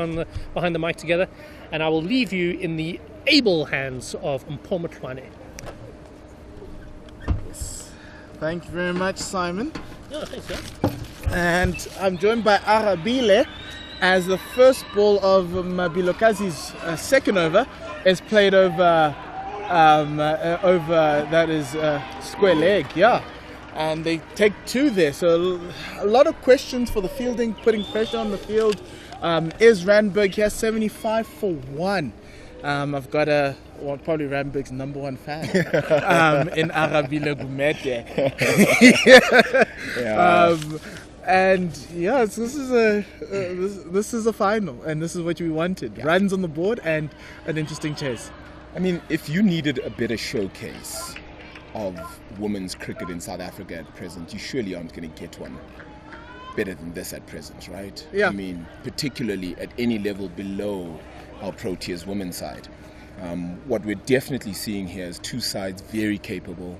behind the mic together. And I will leave you in the able hands of Mpoma Twane. Thank you very much, Simon. Oh, thanks, guys. And I'm joined by Arabile as the first ball of Mabilokazi's second over is played over that is square leg, yeah. And they take 2 there, so a lot of questions for the fielding, putting pressure on the field. Is Randburg here 75 for 1? I've got probably Randburg's number 1 fan in Arabile Gumete. Yeah. And yeah, this is a final, and this is what we wanted. Yeah. Runs on the board and an interesting chase. I mean, if you needed a better showcase of women's cricket in South Africa at present, you surely aren't going to get one better than this at present, right? Yeah. I mean, particularly at any level below our Proteas women's side. What we're definitely seeing here is 2 sides very capable,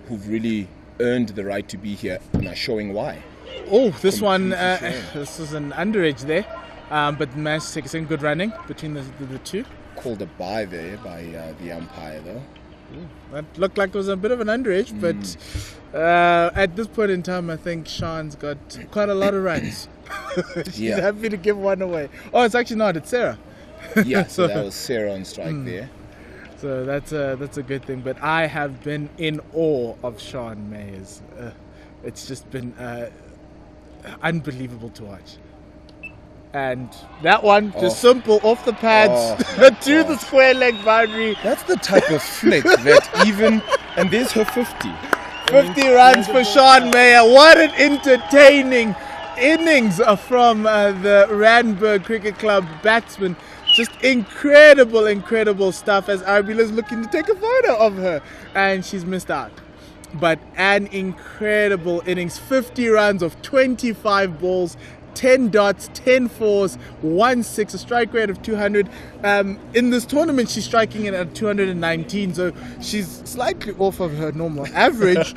who've really earned the right to be here and are showing why. Oh, this one, this is an underage there, but managed to take a second. Good running between the 2. Called a bye there by the umpire, though. That looked like it was a bit of an underage, but at this point in time, I think Sean's got quite a lot of runs. She's happy to give one away. Oh, it's actually not. It's Sarah. Yeah, so that was Sarah on strike there. So that's a good thing. But I have been in awe of Sean Mayers. It's just been unbelievable to watch. And that one, just simple, off the pads to the square leg boundary. That's the type of flick that even, and there's her 50. 50 runs for Sean Mayer. What an entertaining innings from the Randburg Cricket Club batsman. Just incredible stuff as Arbila's looking to take a photo of her. And she's missed out. But an incredible innings. 50 runs of 25 balls. 10 dots, 10 fours, 1 6, a strike rate of 200. In this tournament, she's striking it at 219, so she's slightly off of her normal average.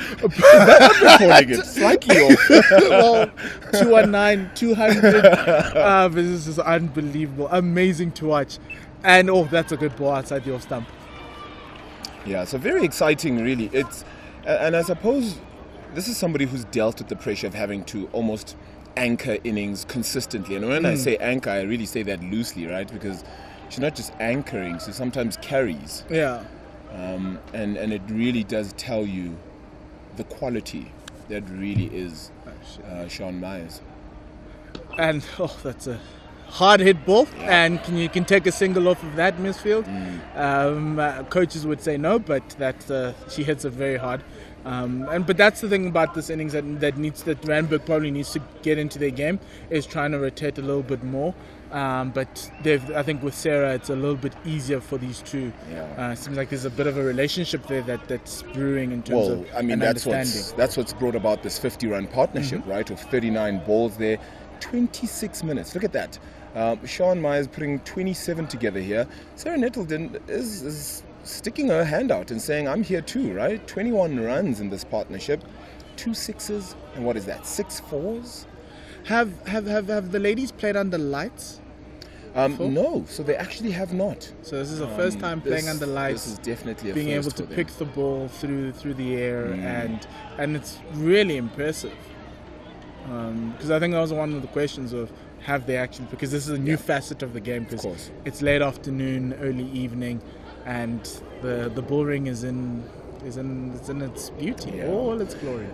Slightly off. Well, 219, 200. But this is unbelievable, amazing to watch. And that's a good ball outside the off stump. Yeah, so very exciting, really. And I suppose this is somebody who's dealt with the pressure of having to almost anchor innings consistently, and when I say anchor, I really say that loosely, right? Because she's not just anchoring; she sometimes carries. Yeah. And it really does tell you the quality that really is Sean Myers. And that's a hard hit ball, and you can take a single off of that misfield. Coaches would say no, but she hits it very hard. But that's the thing about this innings that Randburg probably needs to get into their game, is trying to rotate a little bit more. But I think with Sarah, it's a little bit easier for these two. It seems like there's a bit of a relationship there that's brewing in terms of understanding. That's what's brought about this 50-run partnership, right? Of 39 balls there, 26 minutes. Look at that. Sean Myers putting 27 together here. Sarah Nettleton is sticking her hand out and saying, I'm here too, right? 21 runs in this partnership, 2 sixes, and what is that, 6 fours? Have the ladies played under lights? No, so they actually have not. So this is the first time playing under lights. This is definitely a being able to pick the ball through the air, and it's really impressive. Because I think that was one of the questions of, have they actually, because this is a new facet of the game, because it's late afternoon, early evening, and the ball ring is in its beauty, all its glory.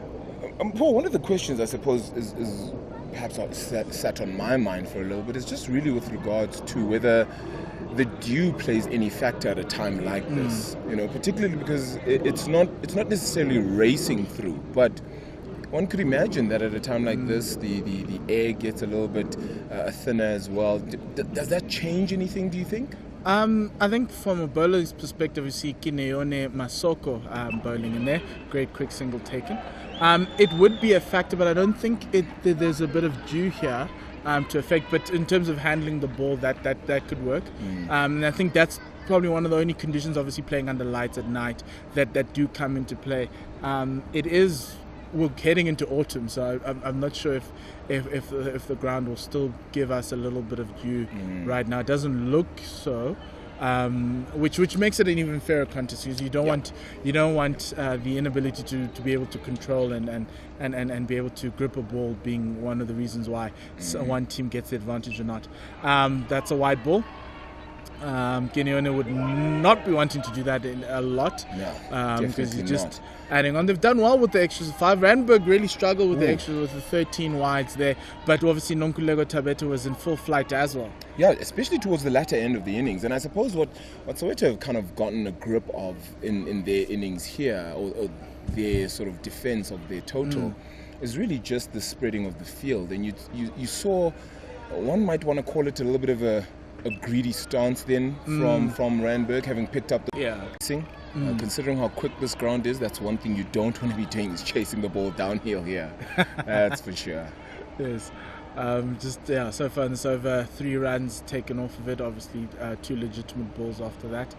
Paul, one of the questions I suppose is perhaps sat on my mind for a little bit is just really with regards to whether the dew plays any factor at a time like this. Particularly because it's not necessarily racing through, but one could imagine that at a time like this, the air gets a little bit thinner as well. Does that change anything, do you think? I think from a bowler's perspective, we see Kineone Masoko bowling in there. Great quick single taken. It would be a factor, but I don't think there's a bit of dew here to affect. But in terms of handling the ball, that could work. And I think that's probably one of the only conditions, obviously playing under lights at night, that do come into play. We're heading into autumn, so I'm not sure if the ground will still give us a little bit of dew right now. It doesn't look so, which makes it an even fairer contest, because you don't want the inability to be able to control and be able to grip a ball being one of the reasons why one team gets the advantage or not. That's a wide ball. Kineone would not be wanting to do that a lot, because he's just adding on. They've done well with the extras 5. Randburg really struggled with the extras with the 13 wides there, but obviously Nonkululeko Tabete was in full flight as well. Yeah, especially towards the latter end of the innings, and I suppose what Soweto have kind of gotten a grip of in their innings here, or their sort of defence of their total, is really just the spreading of the field. And you saw, one might want to call it a little bit of a greedy stance then from Randburg, having picked up the passing. Considering how quick this ground is, that's one thing you don't want to be doing, is chasing the ball downhill here. That's for sure. Yes. So far it's over 3 runs taken off of it. Obviously 2 legitimate balls after that.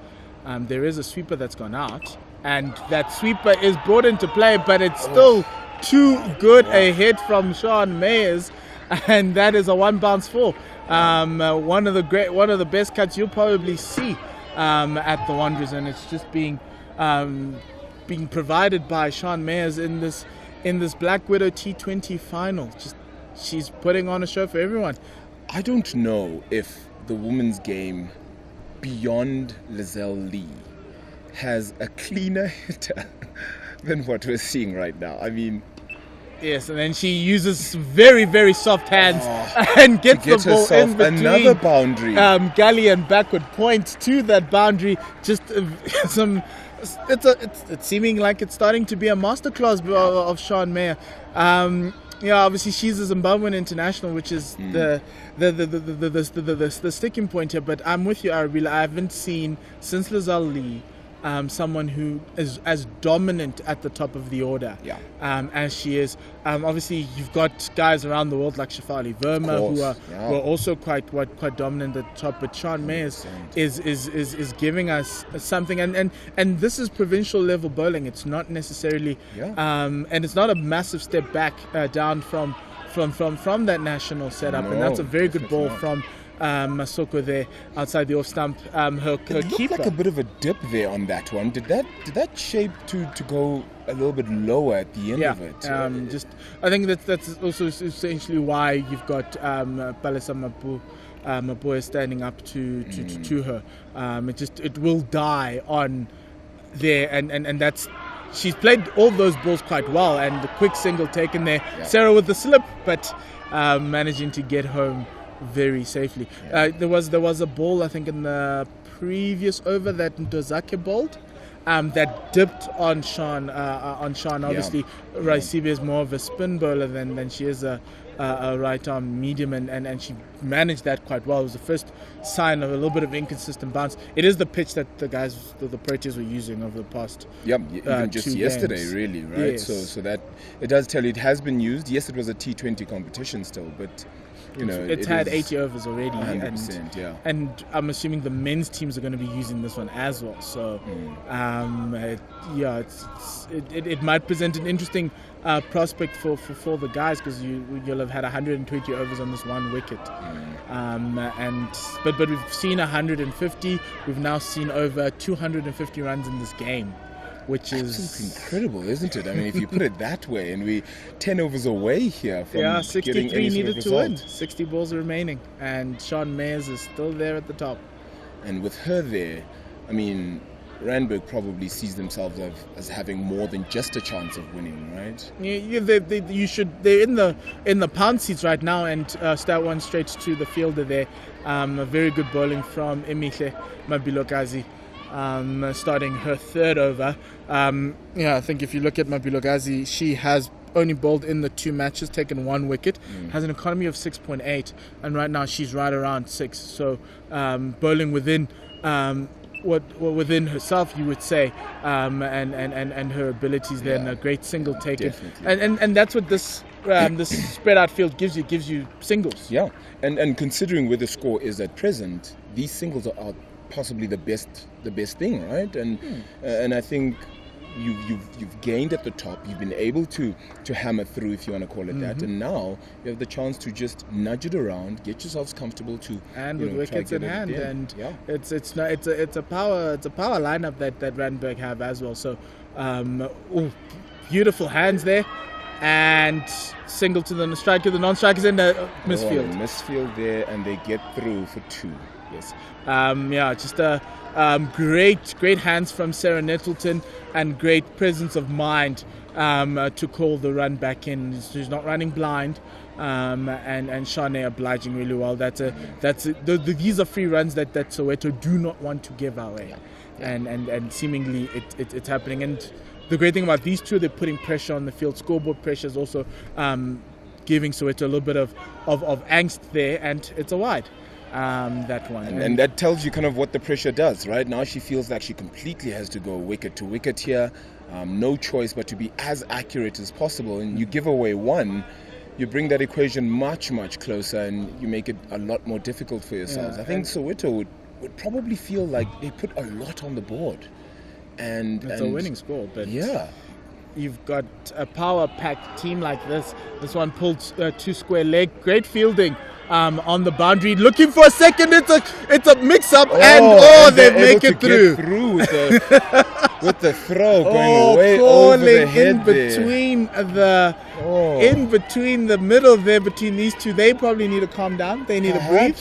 There is a sweeper that's gone out, and that sweeper is brought into play, but it's still too good a hit from Sean Mayers, and that is a 1 bounce 4. One of the best cuts you'll probably see at the Wanderers, and it's just being provided by Sean Mayers in this Black Widow T20 final. She's putting on a show for everyone. I don't know if the women's game beyond Lizelle Lee has a cleaner hitter than what we're seeing right now. I mean, yes, and then she uses very, very soft hands and gets the ball in between another boundary. Gully and backward point to that boundary. Just it's seeming like it's starting to be a masterclass of Sean Mayer. Obviously she's a Zimbabwean international, which is the sticking point here. But I'm with you, Arabella. I haven't seen since Lizelle Lee someone who is as dominant at the top of the order as she is. Obviously, you've got guys around the world like Shafali Verma who are also quite dominant at the top. But Sean Mayers is giving us something, and this is provincial level bowling. It's not necessarily, and it's not a massive step back down from that national setup, and that's a very good ball from Masoko there outside the off stump. Her looked keeper, like a bit of a dip there on that one. Did that shape to go a little bit lower at the end of it? I think that's also essentially why you've got Palesa Mapoe standing up to her. It will die on there, and that's. She's played all those balls quite well, and the quick single taken there. Sarah with the slip, but managing to get home very safely. There was a ball, I think, in the previous over that Ndozake bowled. That dipped on Sean. Obviously, Raisibe is more of a spin bowler than she is a right arm medium, and she managed that quite well. It was the first sign of a little bit of inconsistent bounce. It is the pitch that the Proteas were using over the past. Even just yesterday, games. really, right? Yes. So that it does tell you it has been used. Yes, it was a T20 competition still, but. It's had 80 overs already, 100%, and I'm assuming the men's teams are going to be using this one as well. So, it might present an interesting prospect for the guys, because you'll have had 120 overs on this one wicket, but we've seen 150. We've now seen over 250 runs in this game, which is incredible, isn't it? I mean, if you put it that way, and we 10 overs away here from 63 getting any sort of needed to win. result. 60 balls remaining, and Sean Mayers is still there at the top. And with her there, I mean, Randburg probably sees themselves as having more than just a chance of winning, right? They're in the pound seats right now, and start one straight to the fielder there. A very good bowling from Emihle Mabilokazi. Starting her third over. I think if you look at Mabilokazi, she has only bowled in the 2 matches, taken 1 wicket, has an economy of 6.8, and right now she's right around 6. So bowling within within herself, you would say, and her abilities there, and a great single taken, and that's what this spread out field gives you singles. Yeah, and considering where the score is at present, these singles are possibly the best thing, right? And I think you've gained at the top. You've been able to hammer through, if you want to call it that, and now you have the chance to just nudge it around, get yourselves comfortable to with wickets in hand, and it's a power lineup that Randburg have as well. So beautiful hands there, and single to the striker. The non-striker's in the misfield. Misfield there, and they get through for 2. Yes. Just a great hands from Sarah Nettleton, and great presence of mind to call the run back in. She's not running blind, and Shane obliging really well. These are free runs that Soweto do not want to give away, and seemingly it's happening. And the great thing about these two, they're putting pressure on the field. Scoreboard pressure is also giving Soweto a little bit of angst there, and it's a wide. That one, and that tells you kind of what the pressure does. Right now she feels like she completely has to go wicket to wicket here, no choice but to be as accurate as possible, and you give away 1, you bring that equation much closer, and you make it a lot more difficult for yourselves. I think Soweto would probably feel like they put a lot on the board, and it's a winning score, but you've got a power-packed team like this. This one pulled 2 square leg, great fielding on the boundary, looking for a second. It's a mix-up, and they make it through. Get through with the throw going way over the head in between the middle there, between these two. They probably need to calm down. They need to breathe.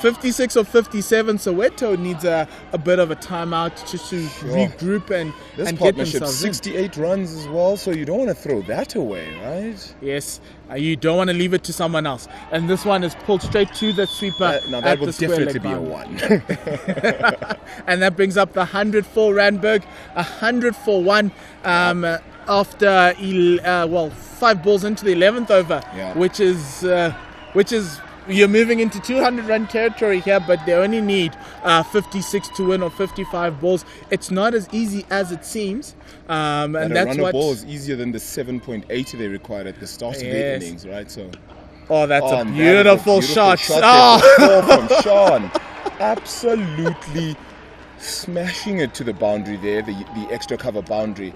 56 or 57, Soweto needs a bit of a timeout just to regroup and get themselves 68 runs as well, so you don't want to throw that away, right? Yes, you don't want to leave it to someone else. And this one is pulled straight to the sweeper. Now that would definitely be a 1. And that brings up the 100 for Randburg, 100 for 1 after 5 balls into the 11th over, which is you're moving into 200-run territory here, but they only need 56 to win, or 55 balls. It's not as easy as it seems, and that's what. A ball is easier than the 7.8 they required at the start of the innings, right? So. That's a beautiful shot. From Sean, absolutely smashing it to the boundary there, the extra cover boundary.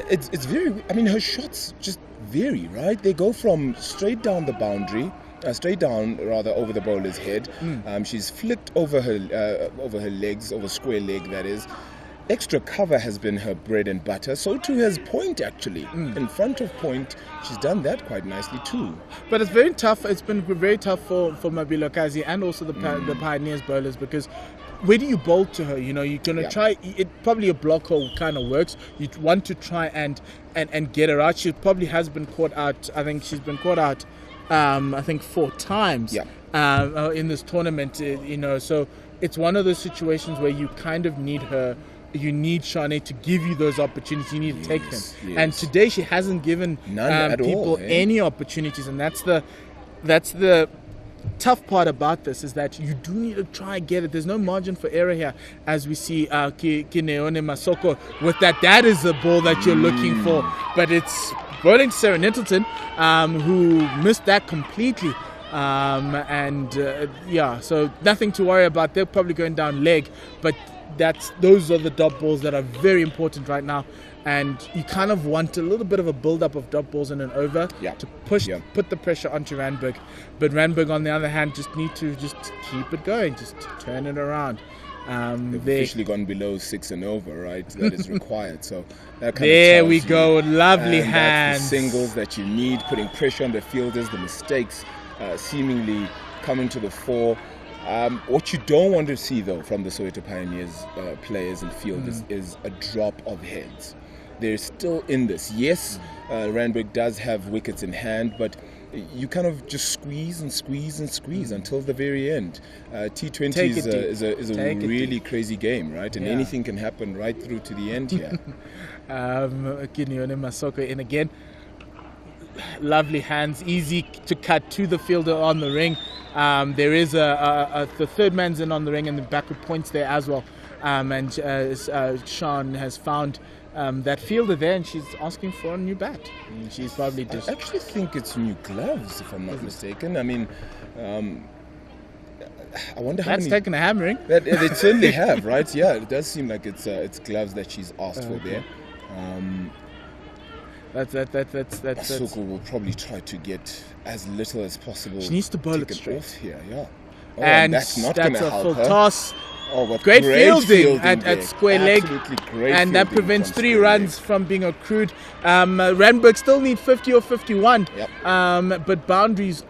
It's very. I mean, her shots just vary, right? They go from straight down the boundary. Straight down, rather, over the bowler's head. She's flicked over her legs, over square leg, that is. Extra cover has been her bread and butter. So too has point, actually. In front of point, she's done that quite nicely too. But it's very tough. It's been very tough for Mabilokazi and also the Pioneers bowlers, because where do you bowl to her? You're going to try. It probably a block hole kind of works. You want to try and get her out. She probably has been caught out. I think she's been caught out. 4 times in this tournament. So it's one of those situations where you kind of need her. You need Shane to give you those opportunities. You need to take them. Yes. And today she hasn't given None at people all, any opportunities, and that's the tough part about this, is that you do need to try and get it. There's no margin for error here, as we see Kineone Masoko with that. That is the ball that you're looking for, but it's bowling to Sarah Nettleton, who missed that completely. So nothing to worry about. They're probably going down leg, but those are the dot balls that are very important right now. And you kind of want a little bit of a build-up of dot balls in an over to put the pressure onto Randburg. But Randburg, on the other hand, just need to just keep it going, just turn it around. They've officially gone below 6 and over, right? That is required. So that kind there of we go, lovely and hands. that's the singles that you need, putting pressure on the fielders, the mistakes seemingly coming to the fore. What you don't want to see, though, from the Soweto Pioneers players and fielders is a drop of heads. They're still in this. Yes, Randburg does have wickets in hand, but you kind of just squeeze and squeeze and squeeze until the very end. T20 is a really crazy game, right? And anything can happen right through to the end here. Kineone Masoko in again. Lovely hands, easy to cut to the fielder on the ring. There is the third man's in on the ring and the backward points there as well. And Sean has found that fielder there, and she's asking for a new bat. She's probably just... I actually think it's new gloves, if I'm not mistaken. I mean, I wonder how That's many... taken a hammering. They certainly have, right? Yeah, it does seem like it's gloves that she's asked for there. That's Masoko will probably try to get as little as possible. She needs to bowl it taken straight. off here, yeah. Oh, and that's not going to a help full her. toss. Oh, but Great fielding there. at square leg. Absolutely great And that fielding prevents from 3 square runs leg. from being accrued. Randburg still need 50 or 51. Yep. But boundaries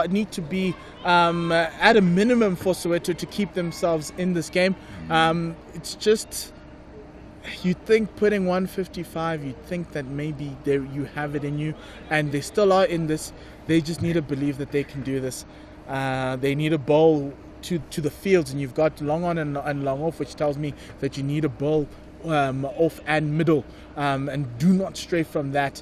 need to be at a minimum for Soweto to keep themselves in this game. It's just... You'd think putting 155, you'd think that maybe you have it in you, and they still are in this. They just need to believe that they can do this. They need a bowl to the fields, and you've got long on and long off, which tells me that you need a bowl off and middle, and do not stray from that.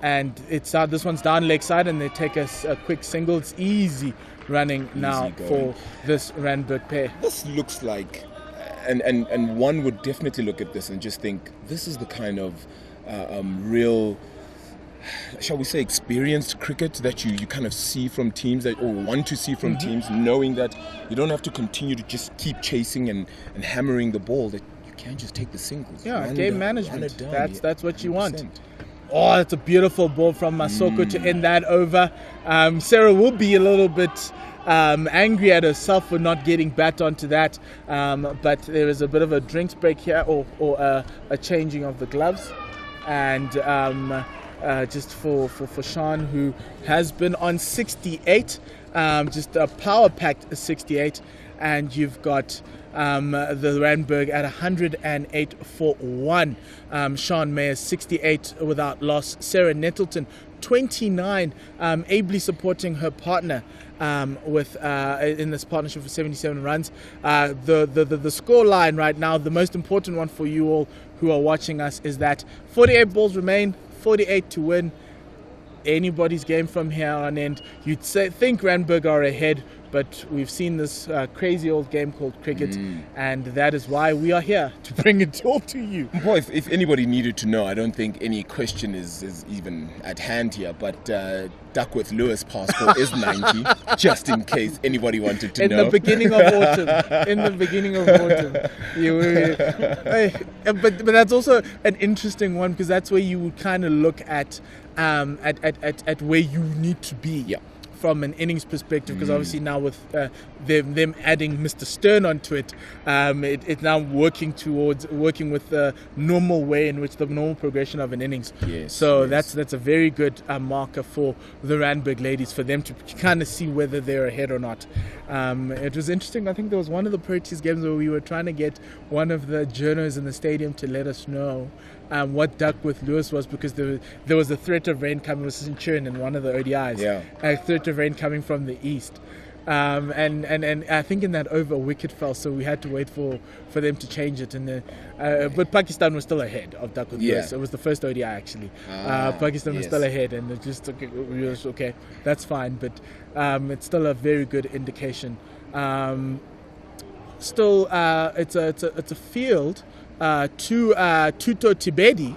And it's this one's down leg side, and they take a quick single. It's easy running now for this Randburg pair. This looks like... And one would definitely look at this and just think, this is the kind of real, shall we say, experienced cricket that you kind of see from teams or want to see from teams, knowing that you don't have to continue to just keep chasing and hammering the ball, that you can just take the singles. Yeah, Run game down, management. run it down, That's what you want. 100%. Oh, that's a beautiful ball from Masoko to end that over. Sarah will be a little bit angry at herself for not getting bat onto that, but there is a bit of a drinks break here, or a changing of the gloves, and just for Sean, who has been on 68, just a power packed 68, and you've got the Randburg at 108 for 1. Sean Mayer 68 without loss. Sarah Nettleton 29, ably supporting her partner with in this partnership for 77 runs. The score line right now, the most important one for you all who are watching us, is that 48 balls remain, 48 to win. Anybody's game from here on end. You'd think Randburg are ahead, but we've seen this crazy old game called cricket, and that is why we are here, to bring it all to you. Boy, if anybody needed to know, I don't think any question is even at hand here, but Duckworth Lewis passport is 90, just in case anybody wanted to know. In the beginning of autumn. But that's also an interesting one, because that's where you would kind of look at where you need to be from an innings perspective, because obviously now with them adding Mr. Stern onto it, it's now working with the normal way in which the normal progression of an innings. That's a very good marker for the Randburg ladies, for them to kind of see whether they're ahead or not. It was interesting. I think there was one of the Proteas games where we were trying to get one of the journos in the stadium to let us know what Duckworth Lewis was, because there was a threat of rain coming with Centurion in one of the ODIs. A threat of rain coming from the east. And I think in that over a wicket fell, so we had to wait for them to change it. And but Pakistan was still ahead of Dakota. Yeah. It was the first ODI actually. Pakistan was yes. still ahead, and it just okay, that's fine. But it's still a very good indication. Still, it's a field to Tuto Tibedi,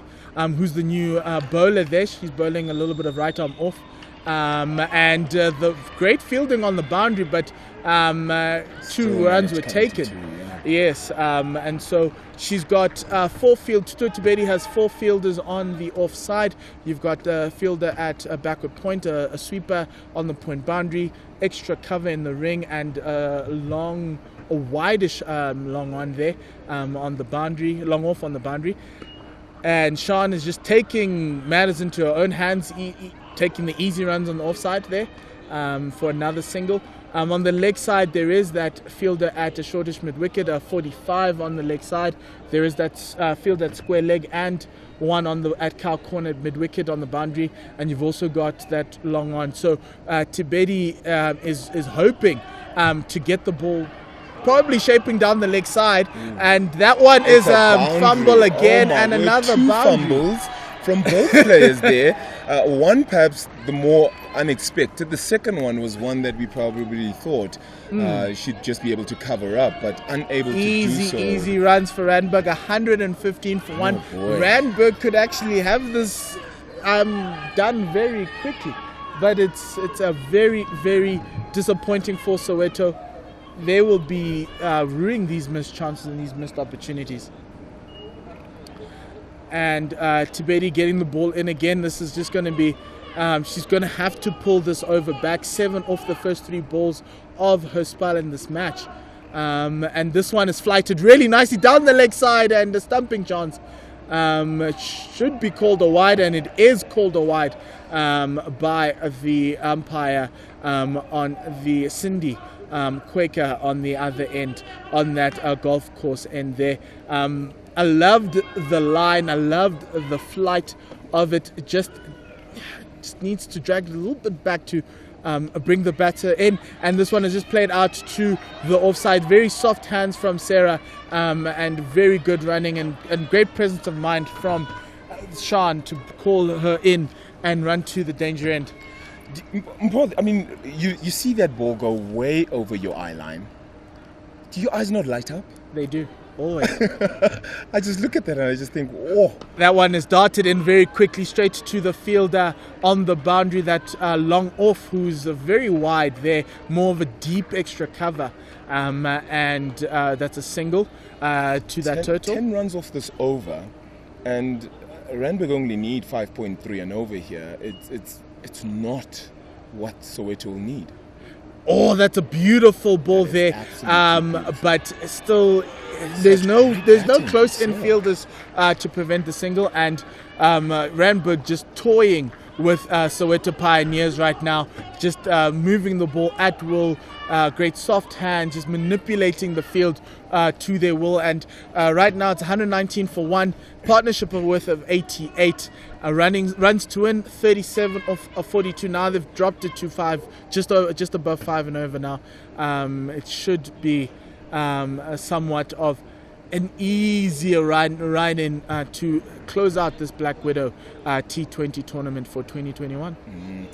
who's the new bowler there. She's bowling a little bit of right arm off. And the great fielding on the boundary, but 2 runs were taken. Yes, and so she's got 4 field. Tuto Tibedi has 4 fielders on the offside. You've got a fielder at a backward point, a sweeper on the point boundary, extra cover in the ring, and a wideish long one there on the boundary, long off on the boundary. And Sean is just taking matters into her own hands, taking the easy runs on the offside there for another single. On the leg side, there is that fielder at a shortish mid-wicket, a 45 on the leg side. There is that field at square leg and one at cow corner mid-wicket on the boundary. And you've also got that long on. So Tibedi is hoping to get the ball probably shaping down the leg side. And that one is a fumble again, and another 2 boundary. fumbles from both players there. One perhaps the more unexpected. The second one was one that we probably thought she'd just be able to cover up, but unable to do so. Easy runs for Randburg, 115 for 1. Boy. Randburg could actually have this done very quickly, but it's a very, very disappointing for Soweto. They will be ruining these missed chances and these missed opportunities. And Tibedi getting the ball in again. This is just going to be, she's going to have to pull this over back. 7 off the first 3 balls of her spell in this match. And this one is flighted really nicely down the leg side, and a stumping chance. It should be called a wide, and it is called a wide by the umpire on the Cindy Quaker on the other end, on that golf course end there. I loved the line, I loved the flight of it. It just needs to drag it a little bit back to bring the batter in, and this one is just played out to the offside. Very soft hands from Sarah, and very good running and great presence of mind from Sean to call her in and run to the danger end. I mean, you see that ball go way over your eye line. Do your eyes not light up? They do, always. I just look at that and I just think, oh. That one is darted in very quickly straight to the fielder on the boundary, that long off, who's very wide there, more of a deep extra cover. And that's a single to that total. 10 runs off this over, and Randburg only need 5.3 and over here. It's not what Soweto will need. Oh, that's a beautiful ball there. But still, there's no close infielders to prevent the single, and Randburg just toying with Soweto Pioneers right now, just moving the ball at will, great soft hand, just manipulating the field to their will. And right now it's 119 for 1, partnership worth of 88. Runs to win, 37 of 42. Now they've dropped it to 5, just above 5 and over now. It should be somewhat of an easier run in to close out this Black Widow T20 tournament for 2021.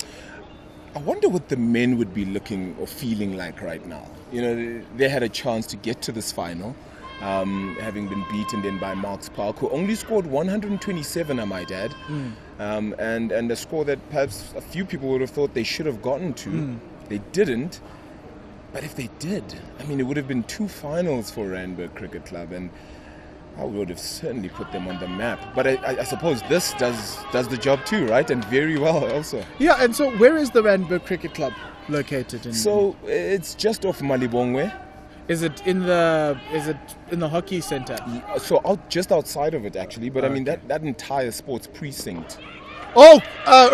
I wonder what the men would be looking or feeling like right now. You know, they had a chance to get to this final, having been beaten then by Marks Park, who only scored 127, I might add, and a score that perhaps a few people would have thought they should have gotten to. They didn't. But if they did, I mean, it would have been 2 finals for Randburg Cricket Club, and I would have certainly put them on the map. But I suppose this does the job too, right? And very well also. Yeah, and so where is the Randburg Cricket Club located? It's just off Malibongwe. Is it in the hockey center? So just outside of it actually, but I mean that entire sports precinct. Oh,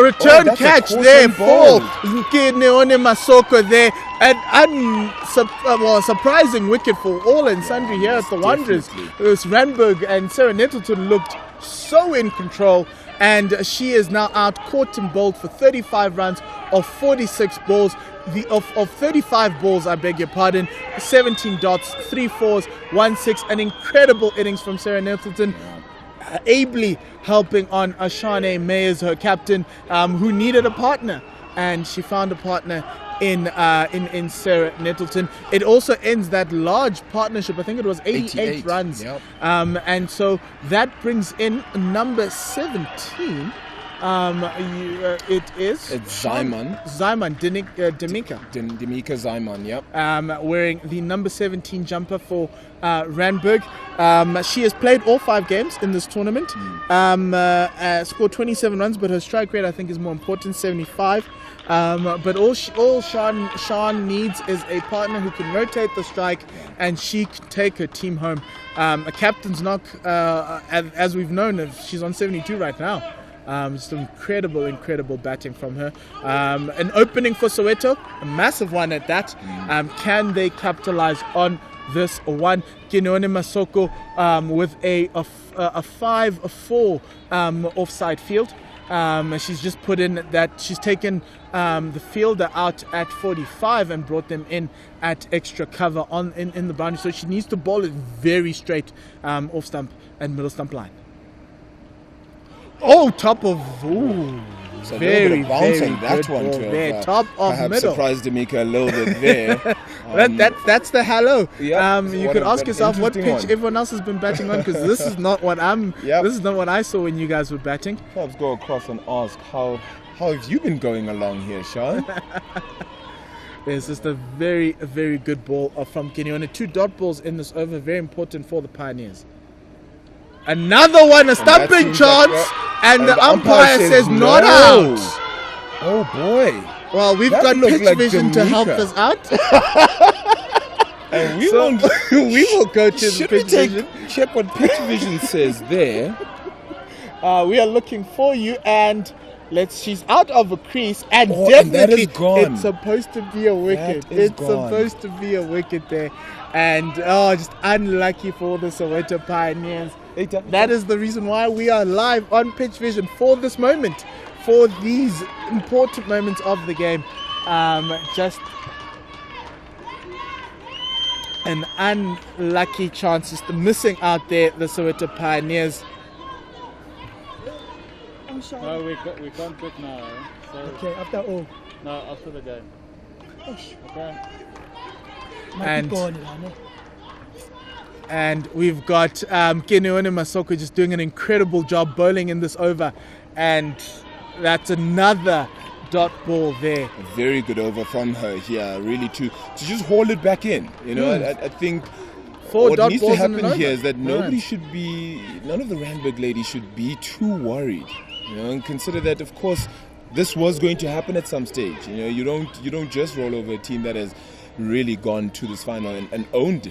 return that's a catch caution there, ball. Neone Masoko there, and surprising wicket for all and sundry here at the Wanderers. It was Randburg, and Sarah Nettleton looked so in control, and she is now out caught and bowled for 35 runs of 46 balls. Of 35 balls, I beg your pardon, 17 dots, 3 fours, 1 6. An incredible innings from Sarah Nettleton, ably helping on Ashane Mayers, her captain, who needed a partner, and she found a partner in Sarah Nettleton. It also ends that large partnership. I think it was 88 runs, yep. And so that brings in number 17. It's Zyman. Demika. Demika Zyman, yep. Wearing the number 17 jumper for Randburg. She has played all 5 games in this tournament. Scored 27 runs, but her strike rate I think is more important, 75. But all Sean needs is a partner who can rotate the strike, and she can take her team home. A captain's knock, as we've known, she's on 72 right now. Just incredible batting from her. An opening for Soweto, a massive one at that. Can they capitalize on this one? Kineone Masoko with a 5-4 offside field. She's just put in that she's taken the fielder out at 45 and brought them in at extra cover in the boundary. So she needs to bowl it very straight off stump and middle stump line. Oh, top of So very, a bounce very on that good one ball to there. have, Top of perhaps middle. surprised Demika a little bit there. That's the hello. Yep. You What could a- ask an yourself what pitch interesting one. everyone else has been batting on, because this is not what Yep. This is not what I saw when you guys were batting. Perhaps go across and ask how have you been going along here, Sean? It's just a very good ball from Kineone. 2 dot balls in this over, very important for the Pioneers. Another one, a stumping seems chance, like and the umpire says not no. out. Oh boy! Well, we've That got looked pitch like vision to help Demika. us out. And we So, won't. we will go to the Should we pitch vision. check what pitch vision says there? We are looking for you, and she's out of a crease, and Oh, and definitely that is gone. it's supposed to be a wicket. That is It's gone. supposed to be a wicket there, and just unlucky for the Soweto Pioneers. That is the reason why we are live on Pitch Vision for this moment, for these important moments of the game. Just an unlucky chance, just missing out there, the Soweto Pioneers. No, we can't quit now. So, Okay, after all. no, after the game. Okay. And we've got Kineone Masoko just doing an incredible job bowling in this over, and that's another dot ball there. A very good over from her here, really to just hold it back in. You know, I think 4 what dot needs to balls in happen an here over. is that Right. none of the Randburg ladies should be too worried. You know, and consider that, of course, this was going to happen at some stage. You know, you don't just roll over a team that has really gone to this final and owned,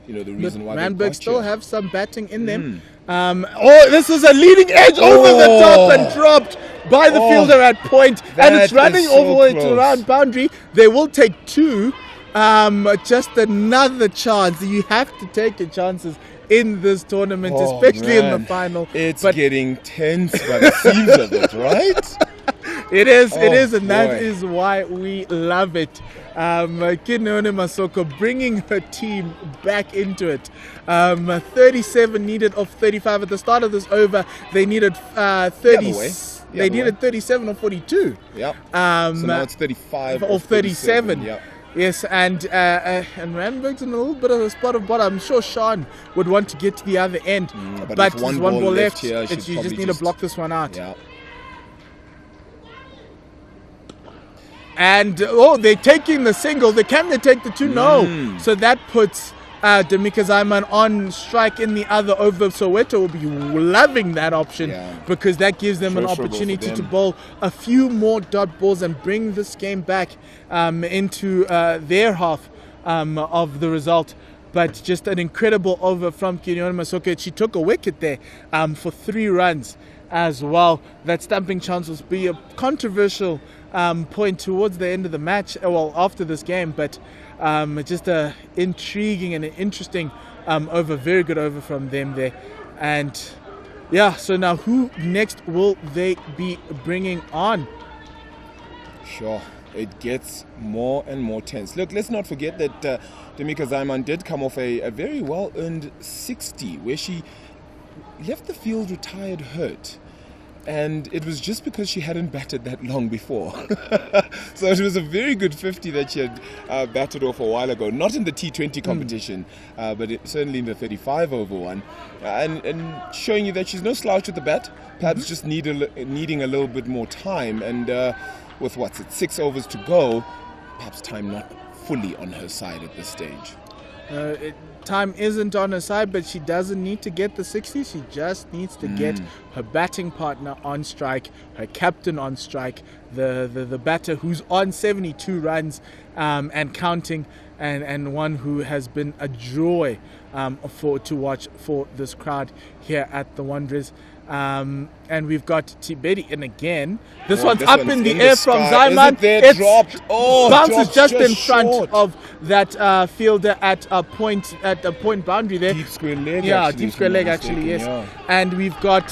the reason why they Randburg got still here. have some batting in them. This is a leading edge over the top and dropped by the fielder at point, and it's that running is all the so way to close. around boundary. They will take 2. Just another chance. You have to take your chances in this tournament, Oh, especially in the man. final. It's But getting tense by the seams of it, right? it is, Oh, and that boy. is why we love it. Kineone Masoko bringing her team back into it. 37 needed of 35 at the start of this over. They needed 30. way. The They other needed way. 37 or 42. Yep. Um, So now it's 35 or 37. Yep. Yes, and Randburg's in a little bit of a spot of bottom. I'm sure Sean would want to get to the other end, but but with there's one one ball ball left left. here, You should just probably need to block this one out. Yeah. And they're taking the single. Can they take the 2? No. So that puts Demika Zyman on strike in the other over. Soweto will be loving that option, because that gives them an Preferable for opportunity to them. bowl a few more dot balls and bring this game back into their half of the result. But just an incredible over from Kineone Masoko. She took a wicket there for 3 runs as well. That stumping chance will be a controversial point towards the end of the match, after this game, but just a intriguing and an interesting over, very good over from them there. And yeah, so now who next will they be bringing on? Sure, it gets more and more tense. Look, let's not forget that Demika Zaiman did come off a very well-earned 60, where she left the field retired hurt. And it was just because she hadn't batted that long before. So it was a very good 50 that she had batted off a while ago. Not in the T20 competition, but certainly in the 35 over one. And showing you that she's no slouch with the bat, perhaps just needing a little bit more time. And with 6 overs to go, perhaps time not fully on her side at this stage. Time isn't on her side, but she doesn't need to get the 60. She just needs to get her batting partner on strike, her captain on strike, the batter who's on 72 runs and counting, and one who has been a joy to watch for this crowd here at the Wanderers. And we've got Tibeti in again. This one's up in the air from Zaiman. It's dropped. Oh, bounces just in front short of that fielder at a point boundary there. Deep square leg. Yeah, actually, deep square leg if I'm actually. Yes. mistaken, yeah. And we've got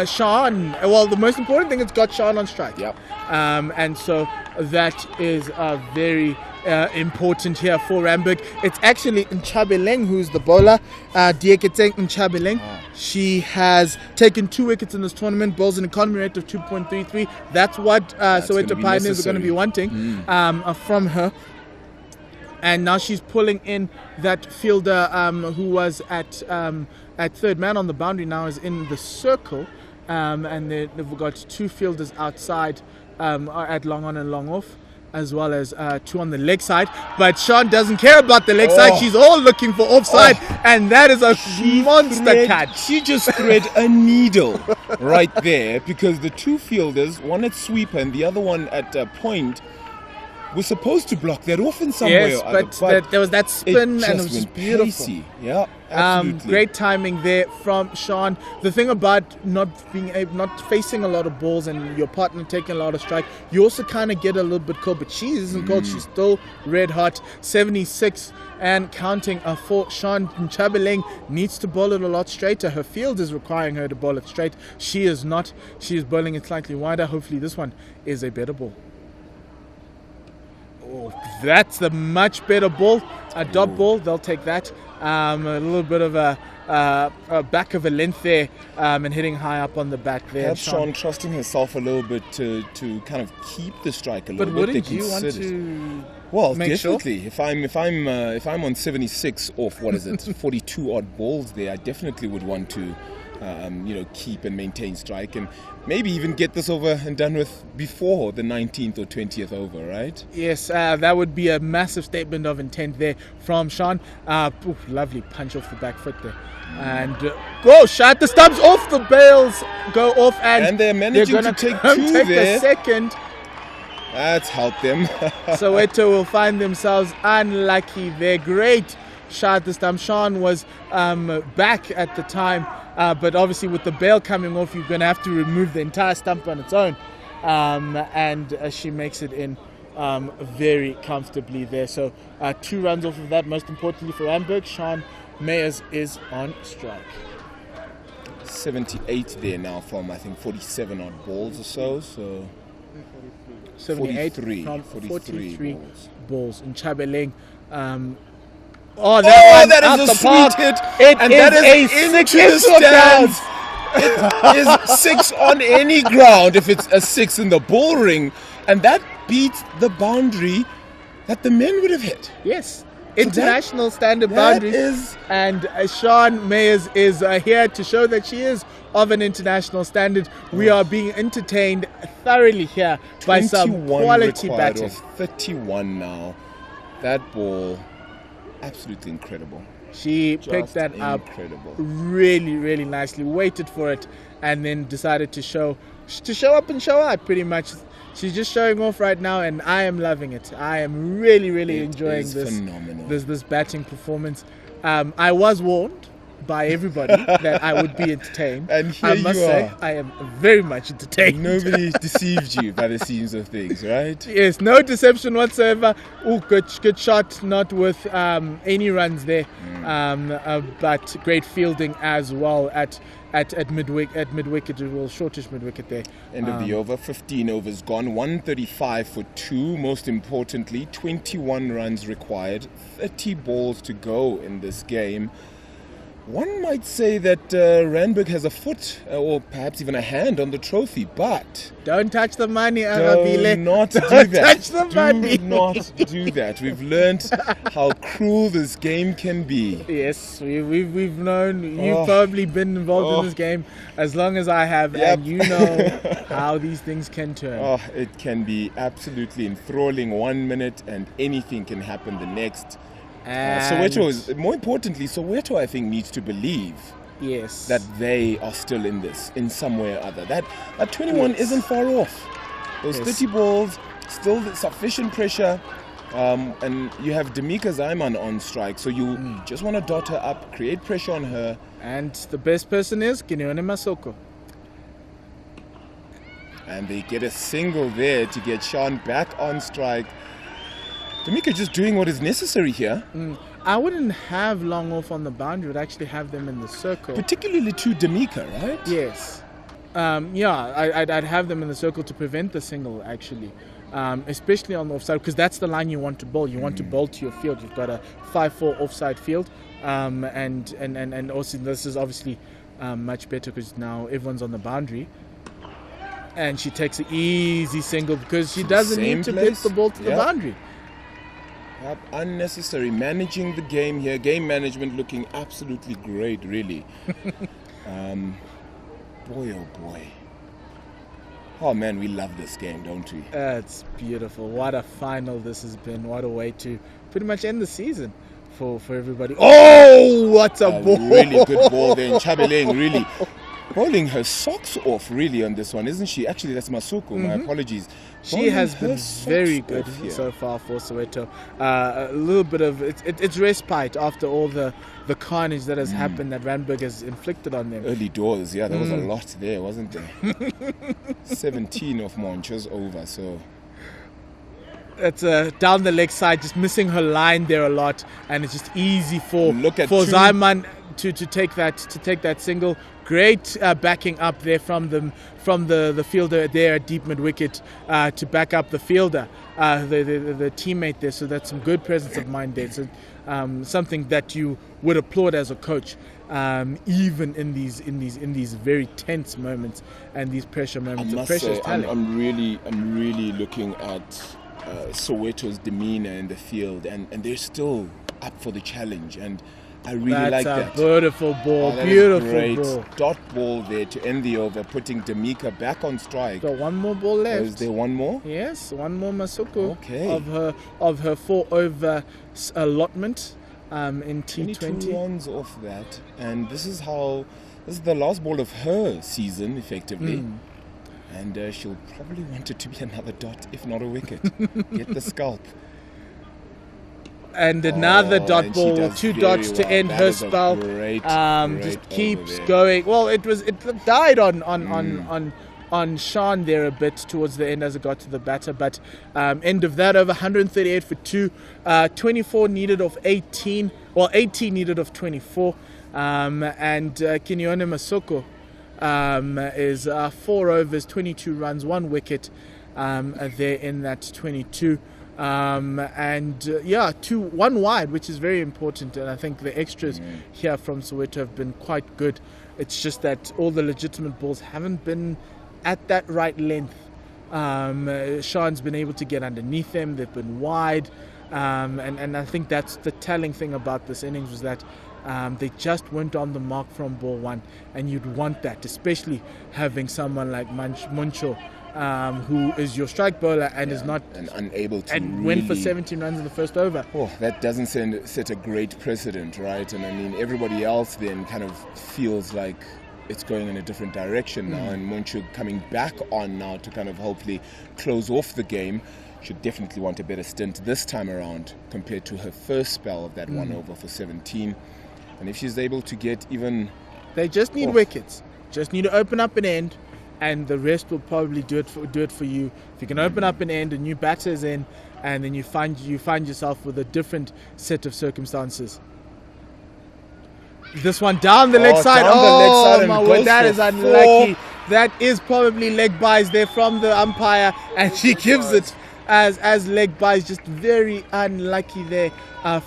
Sean. Well, the most important thing, it's got Sean on strike. Yep. And so that is very important here for Randburg. It's actually Nchabeleng who's the bowler. Dieketeng Nchabeleng. She has taken 2 wickets in this tournament, bowls an economy rate of 2.33. That's what Soweto Pioneers are going to be wanting from her. And now she's pulling in that fielder who was at third man on the boundary, now is in the circle. And they've got 2 fielders outside at long on and long off, as well as 2 on the leg side. But Sean doesn't care about the leg side. She's all looking for offside, and that is a monster catch. She just thread a needle right there, because the 2 fielders, one at sweeper and the other one at point, was supposed to block that off in some way Yes, or other, but there was that spin, and it was went beautiful. pacey. Yeah, absolutely. Great timing there from Sean. The thing about not facing a lot of balls and your partner taking a lot of strike, you also kind of get a little bit cold. But she isn't cold. She's still red hot. 76 and counting for Sean. Nchabeleng needs to bowl it a lot straighter. Her field is requiring her to bowl it straight. She is not. She is bowling it slightly wider. Hopefully this one is a better ball. Oh, that's a much better ball. A dot ball, they'll take that. A little bit of a back of a length there, and hitting high up on the bat there. Perhaps Sean trusting herself a little bit to kind of keep the strike a little But bit. wouldn't you want to? Well, make definitely. Sure? If I'm on 76 off 42 odd balls there, I definitely would want to keep and maintain strike, and maybe even get this over and done with before the 19th or 20th over, right? Yes, that would be a massive statement of intent there from Sean. Lovely punch off the back foot there. And go shot the stumps off the bails, go off, and they're managing to take 2 there. The second. That's helped them. Soweto will find themselves unlucky there. Great shot this time. Sean was back at the time, but obviously with the bail coming off, you're going to have to remove the entire stump on its own. And she makes it in very comfortably there. So 2 runs off of that. Most importantly for Randburg, Sean Mayers is on strike. 78 there now from, I think, 47 odd balls or so. 78 43, from 43 balls. And Nchabeleng. That is a sweet hit. That is into the stands. It is 6 on any ground if it's a 6 in the ball ring, and that beats the boundary that the men would have hit. Yes, international standard boundaries. And Sean Mayers is here to show that she is of an international standard. We are being entertained thoroughly here by some quality batting. Of 31 now. That ball, absolutely incredible. She picked that up really, really nicely, waited for it, and then decided to show up and show out pretty much. She's just showing off right now, and I am loving it. I am really, really enjoying this batting performance. I was warned by everybody that I would be entertained. And here I must you say, are. I am very much entertained. Nobody deceived you by the seams of things, right? Yes, no deception whatsoever. Oh, good shot, not with any runs there, but great fielding as well at mid wicket, well, shortish mid wicket there. End of the over, 15 overs gone, 135 for 2. Most importantly, 21 runs required, 30 balls to go in this game. One might say that Randburg has a foot or perhaps even a hand on the trophy, but Don't touch the money, do Arabile. not do Don't that. touch the Do money. not do that. We've learned how cruel this game can be. Yes, we've known. You've Oh. probably been involved Oh. in this game as long as I have, Yep. and you know how these things can turn. Oh, it can be absolutely enthralling 1 minute and anything can happen the next. And Soweto is, more importantly, Soweto I think needs to believe yes, that they are still in this in some way or other. That 21 Yes. isn't far off. Those Yes. 30 balls, still sufficient pressure. And you have Demika Zaiman on strike, so you just want to dot her up, create pressure on her. and the best person is Kineone Masoko. And they get a single there to get Sean back on strike. Demika just doing what is necessary here, I wouldn't have long off on the boundary. Would actually have them in the circle. particularly to Demika, right? Yes. I'd have them in the circle to prevent the single, actually. Especially on the offside, because that's the line you want to bowl. You want to bowl to your field. You've got a 5-4 offside field. And also this is obviously much better because now everyone's on the boundary. And she takes an easy single because she doesn't Same need to place. pitch the ball to the Yep. boundary. Yep, unnecessary. Managing the game here. Game management looking absolutely great, really. Boy, oh boy. Oh man, we love this game, don't we? It's beautiful. What a final this has been. What a way to pretty much end the season for everybody. Oh, what a ball. Really good ball there. Chabeleng really bowling her socks off really on this one, isn't she? Actually, that's Masuko. My apologies. She Bowling has her been socks very good off here. so far for Soweto. A little bit of it's respite after all the carnage that has happened that Randburg has inflicted on them. Early doors, yeah, there was a lot there, wasn't there? 17 of Moncho's over, so It's down the leg side, just missing her line there a lot, and it's just easy for Look at two- Zaiman to take that single. Great backing up there from the fielder there at deep mid wicket to back up the fielder, the teammate there. So that's some good presence of mind there. So something that you would applaud as a coach, even in these very tense moments and these pressure I moments. The must pressure is say, I'm telling. really looking at Soweto's demeanor in the field, and they're still up for the challenge, and I really That's like a that. beautiful ball, Oh, that is beautiful great. ball. Dot ball there to end the over, putting Demika back on strike. Got one more ball left. Is there one more? Yes, one more Masuko Okay. of her 4 over allotment in 22 T20. runs off that, and this is the last ball of her season, effectively. And she'll probably want it to be another dot, if not a wicket. Get the scalp. And another dot and she ball, does 2 very dots to well. end That her is a spell. great Just over keeps there. going. Well, it died on Sean there a bit towards the end as it got to the batter, but end of that over, 138 for 2, 24 needed of 18, well 18 needed of 24, and Kineone Masoko is 4 overs, 22 runs, 1 wicket there in that 22. And 1 wide, which is very important, and I think the extras here from Soweto have been quite good. It's just that all the legitimate balls haven't been at that right length. Sean's been able to get underneath them, they've been wide, and I think that's the telling thing about this innings was that they just weren't on the mark from ball 1, and you'd want that, especially having someone like Moncho, who is your strike bowler and is not and unable to and went for really- 17 runs in the first over. Oh, that doesn't set a great precedent, right? And I mean, everybody else then kind of feels like it's going in a different direction now, and Monchu coming back on now to kind of hopefully close off the game. Should definitely want a better stint this time around compared to her first spell of that 1 over for 17. And if she's able to get even... They just need wickets. Just need to open up an end, and the rest will probably do it for you. If you can open up an end, a new batter's in, and then you find yourself with a different set of circumstances. This one down the leg side. Down the leg side and My goes word, that for is unlucky. 4. That is probably leg buys there from the umpire, and she gives it as leg buys. Just very unlucky there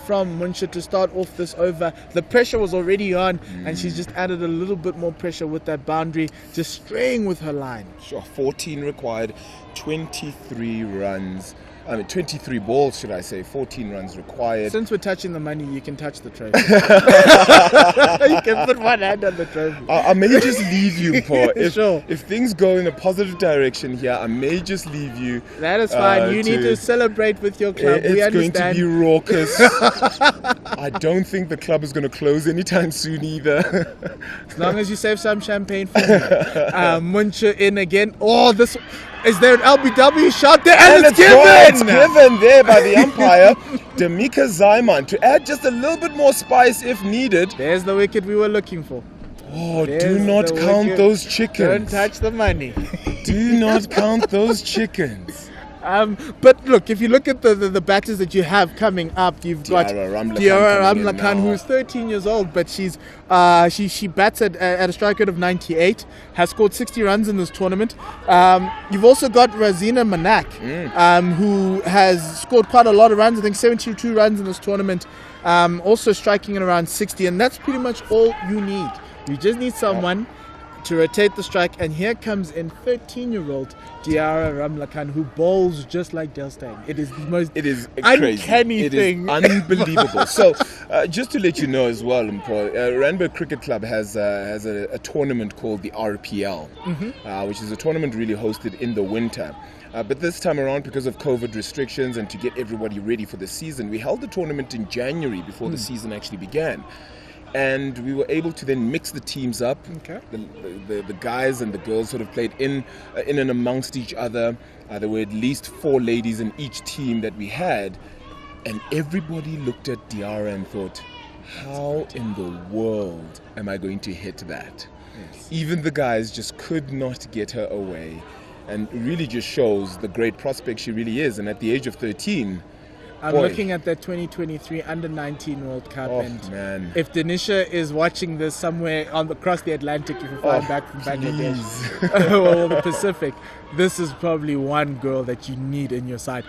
from Muncher to start off this over. The pressure was already on, and she's just added a little bit more pressure with that boundary, just straying with her line. Sure, 14 required, 23 runs. 23 balls, should I say, 14 runs required. Since we're touching the money, you can touch the trophy. You can put one hand on the trophy. I may just leave you, Paul. Sure. If things go in a positive direction here, I may just leave you. That is fine. You need to celebrate with your club. We It's going understand. to be raucous. I don't think the club is going to close anytime soon either. As long as you save some champagne for me. Muncher in again. Oh, this... Is there an LBW shot there? And it's given! It's given there by the umpire, Demika Zaiman, to add just a little bit more spice if needed. There's the wicket we were looking for. Oh, There's do not the count wicket. those chickens. Don't touch the money. Do not count those chickens. But look, if you look at the batters that you have coming up, you've got Diarra Diarra coming in Ramlakhan, now. who's 13 years old, but she bats at a strike rate of 98, has scored 60 runs in this tournament. You've also got Razina Manak, who has scored quite a lot of runs, I think 72 runs in this tournament, also striking at around 60, and that's pretty much all you need. You just need someone to rotate the strike, and here comes in 13-year-old Diarra Ramlakhan, who bowls just like Del Steyn. It is the most uncanny thing. It is unbelievable. So, just to let you know as well, Paul, Randburg Cricket Club has a tournament called the RPL, which is a tournament really hosted in the winter. But this time around, because of COVID restrictions and to get everybody ready for the season, we held the tournament in January before the season actually began. And we were able to then mix the teams up. Okay. The guys and the girls sort of played in and amongst each other. There were at least 4 ladies in each team that we had. And everybody looked at Diarra and thought, how in the world am I going to hit that? Yes. Even the guys just could not get her away. And it really just shows the great prospect she really is. And at the age of 13... I'm Boy. looking at that 2023 Under-19 World Cup, Oh, and man. if Denisha is watching this somewhere across the Atlantic, if you're flying back from Bangladesh or the Pacific, this is probably one girl that you need in your side.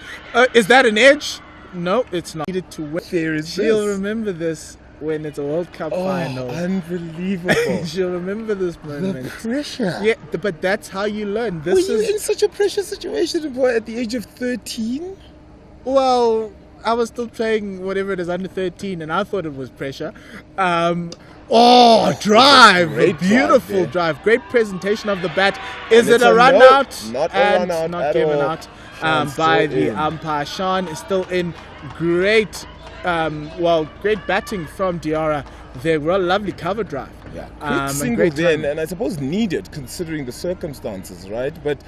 Is that an edge? No, it's not. Needed to win. There is She'll this. remember this when it's a World Cup final. Unbelievable. She'll remember this The moment. pressure. Yeah, but that's how you learn. Were This you is in such a pressure situation, boy, at the age of 13? well. I was still playing whatever it is under 13, and I thought it was pressure. Drive! Great Beautiful drive drive. Great presentation of the bat. Is And it it's a a run no. out? Not a And run out not at given all. out Sean's by still the in. umpire. Sean is still in. Great, great batting from Diarra. They were a lovely cover drive. Yeah, and quick single great then, timing. and I suppose needed considering the circumstances, right? But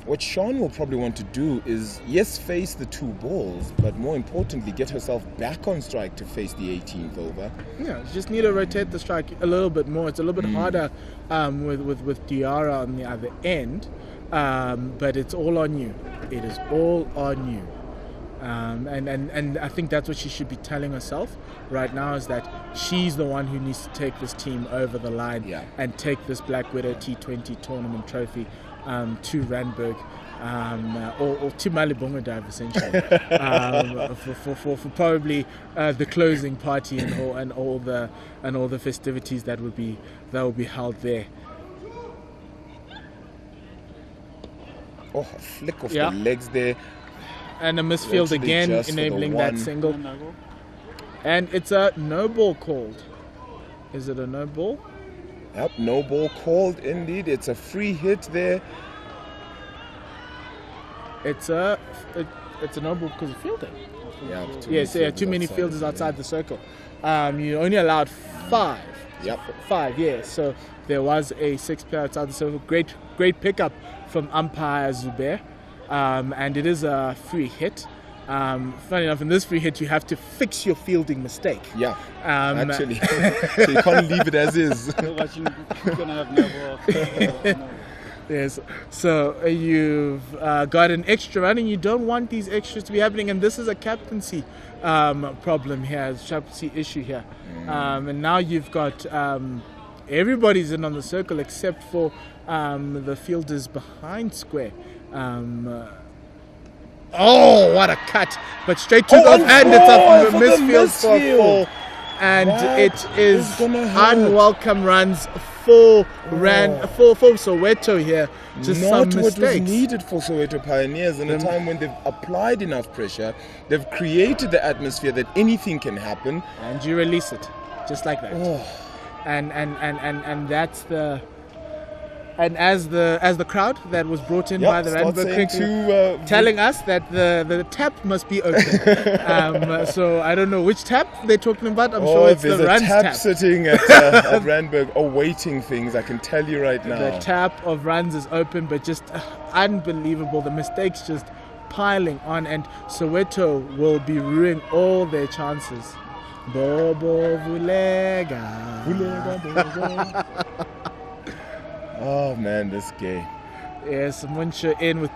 what Sean will probably want to do is, yes, face the 2 balls, but more importantly, get herself back on strike to face the 18th over. Yeah, you just need to rotate the strike a little bit more. It's a little bit harder with Diarra on the other end, but it's all on you. It is all on you. And I think that's what she should be telling herself right now, is that she's the one who needs to take this team over the line and take this Black Widow T20 tournament trophy to Randburg. Or to Malibonga Dive, essentially, for probably the closing party and all the festivities that will be held there. Oh, a flick of Yeah. the legs there. And a misfield Literally again, just for the enabling that one. single. And it's a no ball called. Is it a no ball? Yep, no ball called indeed. It's a free hit there. It's a no ball because of fielding. Yeah, Yes, too many fielders outside the circle. You only allowed 5. Yep. 5, yes. So there was a 6 player outside the circle. Great pickup from umpire Zubair. And it is a free hit. Funny enough, in this free hit, you have to fix your fielding mistake. Yeah, actually. Um, So you can't leave it as is. Otherwise you're gonna have never. Yes, so you've got an extra run, and you don't want these extras to be happening. And this is a captaincy problem here, a captaincy issue here. And now you've got everybody's in on the circle except for the fielders behind square. Oh, what a cut! But straight to the and it's a for the misfield for a misfield. four, and That it is is gonna hurt. unwelcome runs for Soweto here. Just Not some what was mistakes. needed for Soweto Pioneers in a time when they've applied enough pressure, they've created the atmosphere that anything can happen. And you release it, just like that. Oh, And that's the. And as the crowd that was brought in by the start Randburg saying cricket to telling us that the tap must be open. So I don't know which tap they're talking about. I'm sure it's there's the a runs tap, tap. sitting at Randburg awaiting things. I can tell you right now. The tap of runs is open, but just unbelievable. The mistakes just piling on, and Soweto will be ruining all their chances. Bobo Vulega. Oh man, this game. Yes, Muncher in with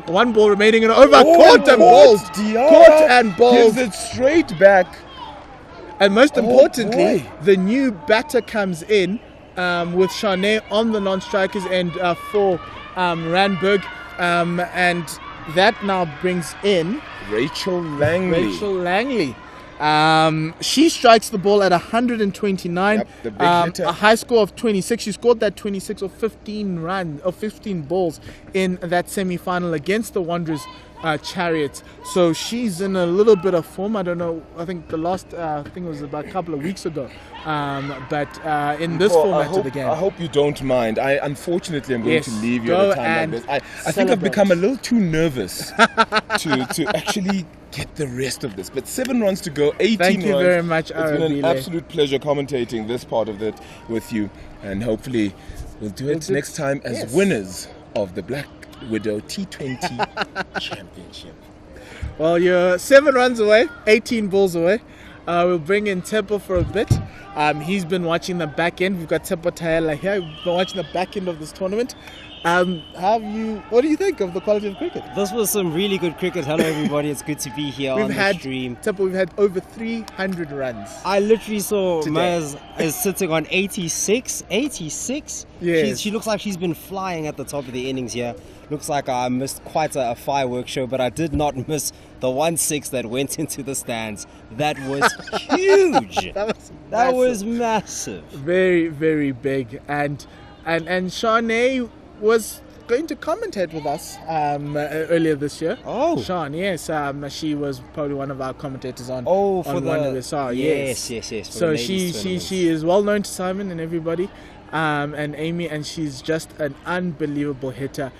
one ball remaining and over. Caught and balls. balls. Diarra Caught and balls. gives it straight back. And most importantly, boy. the new batter comes in with Shane on the non-strikers end for Randburg. And that now brings in Rachel Langley. She strikes the ball at 129. Yep, the big hitter. A high score of 26. She scored that 26 or 15 balls in that semi-final against the Wanderers Chariots. So she's in a little bit of form. I don't know. I think the last thing was about a couple of weeks ago. But in this format of the game, I hope you don't mind. I unfortunately am going Yes, to leave you go at a time like and this. I think I've celebrate. become a little too nervous to actually get the rest of this. But 7 runs to go, 18 Thank you runs. very much, It's been an Arabile. absolute pleasure commentating this part of it with you, and hopefully we'll do it next time as yes. winners of the Black Widow T20 Championship. Well, you're 7 runs away, 18 balls away. We'll bring in Tepo for a bit. He's been watching the back end. We've got Tepo Taela here. We've been watching the back end of this tournament. What do you think of the quality of cricket? This was some really good cricket. Hello everybody, it's good to be here on the stream. Tepo, we've had over 300 runs. I literally saw Today. Maz is sitting on 86. 86? Yes. She looks like she's been flying at the top of the innings here. Looks like I missed quite a fireworks show, but I did not miss the 1-6 that went into the stands. That was huge. That was massive. Very, very big. And Shanae was going to commentate with us earlier this year. Oh. Sean, yes. She was probably one of our commentators on For on the one of the SAR. yes. For for the so ladies' she is well known to Simon and everybody, and Amy, and she's just an unbelievable hitter.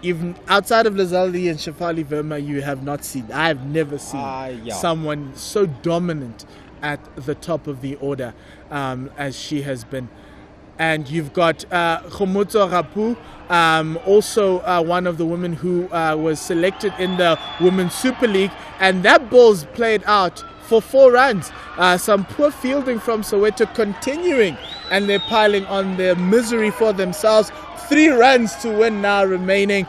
Even outside of Lazaldi and Shafali Verma, you have not seen. I have never seen yeah. someone so dominant at the top of the order as she has been. And you've got Khomotso Rapu, also one of the women who was selected in the Women's Super League, and that ball's played out for 4 runs. Some poor fielding from Soweto continuing, and they're piling on their misery for themselves. 3 runs to win now remaining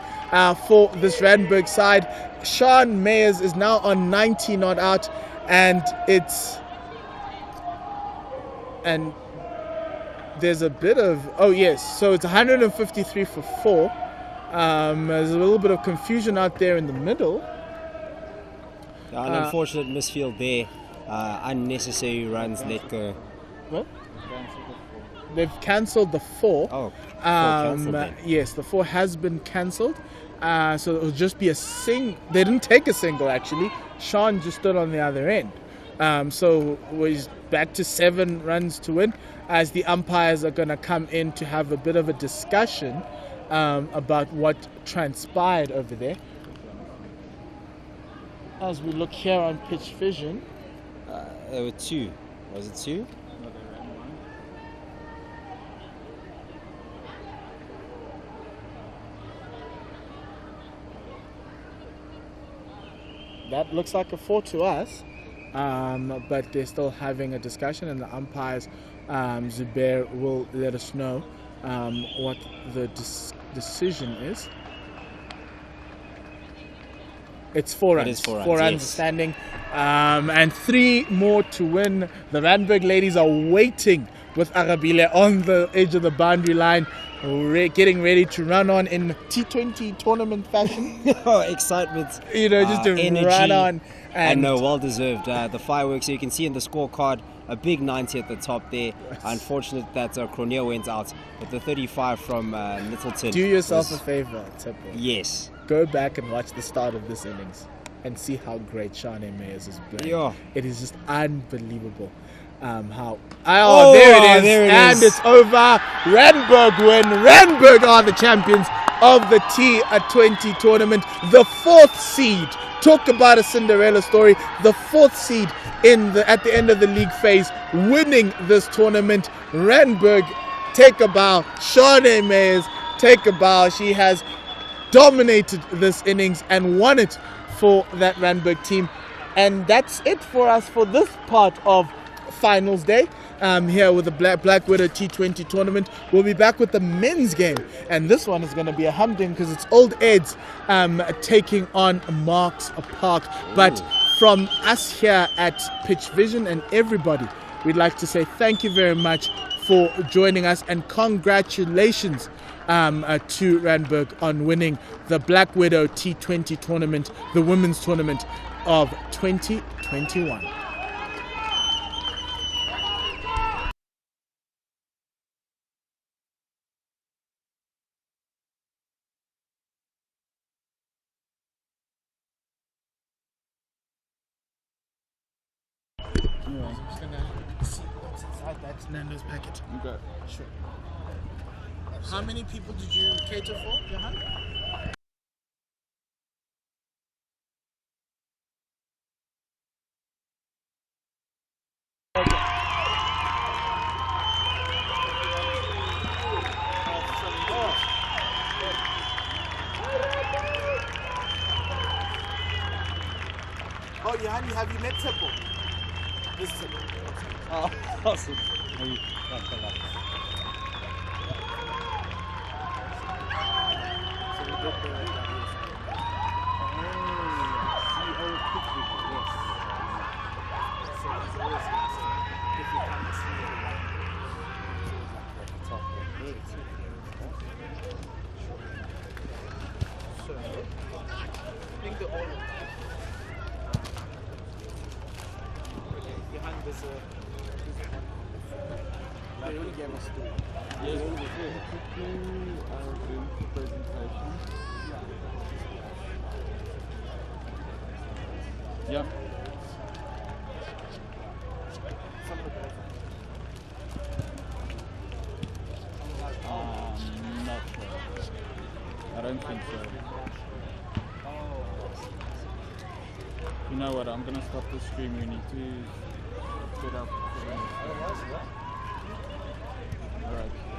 for this Randburg side. Sean Mayers is now on 90 not out, and there's a bit of so it's 153 for 4. There's a little bit of confusion out there in the middle. An unfortunate misfield there. Unnecessary runs let go. What? They've cancelled the 4. Oh, cancelled then. Yes, the 4 has been cancelled. So it'll just be a single. They didn't take a single actually. Sean just stood on the other end. So we're back to 7 runs to win, as the umpires are going to come in to have a bit of a discussion about what transpired over there. As we look here on pitch vision, There were 2. Was it 2? that looks like a 4 to us. But they're still having a discussion, and the umpires, Zubair, will let us know what the decision is. It's 4 runs. It is 4 runs, Four runs yes. standing. And 3 more to win. The Randburg ladies are waiting with Arabile on the edge of the boundary line, getting ready to run on in T20 tournament fashion. Oh, excitement. Just to energy. run on. I know, well deserved. The fireworks, so you can see in the scorecard, a big 90 at the top there. Unfortunate that Cronea went out, but the 35 from Littleton. Do yourself was- a favor, Tsepo. Yes. Go back and watch the start of this innings and see how great Shane Mayers is playing. Yeah. It is just unbelievable. How there it and is. it's over. Randburg win. Randburg are the champions of the T20 tournament, the 4th seed. Talk about a Cinderella story. The 4th seed at the end of the league phase, winning this tournament. Randburg, take a bow. Shane Mayers, take a bow. She has dominated this innings and won it for that Randburg team. And that's it for us for this part of finals day here with the Black Widow T20 tournament. We'll be back with the men's game, and this one is going to be a humding because it's Old Eds taking on Marks Park. But from us here at Pitch Vision and everybody, we'd like to say thank you very much for joining us, and congratulations to Randburg on winning the Black Widow T20 tournament, the women's tournament of 2021. I'm just gonna see what's inside that Nando's packet. Okay. Sure. How many people did you cater for, Johan? Oh, Johan, have you met Tsepo? This is Tsepo. Oh, awesome. Yeah. Not sure. I don't think so. You know what? I'm gonna stop the stream. We need to set up. Alright.